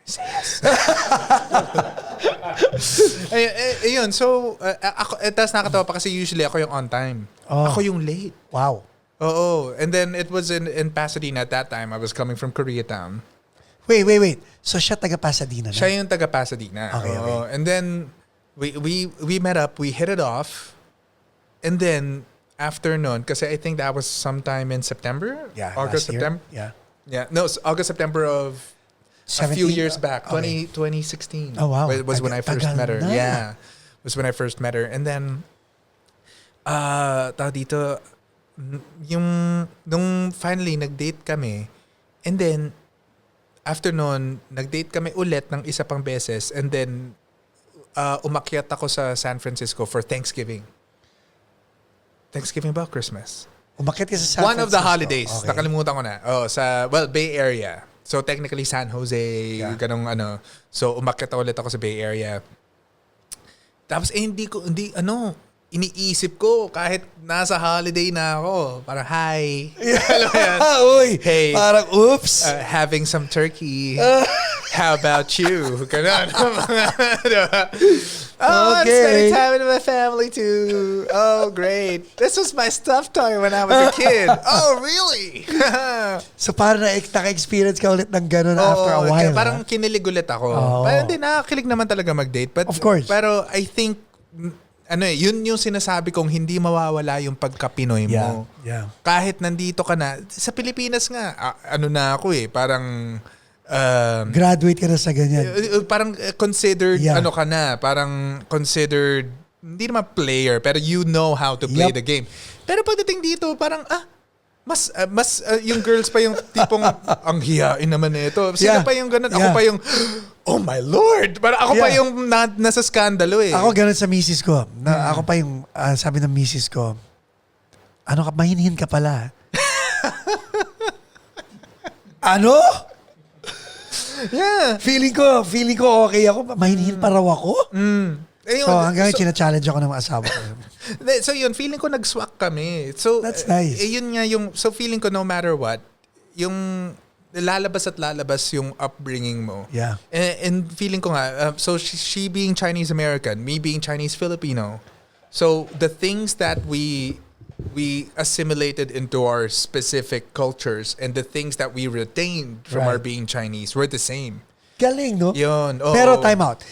Yes. Ayun, so ako, tas nakatawa pa kasi usually ako yung on time. Ako yung late. Wow. Oo. And then it was in Pasadena at that time. I was coming from Koreatown. Wait. So siya taga Pasadena na? Siya yung taga Pasadena. Okay. And then we met up, we hit it off. And then after noon, kasi I think that was sometime in September? Yeah, August, last year. September? Yeah. Yeah. No, August, September of 17? a few years back. Okay. 2016. Oh, wow. Was when I first Tagal met her. na. Yeah. Was when I first met her. And then, tawag dito, nung finally nag-date kami, and then, after noon, nag-date kami ulit ng isa pang beses, and then, umakyat ako sa San Francisco for Thanksgiving. Thanksgiving ba? Christmas? Umakyat ka sa San One of the Francisco. holidays. Okay. Nakalimutan ko na. Bay Area. So technically San Jose, ganong ano. So umakyat ulit ako sa Bay Area. Tapos iniisip ko kahit nasa holiday na ako. Parang, hi. Alam mo yan? Uy, Hey. parang oops. Having some turkey. How about you? Ganon. Diba? I'm spending time with my family too. Oh, great. This was my stuffed toy when I was a kid. Oh, really? So parang naka-experience ka ulit ng gano'n after a while. Parang kinilig ulit ako. Pero hindi, nakakilig naman talaga mag-date. But, of course. Pero I think, yun yung sinasabi kong hindi mawawala yung pagka-Pinoy mo. Yeah. Kahit nandito ka na. Sa Pilipinas nga, na ako parang... graduate ka na sa ganyan. Parang considered, ka na, parang considered, hindi naman player, pero you know how to play the game. Pero pagdating dito, parang, mas yung girls pa yung tipong, ang hiyain naman nito. Sino pa yung ganun? Ako pa yung, oh my Lord! Parang ako pa yung nasa skandalo eh. Ako ganun sa misis ko. Ako pa yung, sabi ng misis ko, mahinhin ka pala. Ano? Yeah. Feeling ko okay ako. Mahinhin pa raw ako. So hanggang china-challenge ako ng mga asawa ko. So yun, feeling ko nag-swak kami. So, that's nice. Yun nga so feeling ko no matter what, yung lalabas yung upbringing mo. Yeah. And feeling ko nga, so she being Chinese American, me being Chinese Filipino. So the things that we assimilated into our specific cultures and the things that we retained from our being Chinese were the same. Galing, no? Yun. Pero time out.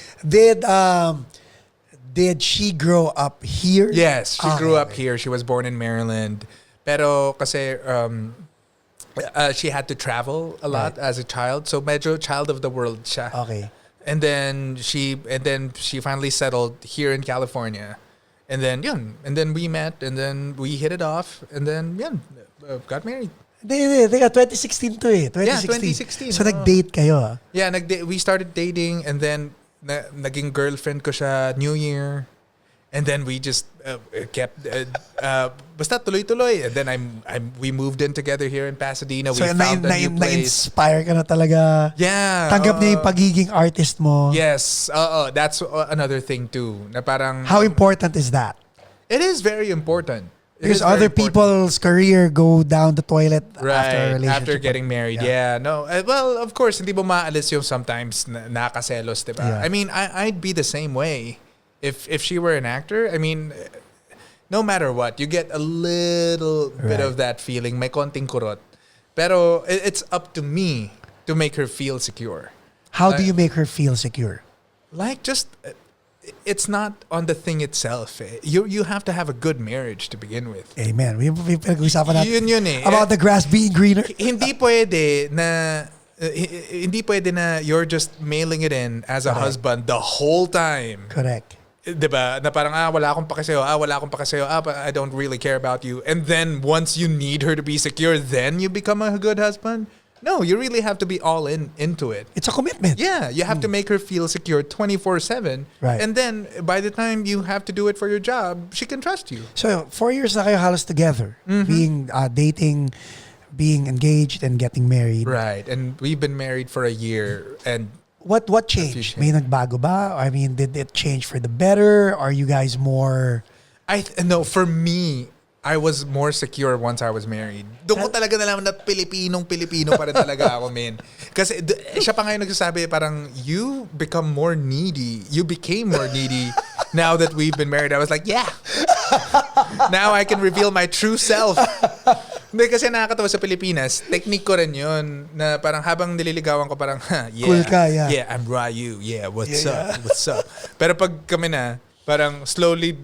Did she grow up here? Yes, she grew up here. She was born in Maryland. Pero kasi she had to travel a lot as a child. So medyo child of the world siya. Okay. And then she finally settled here in California. And then yun. And then we met, and then we hit it off, and then yun, got married. Teka, 2016 to eh. 2016. Yeah, 2016. So nag-date kayo ah? Yeah, we started dating, and then naging girlfriend ko siya New Year. And then we just kept basta tuloy-tuloy. And then we moved in together here in Pasadena. We found a new place. Na-inspire ka na talaga. Yeah. Tanggap niya yung pagiging artist mo. Yes. That's another thing too. Na parang How important is that? it is very important. Because other people's career go down the toilet after a relationship. After getting married. Yeah. No. Well, of course, hindi mo maalis yung sometimes nakakaselos, diba? Yeah. I mean, I'd be the same way. If she were an actor, I mean, no matter what, you get a little bit of that feeling. May konting kurot. Pero it's up to me to make her feel secure. How do you make her feel secure? Like just, it's not on the thing itself. You have to have a good marriage to begin with. Amen. We pinag-usapan natin Yun eh. about the grass being greener. Hindi pwede na you're just mailing it in as a husband the whole time. Correct. Diba? Na parang, wala akong pake sa'yo, but I don't really care about you. And then once you need her to be secure, then you become a good husband? No, you really have to be all into it. It's a commitment. Yeah, you have to make her feel secure 24/7. Right. And then by the time you have to do it for your job, she can trust you. So, 4 years na kayo halos together. Being dating, being engaged, and getting married. Right. And we've been married for a year. And What changed? May nagbago ba? I mean, did it change for the better? Are you guys more... No, for me, I was more secure once I was married. Doon ko talaga nalaman na Pilipino pa rin talaga ako, man. Kasi siya pa ngayon nagsasabi, parang, you become more needy. You became more needy now that we've been married. I was like, yeah. Now I can reveal my true self. Hindi, kasi nakakatawa sa Pilipinas, technique ko rin yun, na parang habang nililigawan ko parang, yeah. Cool ka, yeah. Yeah, I'm Ryu. Yeah, what's up? Pero pag kami na, parang slowly,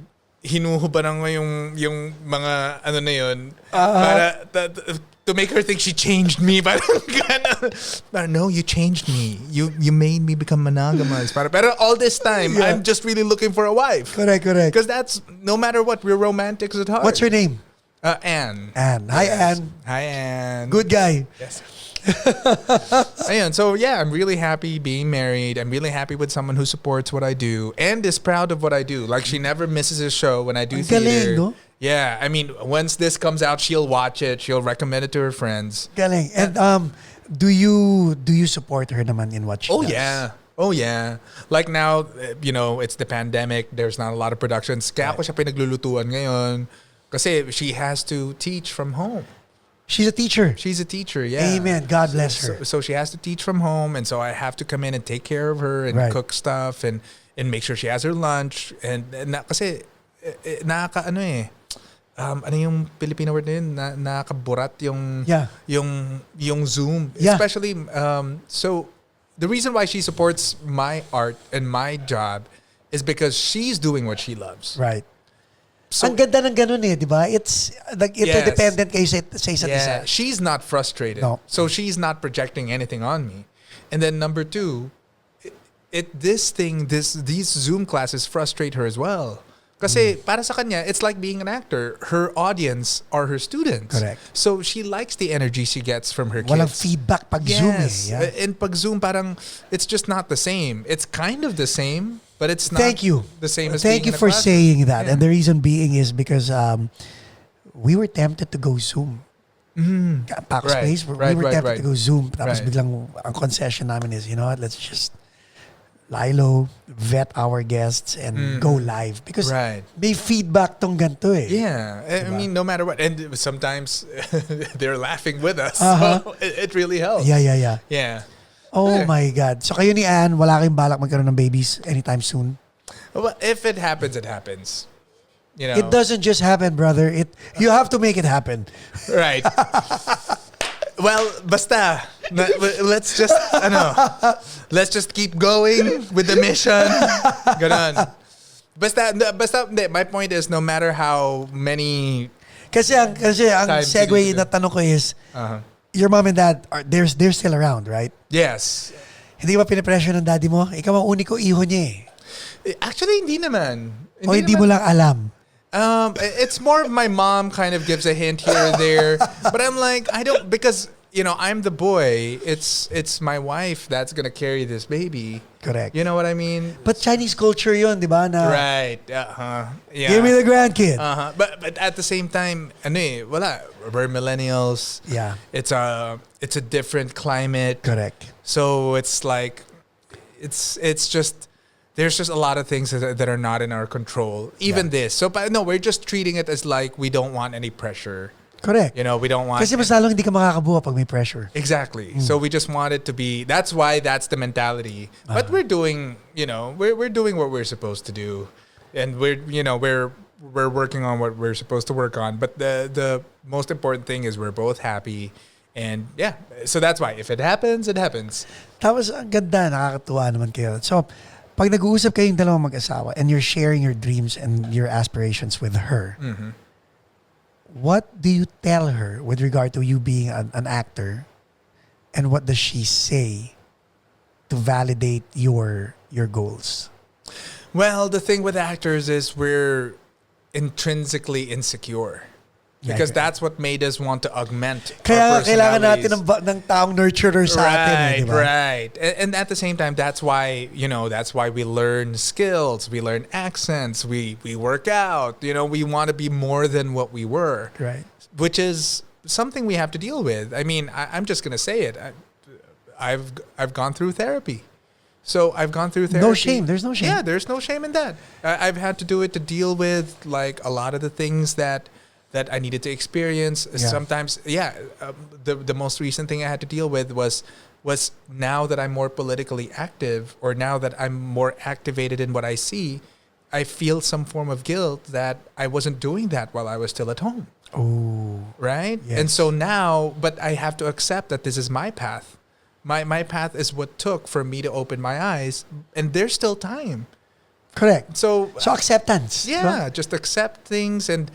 hinuhubaran ko yung mga ano na yun, para to make her think she changed me. Parang no, you changed me. You made me become monogamous. Pero all this time, I'm just really looking for a wife. Correct. Because that's, no matter what, we're romantics at heart. What's her name? Anne. Anne. Hi, Yes. Anne. Hi, Anne. Good guy. Yes. Ayun, so yeah, I'm really happy being married. I'm really happy with someone who supports what I do and is proud of what I do. Like, she never misses a show when I do theater. Galing, no? Yeah, I mean, once this comes out, she'll watch it. She'll recommend it to her friends. Galing. And do you support her naman in what she does? Oh yeah. Like now, it's the pandemic. There's not a lot of productions. Kaya ako siya pinaglulutuan ngayon. Kasi she has to teach from home. She's a teacher. She's a teacher, yeah. Amen. God bless her. So she has to teach from home, and so I have to come in and take care of her and cook stuff and make sure she has her lunch. And kasi nakaka ano yung Filipino word na yun? Nakakaburat yung Zoom. Yeah. Especially, so the reason why she supports my art and my job is because she's doing what she loves. Right. So, ang ganda ng ganun eh, di ba? It's like interdependent kayo sa isa't isa. She's not frustrated. No. So she's not projecting anything on me. And then number two, these Zoom classes frustrate her as well. Kasi para sa kanya, it's like being an actor. Her audience are her students. Correct. So she likes the energy she gets from her kids. Walang feedback pag Zoom eh. Yeah. And pag Zoom, parang, it's just not the same. It's kind of the same, but it's not the same as Thank being you in a for classroom. saying that. Yeah. And the reason being is because we were tempted to go Zoom. Paco's place, we were tempted to go Zoom. Tapos biglang ang concession namin is, you know what, let's just lie low, vet our guests, and go live. Because may feedback tong ganito eh. Yeah. I mean, no matter what. And sometimes they're laughing with us. So it really helps. Yeah. Oh my God. So kayo ni Anne, wala kayong balak magkaroon ng babies anytime soon? Well, if it happens, it happens. You know? It doesn't just happen, brother. You have to make it happen. Right. Well, basta. Let's just keep going with the mission. Ganon. Basta, my point is, no matter how many Kasi ang segue na tanong ko is, your mom and dad, they're still around, right? Yes. Hindi ba pinipressure ng daddy mo? Ikaw ang uniko iho niya eh. Actually, hindi naman. O hindi mo lang alam? It's more of my mom kind of gives a hint here and there, but I'm like, I don't, because I'm the boy. It's my wife that's gonna carry this baby. Correct. You know what I mean? But Chinese culture yun, di ba? Na, Right. Yeah. give me the grandkid. But at the same time, wala. We're millennials. Yeah. It's a different climate. Correct. So it's like, it's just, there's just a lot of things that are not in our control. Even this. So, but no, we're just treating it as like we don't want any pressure. Correct. We don't want... Kasi mas lalong hindi ka makakabuha pag may pressure. Exactly. So we just want it to be... That's why that's the mentality. But we're doing, we're doing what we're supposed to do. And we're working on what we're supposed to work on. But the most important thing is we're both happy. And yeah, so that's why. If it happens, it happens. Tapos ang ganda, nakakatuwa naman kayo. So, pag nag-uusap kayong dalawang mag-asawa and you're sharing your dreams and your aspirations with her, what do you tell her with regard to you being an actor, and what does she say to validate your goals? Well, the thing with actors is we're intrinsically insecure. Because that's what made us want to augment Kaya our kailangan personalities. natin ng taong nurturer sa atin. Diba? Right. And at the same time, that's why we learn skills, we learn accents, we work out. We want to be more than what we were. Right. Which is something we have to deal with. I mean, I'm just going to say it. I've gone through therapy. So I've gone through therapy. No shame. There's no shame. Yeah, there's no shame in that. I've had to do it to deal with like a lot of the things that I needed to experience. Yeah. Sometimes, the most recent thing I had to deal with was now that I'm more politically active, or now that I'm more activated in what I see, I feel some form of guilt that I wasn't doing that while I was still at home. Oh. Right? Yes. And so now, but I have to accept that this is my path. My path is what took for me to open my eyes, and there's still time. Correct. So acceptance. yeah, just accept things and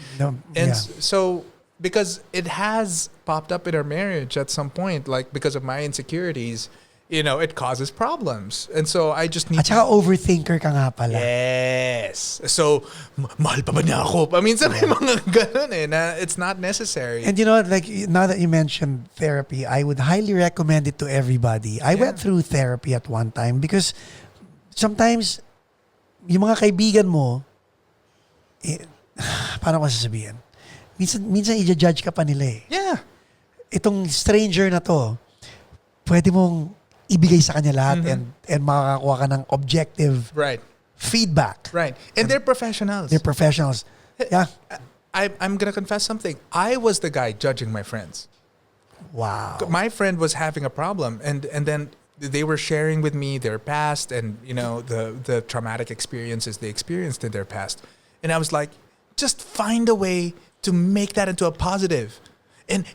so because it has popped up in our marriage at some point, like because of my insecurities, it causes problems, and so I just need. At saka overthinker ka nga pala. Yes. So mahal pa ba niya ako? I mean, may mga ganun na it's not necessary. And like now that you mentioned therapy, I would highly recommend it to everybody. I went through therapy at one time because sometimes yung mga kaibigan mo, paano ko sasabihin? Minsan i-judge ka pa nila eh. Yeah. Itong stranger na to, pwede mong ibigay sa kanya lahat and makakakuha ka ng objective feedback. Right. And they're professionals. They're professionals. Yeah. I'm going to confess something. I was the guy judging my friends. Wow. My friend was having a problem, and then they were sharing with me their past and the traumatic experiences they experienced in their past, and I was like, just find a way to make that into a positive, and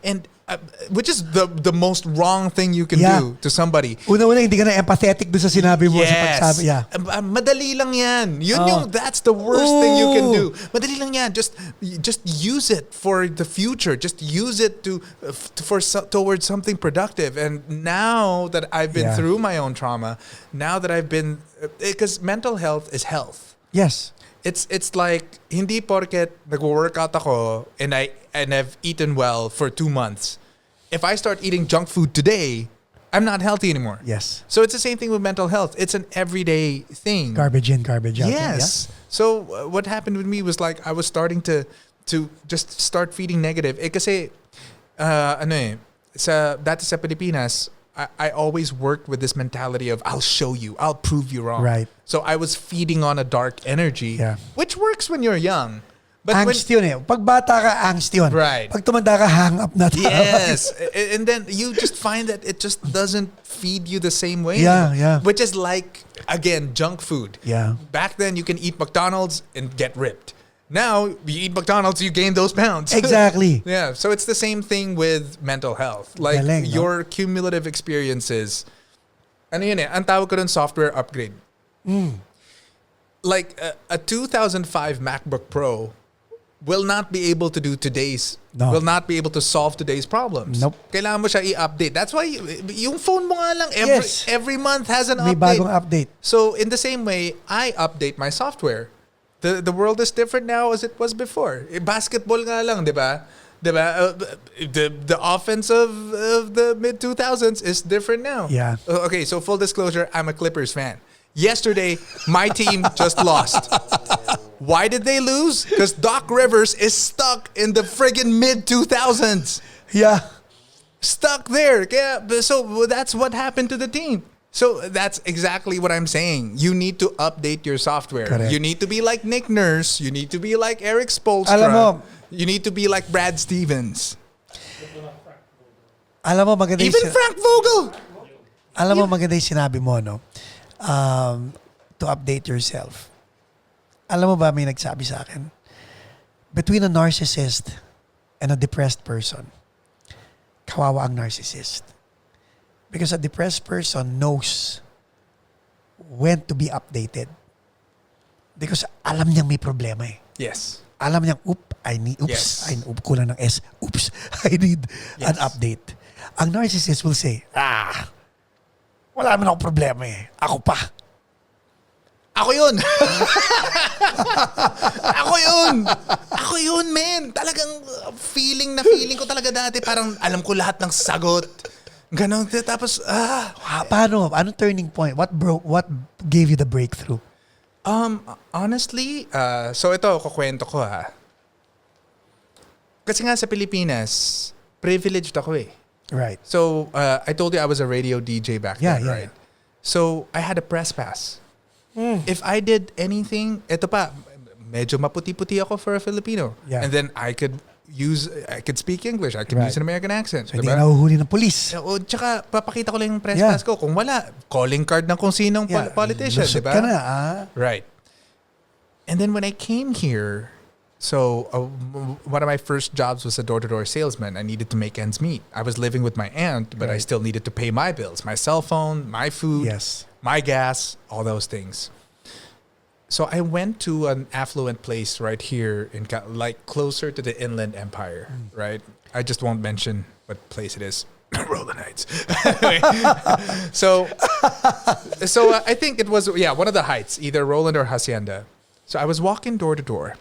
which is the most wrong thing you can do to somebody. Una-una, hindi ka na empathetic doon sa sinabi mo sa pagsabi. Yeah. Madali lang yan. That's the worst thing you can do. Madali lang yan. Just use it for the future. Just use it towards something productive. And now that I've been through my own trauma, now that I've been, because mental health is health. Yes. It's like hindi porket nag-workout ako and I've eaten well for 2 months. If I start eating junk food today, I'm not healthy anymore. Yes. So it's the same thing with mental health. It's an everyday thing. Garbage in, garbage out. Yes. Yeah? So what happened with me was like I was starting to just start feeding negative. Kasi dati sa Pilipinas, I always worked with this mentality of I'll show you, I'll prove you wrong. Right. So I was feeding on a dark energy, which works when you're young. But angst yun eh. Pag bata ka, angst yun. Right. Pag tumanda ka, hang up na tayo. Yes. And then you just find that it just doesn't feed you the same way. Yeah. Which is like, again, junk food. Yeah. Back then, you can eat McDonald's and get ripped. Now, you eat McDonald's, you gain those pounds. Exactly. Yeah. So it's the same thing with mental health. Like Galing, your cumulative experiences. Ano yun eh? Ang tawag ko dun, software upgrade. Like a 2005 MacBook Pro will not be able to do will not be able to solve today's problems. Nope. Kailangan mo siya i-update. That's why yung phone mo nga lang every month has an May update. bagong update. So in the same way, I update my software. The world is different now as it was before. Basketball nga lang, di ba? Diba? The offense of the mid 2000s is different now. Yeah. Okay, so full disclosure, I'm a Clippers fan. Yesterday, my team just lost. Why did they lose? Because Doc Rivers is stuck in the friggin' mid 2000s. Yeah. Stuck there. Yeah, so that's what happened to the team. So that's exactly what I'm saying. You need to update your software. Correct. You need to be like Nick Nurse. You need to be like Eric Spoelstra. Alam mo, you need to be like Brad Stevens. Alam mo, maganda Even Frank Vogel. Alam mo, maganda yung sinabi mo, no? To update yourself. Alam mo ba, may nagsabi sa akin, between a narcissist and a depressed person, kawawa ang narcissist. Because a depressed person knows when to be updated. Because alam niyang may problema eh. Yes. Alam niyang, kulang ng S. Oops, I need an update. Ang narcissist will say, wala naman akong problema eh. Ako pa. Ako yun. Ako yun, man. Talagang feeling ko talaga dati. Parang alam ko lahat ng sagot. Ganon. Tapos, Paano? Anong turning point? What gave you the breakthrough? Honestly, so ito, kukwento ko ha. Kasi nga sa Pilipinas, privileged ako eh. Right. So, I told you I was a radio DJ back then, Yeah. right? So, I had a press pass. If I did anything, ito pa, medyo maputi-puti ako for a Filipino. Yeah. And then I could speak English. I could use an American accent. So, hindi ka nahuhuli ng polis. O, tsaka, papakita ko lang yung press pass ko. Kung wala, calling card ng kung sinong politician, Lusot diba? ka na, Right. And then when I came here, so one of my first jobs was a door-to-door salesman. I needed to make ends meet. I was living with my aunt, but I still needed to pay my bills, my cell phone, my food, my gas, all those things. So I went to an affluent place right here in like closer to the Inland Empire, right? I just won't mention what place it is. Roland Heights. Anyway, so I think it was one of the heights, either Roland or Hacienda. So I was walking door to door.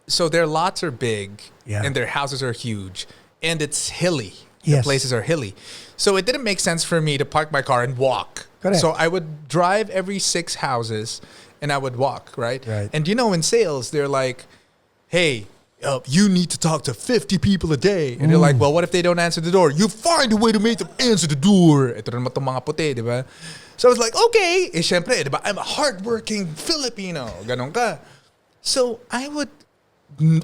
So their lots are big and their houses are huge and it's hilly. The places are hilly. So it didn't make sense for me to park my car and walk. Correct. So I would drive every 6 houses and I would walk, right? Right. And in sales, they're like, hey, you need to talk to 50 people a day. And they're like, well, what if they don't answer the door? You find a way to make them answer the door. Ito naman itong mga puti, di ba? So I was like, okay. Eh, syempre, di ba? I'm a hardworking Filipino. Ganon ka. So I would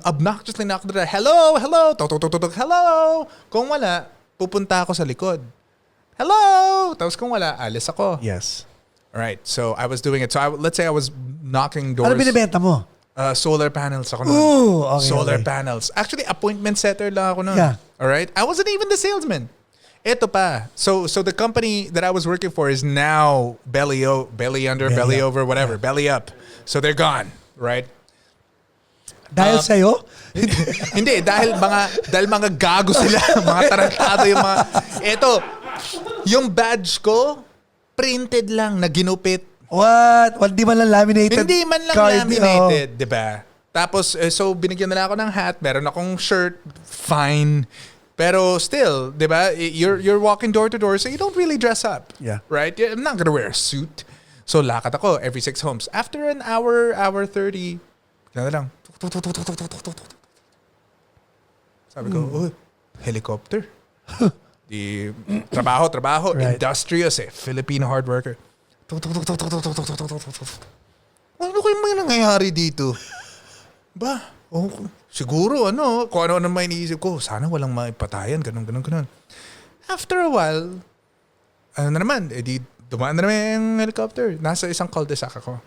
obnoxiously knock the door. Hello, hello. Tok, tok, tok, tok, hello. Kung wala, pupunta ako sa likod. Hello. Tapos kung wala, alis ako. Yes. All right. So I was doing it. So let's say I was knocking doors. Ano binibenta mo? Solar panels ako nun. Ooh, okay, Solar okay. panels. Actually, appointment setter lang ako nun. Yeah. All right? I wasn't even the salesman. Ito pa. So the company that I was working for is now belly under, belly up. over, whatever. Belly up. So they're gone. Right? Dahil sa'yo? Hindi. Dahil mga gago sila. Mga tarantado yung mga... Ito. Yung badge ko, printed lang na ginupit. What? Di man lang laminated? Hindi man lang card, laminated, di ba? Tapos, so binigyan nila ako ng hat, meron akong shirt, fine. Pero still, di ba, you're walking door to door, so you don't really dress up. Yeah. Right? I'm not gonna wear a suit. So lakad ako every 6 homes. After an hour 30, kaya lang. Sabi ko, helicopter. Di, trabaho, Right. industrious Filipino hard worker. Ano kayo may nangyayari dito? Ba? Siguro kung ano may iniisip ko, sana walang maipatayan, ganun. After a while, dumaan na naman yung helicopter. Nasa isang cul-de-sac ako.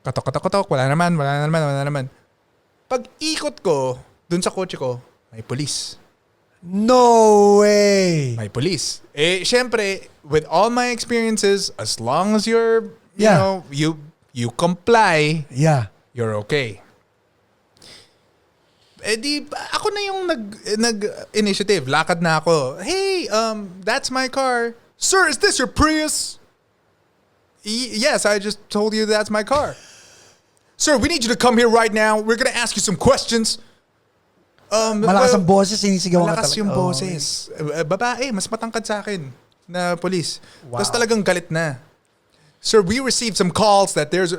Katok, wala naman. Pag ikot ko, dun sa kotse ko, may police. No way! May police. Eh, syempre, with all my experiences, as long as you're, you comply, you're okay. Eh di, ako na yung nag-initiative. Lakad na ako. Hey, that's my car. Sir, is this your Prius? Yes, I just told you that's my car. Sir, we need you to come here right now. We're gonna ask you some questions. Malakas ang boses, sinisigaw ka malakas talaga. yung boses. Babae, mas matangkad sa akin na police. Wow. Tapos talagang galit na. Sir, we received some calls that there's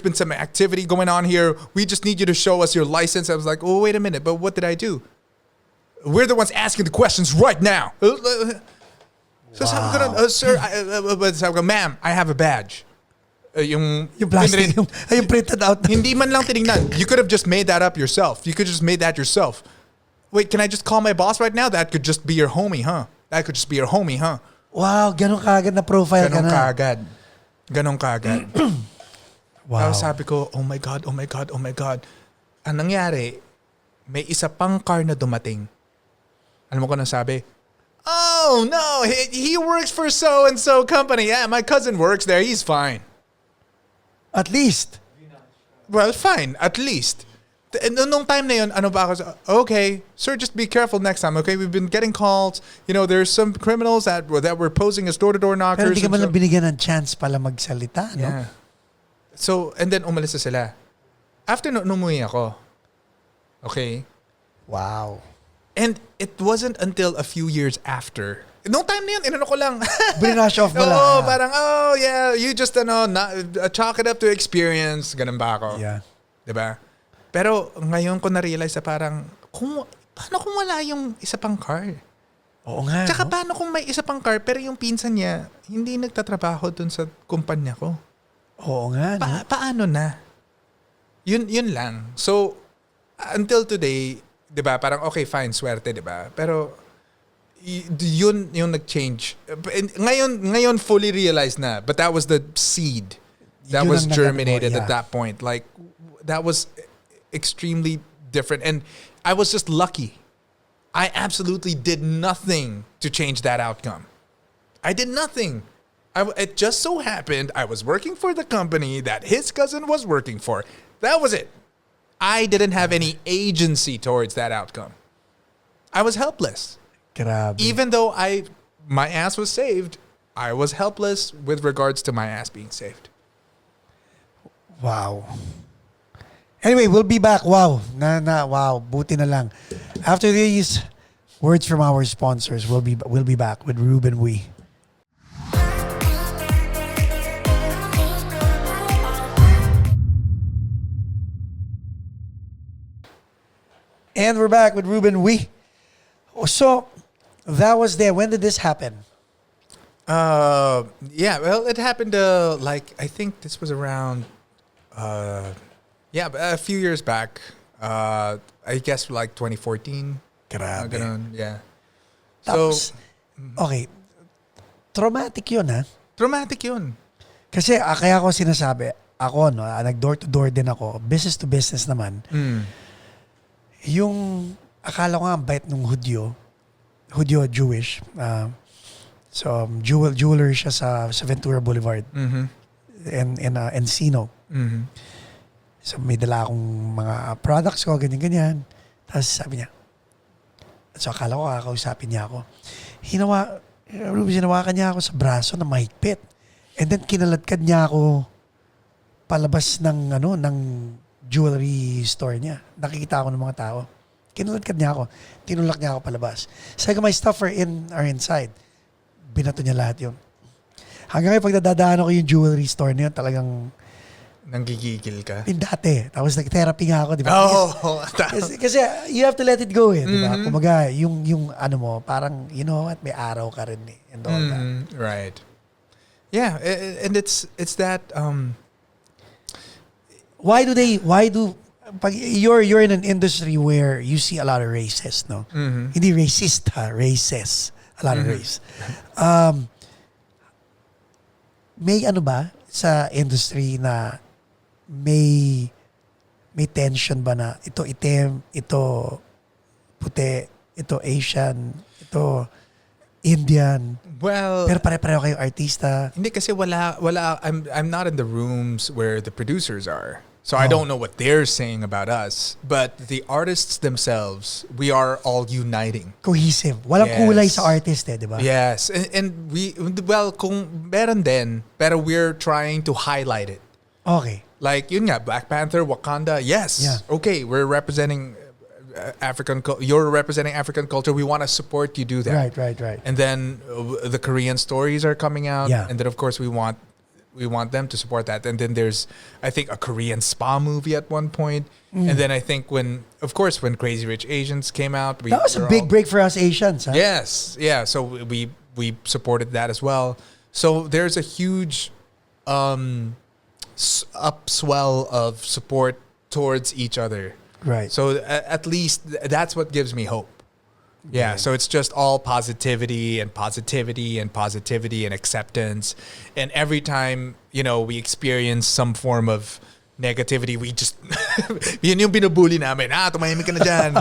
been some activity going on here. We just need you to show us your license. I was like, oh, wait a minute, but what did I do? We're the ones asking the questions right now. So sabi ko rin, sir, sabi ko, ma'am, I have a badge. Yung plastic, yung printed out. Hindi man lang tinignan. You could have just made that up yourself. You could have just made that yourself. Wait, can I just call my boss right now? That could just be your homie, huh? That could just be your homie, huh? Wow, ganun kaagad na profile ka na. Ganon kaagad. Wow. Tapos sabi ko, oh my God, oh my God, oh my God. Ang nangyari, may isa pang car na dumating. Alam mo ko na sabi? Oh, no, he works for so-and-so company. Yeah, my cousin works there. He's fine. At least. Well, fine. At least. Nung time na yun, ano ba ako? Okay, sir, just be careful next time. Okay, we've been getting calls. You know, there's some criminals that were posing as door-to-door knockers. Pero hindi ka man lang binigyan ng chance pala magsalita, no? Yeah. So, and then umalis na sila. After umuwi ako. Okay? Wow. And it wasn't until a few years after. Nung time na yun, inano ko lang. Brush off mo lang. Oh, parang, oh yeah, you just, chalk it up to experience. Ganun ba ako? Yeah. Diba? Pero ngayon ko na-realize na parang, paano kung wala yung isa pang car? Oo nga. Tsaka no? paano kung may isa pang car pero yung pinsan niya hindi nagtatrabaho dun sa kumpanya ko? Oo nga. No? Paano na? Yun lang. So, until today, di ba, parang okay, fine, swerte, di ba? Pero, yun yung nag-change. Ngayon fully realized na. But that was the seed that Yun was ang germinated yeah. at that point. Like, that was extremely different. And I was just lucky. I absolutely did nothing to change that outcome. I did nothing. It just so happened I was working for the company that his cousin was working for. That was it. I didn't have any agency towards that outcome. I was helpless. Grabe. Even though my ass was saved, I was helpless with regards to my ass being saved. Wow. Anyway, we'll be back. Wow. Wow. Buti na lang. After these words from our sponsors, we'll be back with Ruben Uy. And we're back with Ruben Uy. So, that was there. When did this happen? Yeah, well, it happened I think this was around a few years back. I guess like 2014. Grabe. Ganun, yeah. Tapos, okay. Traumatic yun, ha? Traumatic yun. Kasi kaya ako sinasabi, ako, no, nag-door-to-door din ako, business to business naman. Yung, akala ko nga, ang bait nung Hudyo, Jewish. So, jeweler siya sa Ventura Boulevard. In Encino. So, may dala akong mga products ko, ganyan-ganyan. Tapos sabi niya, so akala ko kakausapin niya ako. Hinawakan niya ako sa braso na mahigpit. And then kinaladkad niya ako palabas ng jewelry store niya. Nakikita ako ng mga tao. Kinaladkad niya ako. Tinulak niya ako palabas. Sabi ko, my stuff are inside. Binato niya lahat yun. Hanggang ngayon, pagdadaanan ko yung jewelry store niya, talagang nanggigigil ka? Dati. Tapos nag-therapy nga ako, di ba? Oh! kasi you have to let it go di ba? Kumaga, yung ano mo, parang, you know what, may araw ka rin and all that. Right. Yeah, and it's that, why do, pag you're in an industry where you see a lot of races, no? Hindi racist, races. A lot of race. May ano ba sa industry na may tension ba na ito itim, ito puti, ito Asian, ito Indian. Well, pero pare-pareho kayo artista. Hindi kasi wala I'm not in the rooms where the producers are. So I don't know what they're saying about us, but the artists themselves, we are all uniting. Cohesive. Walang kulay sa artist di ba? Yes. And kung meron din, pero we're trying to highlight it. Okay. Like, yun nga, Black Panther, Wakanda, yes. Yeah. Okay, we're representing you're representing African culture. We want to support you do that. Right. And then the Korean stories are coming out. Yeah. And then, of course, we want them to support that. And then there's, I think, a Korean spa movie at one point. And then I think when Crazy Rich Asians came out, that was a big break for us Asians. Huh? Yes, yeah. So we supported that as well. So there's a huge upswell of support towards each other. Right. So at least that's what gives me hope. Yeah. So it's just all positivity and acceptance. And every time, we experience some form of negativity, we just yun yung binubuli namin. Tumahimik ka na dyan.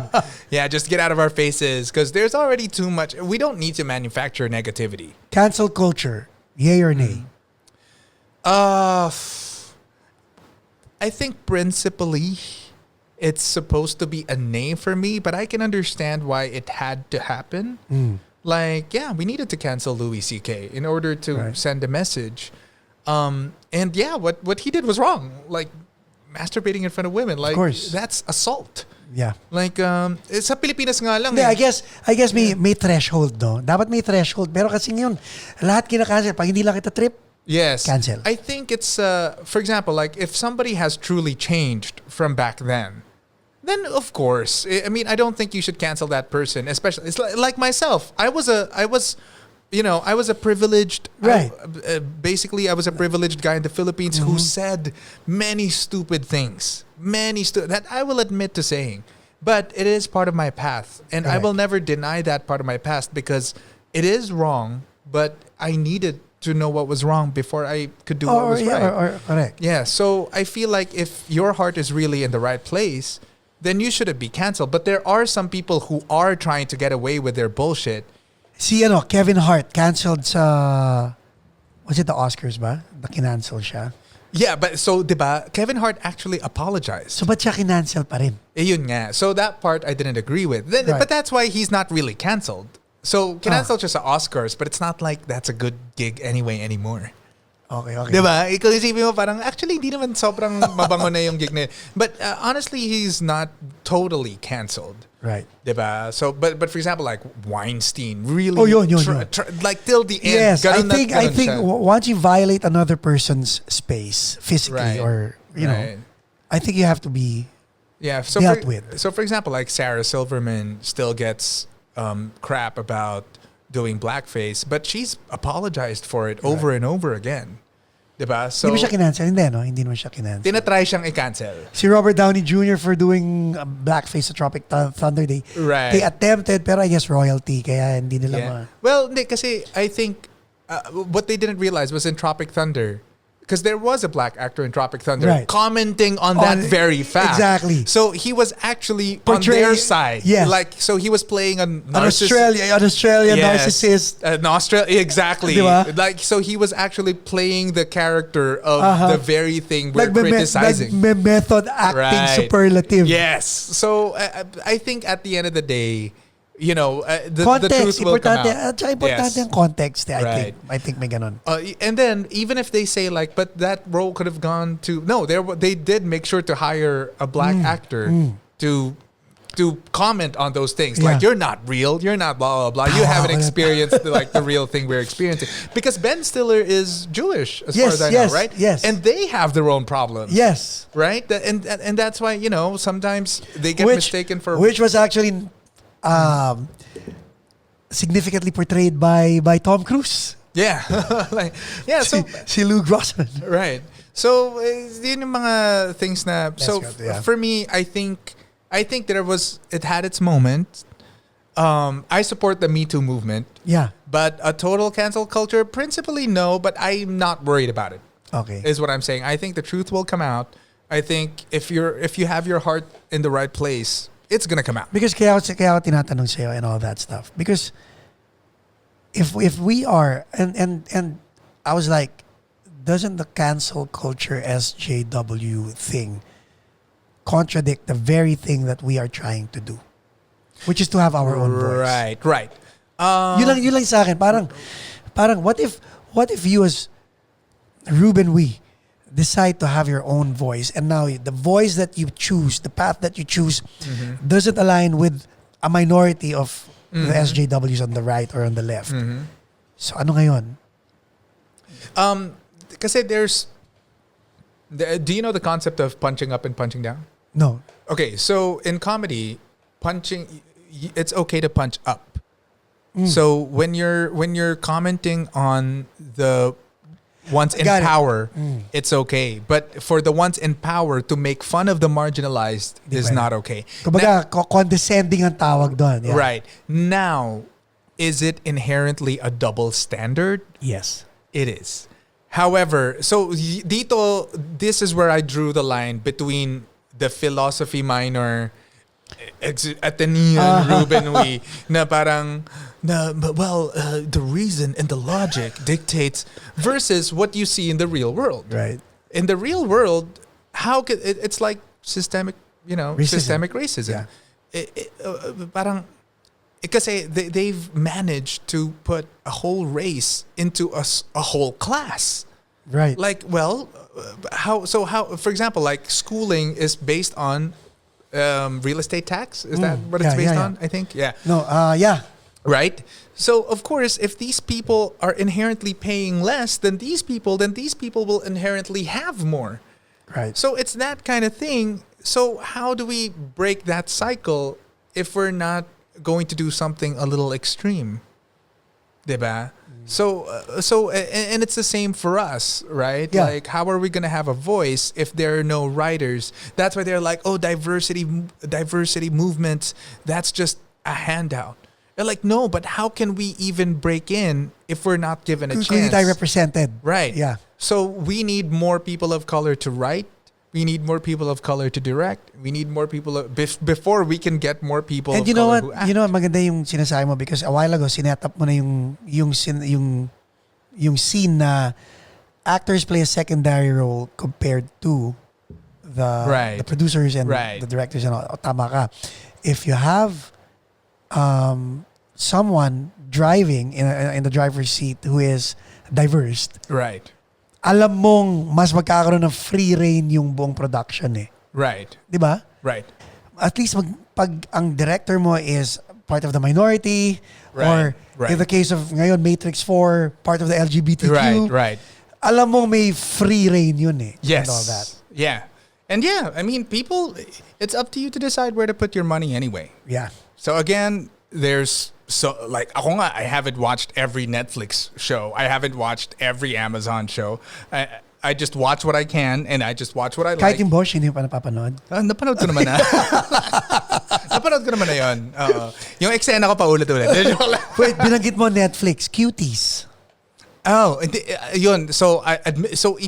Yeah, just get out of our faces because there's already too much. We don't need to manufacture negativity. Cancel culture, yay or nay? I think principally it's supposed to be a nay for me, but I can understand why it had to happen. Like, yeah, we needed to cancel Louis C.K. in order to send a message. And yeah, what he did was wrong. Like, masturbating in front of women. Like, of course. That's assault. Yeah. Like, sa Pilipinas nga lang. I guess may threshold, no? Dapat may threshold. Pero kasi ngayon, lahat kinakancel. Pag hindi lang kita trip, yes. cancel. I think it's, for example, like if somebody has truly changed from back then of course, I mean, I don't think you should cancel that person, especially, it's like myself. I was a privileged, basically I was a privileged guy in the Philippines who said many stupid things, that I will admit to saying, but it is part of my past. And I will never deny that part of my past because it is wrong, but I needed to know what was wrong before I could do what was right. Correct. Yeah, so I feel like if your heart is really in the right place, then you shouldn't be canceled. But there are some people who are trying to get away with their bullshit. Si Kevin Hart canceled sa, was it the Oscars ba? Kinancel siya. Yeah, but so, diba, Kevin Hart actually apologized. So ba't siya kinancel pa rin? Yun nga. So that part I didn't agree with. But that's why he's not really canceled. So, kinancel siya sa Oscars, but it's not like that's a good gig anyway anymore. Okay. Diba? Ikaw isipin mo parang, actually, hindi naman sobrang mabango na yung gig na yun. But honestly, he's not totally canceled. Right. Diba? So, but for example, like Weinstein, really, yun. like till the end. Yes, I think siya. once you violate another person's space physically or, know, I think you have to be dealt with. So, for example, like Sarah Silverman still gets crap about doing blackface, but she's apologized for it over and over again. Diba? So, hindi mo siya kinancel? Hindi, no? Hindi mo siya kinancel. Tinatry siyang i-cancel. Si Robert Downey Jr. for doing blackface sa Tropic Thunder Day. Right. They attempted, pero I guess royalty, kaya hindi nila Well, hindi, kasi I think what they didn't realize was in Tropic Thunder, because there was a black actor in Tropic Thunder commenting on that very fact. Exactly. So he was actually on their side. Yes. Like, so he was playing an Australian narcissist. Exactly. Diba? Like, so he was actually playing the character of the very thing we're criticizing. Method acting superlative. Yes. So I think at the end of the day, the context, truth will come out. Importante ang context. I think may ganon. And then even if they say like, but that role could have gone to they did make sure to hire a black actor to comment on those things. Yeah. Like, you're not real, you're not blah blah blah. You haven't experienced like the real thing we're experiencing. Because Ben Stiller is Jewish, as far as I know, right? Yes. And they have their own problems. Yes. Right? And that's why, sometimes they get mistaken for, which was actually significantly portrayed by Tom Cruise. Yeah. So si Lou Grossman. Right. So yun yung mga things na for me, I think it had its moment. I support the Me Too movement. Yeah. But a total cancel culture, principally no, but I'm not worried about it. Okay. Is what I'm saying. I think the truth will come out. I think if you have your heart in the right place, it's gonna come out. Because kaya ako tinatanong sa'yo and all that stuff. Because if we are and I was like, doesn't the cancel culture SJW thing contradict the very thing that we are trying to do, which is to have our own voice? Right. Yun lang sa akin. Parang what if you as Ruben Uy, decide to have your own voice, and now the voice that you choose, the path that you choose, doesn't align with a minority of the SJWs on the right or on the left. So ano ngayon? Kasi do you know the concept of punching up and punching down? No. Okay, so in comedy, it's okay to punch up. So when you're commenting on the ones in power, it's okay. But for the ones in power to make fun of the marginalized is not okay. Kumbaga, condescending ang tawag doon. Yeah. Right. Now, is it inherently a double standard? Yes. It is. However, so dito, this is where I drew the line between the philosophy minor Atenean Ruben Uy na parang the reason and the logic dictates versus what you see in the real world. Right. In the real world, how could it's like systemic, systemic racism. Yeah. Parang kasi they've managed to put a whole race into a whole class. Right. Like, well, how for example, like schooling is based on real estate tax. Is that what it's based on? I think. Yeah. No. Yeah. Right. So of course, if these people are inherently paying less than these people will inherently have more. Right. So it's that kind of thing. So how do we break that cycle if we're not going to do something a little extreme? Diba? So and it's the same for us, right? Yeah. Like, how are we going to have a voice if there are no writers? That's why they're like, oh, diversity movements, that's just a handout. They're like, no, but how can we even break in if we're not given a chance? Kung hindi tayo represented. Right. Yeah. So we need more people of color to write. We need more people of color to direct. We need more people before we can get more people And of you know color what? who act. You know what? Maganda yung sinasabi mo because a while ago, sinetap mo na yung scene na actors play a secondary role compared to the producers and the directors and all. Tama ka. If you have someone driving in the driver's seat who is diverse, Right. alam mong mas magkakaroon ng free reign yung buong production eh. Right. Di ba? Right. At least pag ang director mo is part of the minority or in the case of ngayon Matrix 4, part of the LGBTQ. Right. Alam mong may free reign yun eh. Yes. And all that. Yeah. And yeah, I mean, people, it's up to you to decide where to put your money anyway. Yeah. So again, ako nga, I haven't watched every Netflix show. I haven't watched every Amazon show. I just watch what I can and I just watch what I Kahit like. yung Bosch, hindi pa napapanood. Napanood ko naman na. Napanood ko naman na yun. Yung eksena ko pa ulit-ulit. Wait, binanggit mo Netflix, Cuties. Oh, yun. So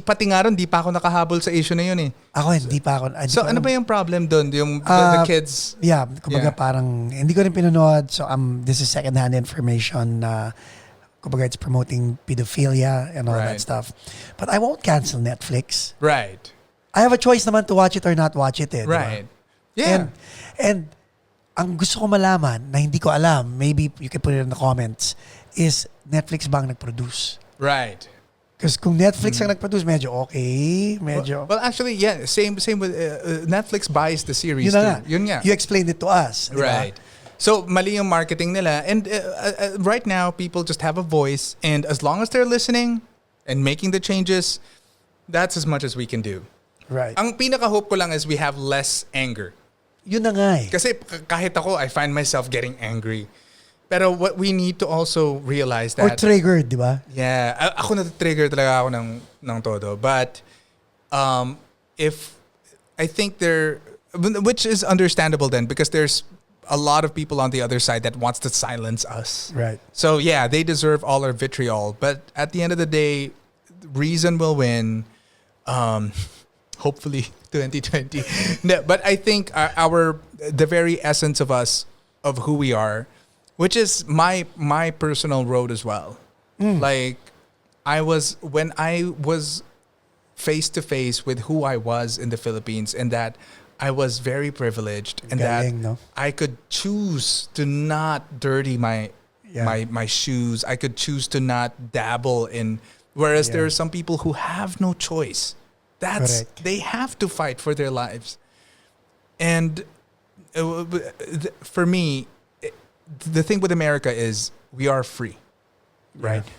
pati nga ron, di pa ako nakahabol sa issue na yun eh. Ako hindi pa ako. So ano ba yung problem doon? Yung the kids? Yeah, kumbaga parang hindi ko rin pinanood. So this is second-hand information na kumbaga it's promoting pedophilia and all that stuff. But I won't cancel Netflix. Right. I have a choice naman to watch it or not watch it. Right. Diba? Yeah. And ang gusto ko malaman na hindi ko alam, maybe you can put it in the comments, is Netflix ba ang nag-produce? Right. Because kung Netflix ang nag-produce, medyo okay. Well, actually, yeah. Same with Netflix buys the series yun too. Yun nga. You explained it to us. Diba? Right. So, mali yung marketing nila. And right now, people just have a voice. And as long as they're listening and making the changes, that's as much as we can do. Right. Ang pinaka-hope ko lang is we have less anger. Yun na nga eh. Kasi kahit ako, I find myself getting angry. Pero what we need to also realize that... Or triggered, di ba? Yeah. Ako na-trigger talaga ako ng todo. But if... I think which is understandable then because there's a lot of people on the other side that wants to silence us. Right. So yeah, they deserve all our vitriol. But at the end of the day, reason will win. Hopefully 2020. No, but I think the very essence of us, of who we are, which is my personal road as well. Like when I was face to face with who I was in the Philippines and that I was very privileged and Galing, that no? I could choose to not dirty my shoes. I could choose to not dabble in, whereas there are some people who have no choice. Correct. They have to fight for their lives. And for me, the thing with America is we are free, right? Yeah.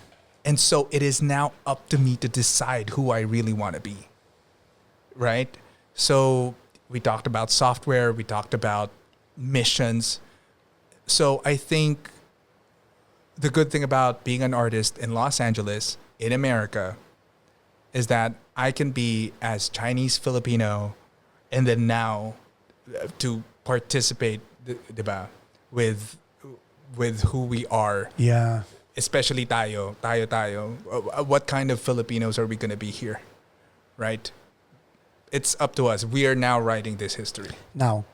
And so it is now up to me to decide who I really want to be, right? So we talked about software, we talked about missions. So I think the good thing about being an artist in Los Angeles, in America, is that I can be as Chinese Filipino, and then now to participate, diba, with who we are, Yeah. especially tayo. What kind of Filipinos are we going to be here, right? It's up to us. We are now writing this history. Now,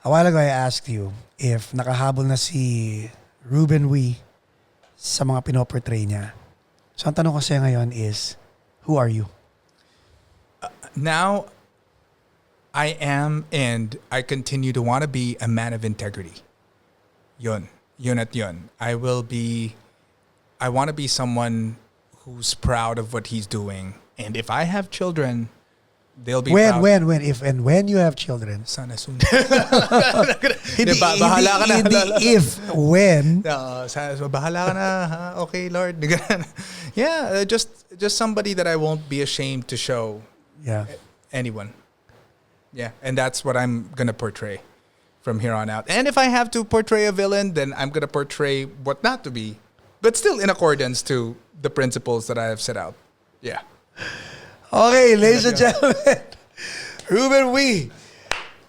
a while ago I asked you if nakahabol na si Ruben Uy sa mga pinoportray niya. So ang tanong ko sa'yo ngayon is, who are you? Now, I am and I continue to want to be a man of integrity. Yun at yun. I want to be someone who's proud of what he's doing. And if I have children, they'll be proud. When you have children. Sana soon. Hindi, bahala ka na. hindi if, when. So bahala ka na. Ha? Okay, Lord. Yeah, just somebody that I won't be ashamed to show Yeah. anyone. Yeah, and that's what I'm going to portray from here on out. And if I have to portray a villain, then I'm going to portray what not to be, but still in accordance to the principles that I have set out. Yeah. Okay, ladies and gentlemen, Ruben Uy,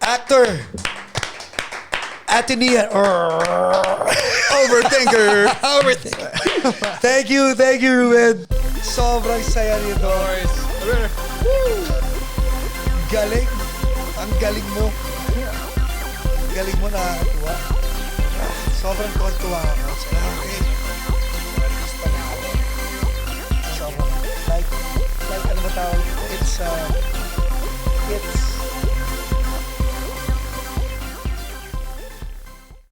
actor, Atenean, Overthinker. Thank you, Ruben. Sobrang saya nito. Galing. Ang galing mo. Galing mo na. Sobrang tuwa ako. Okay.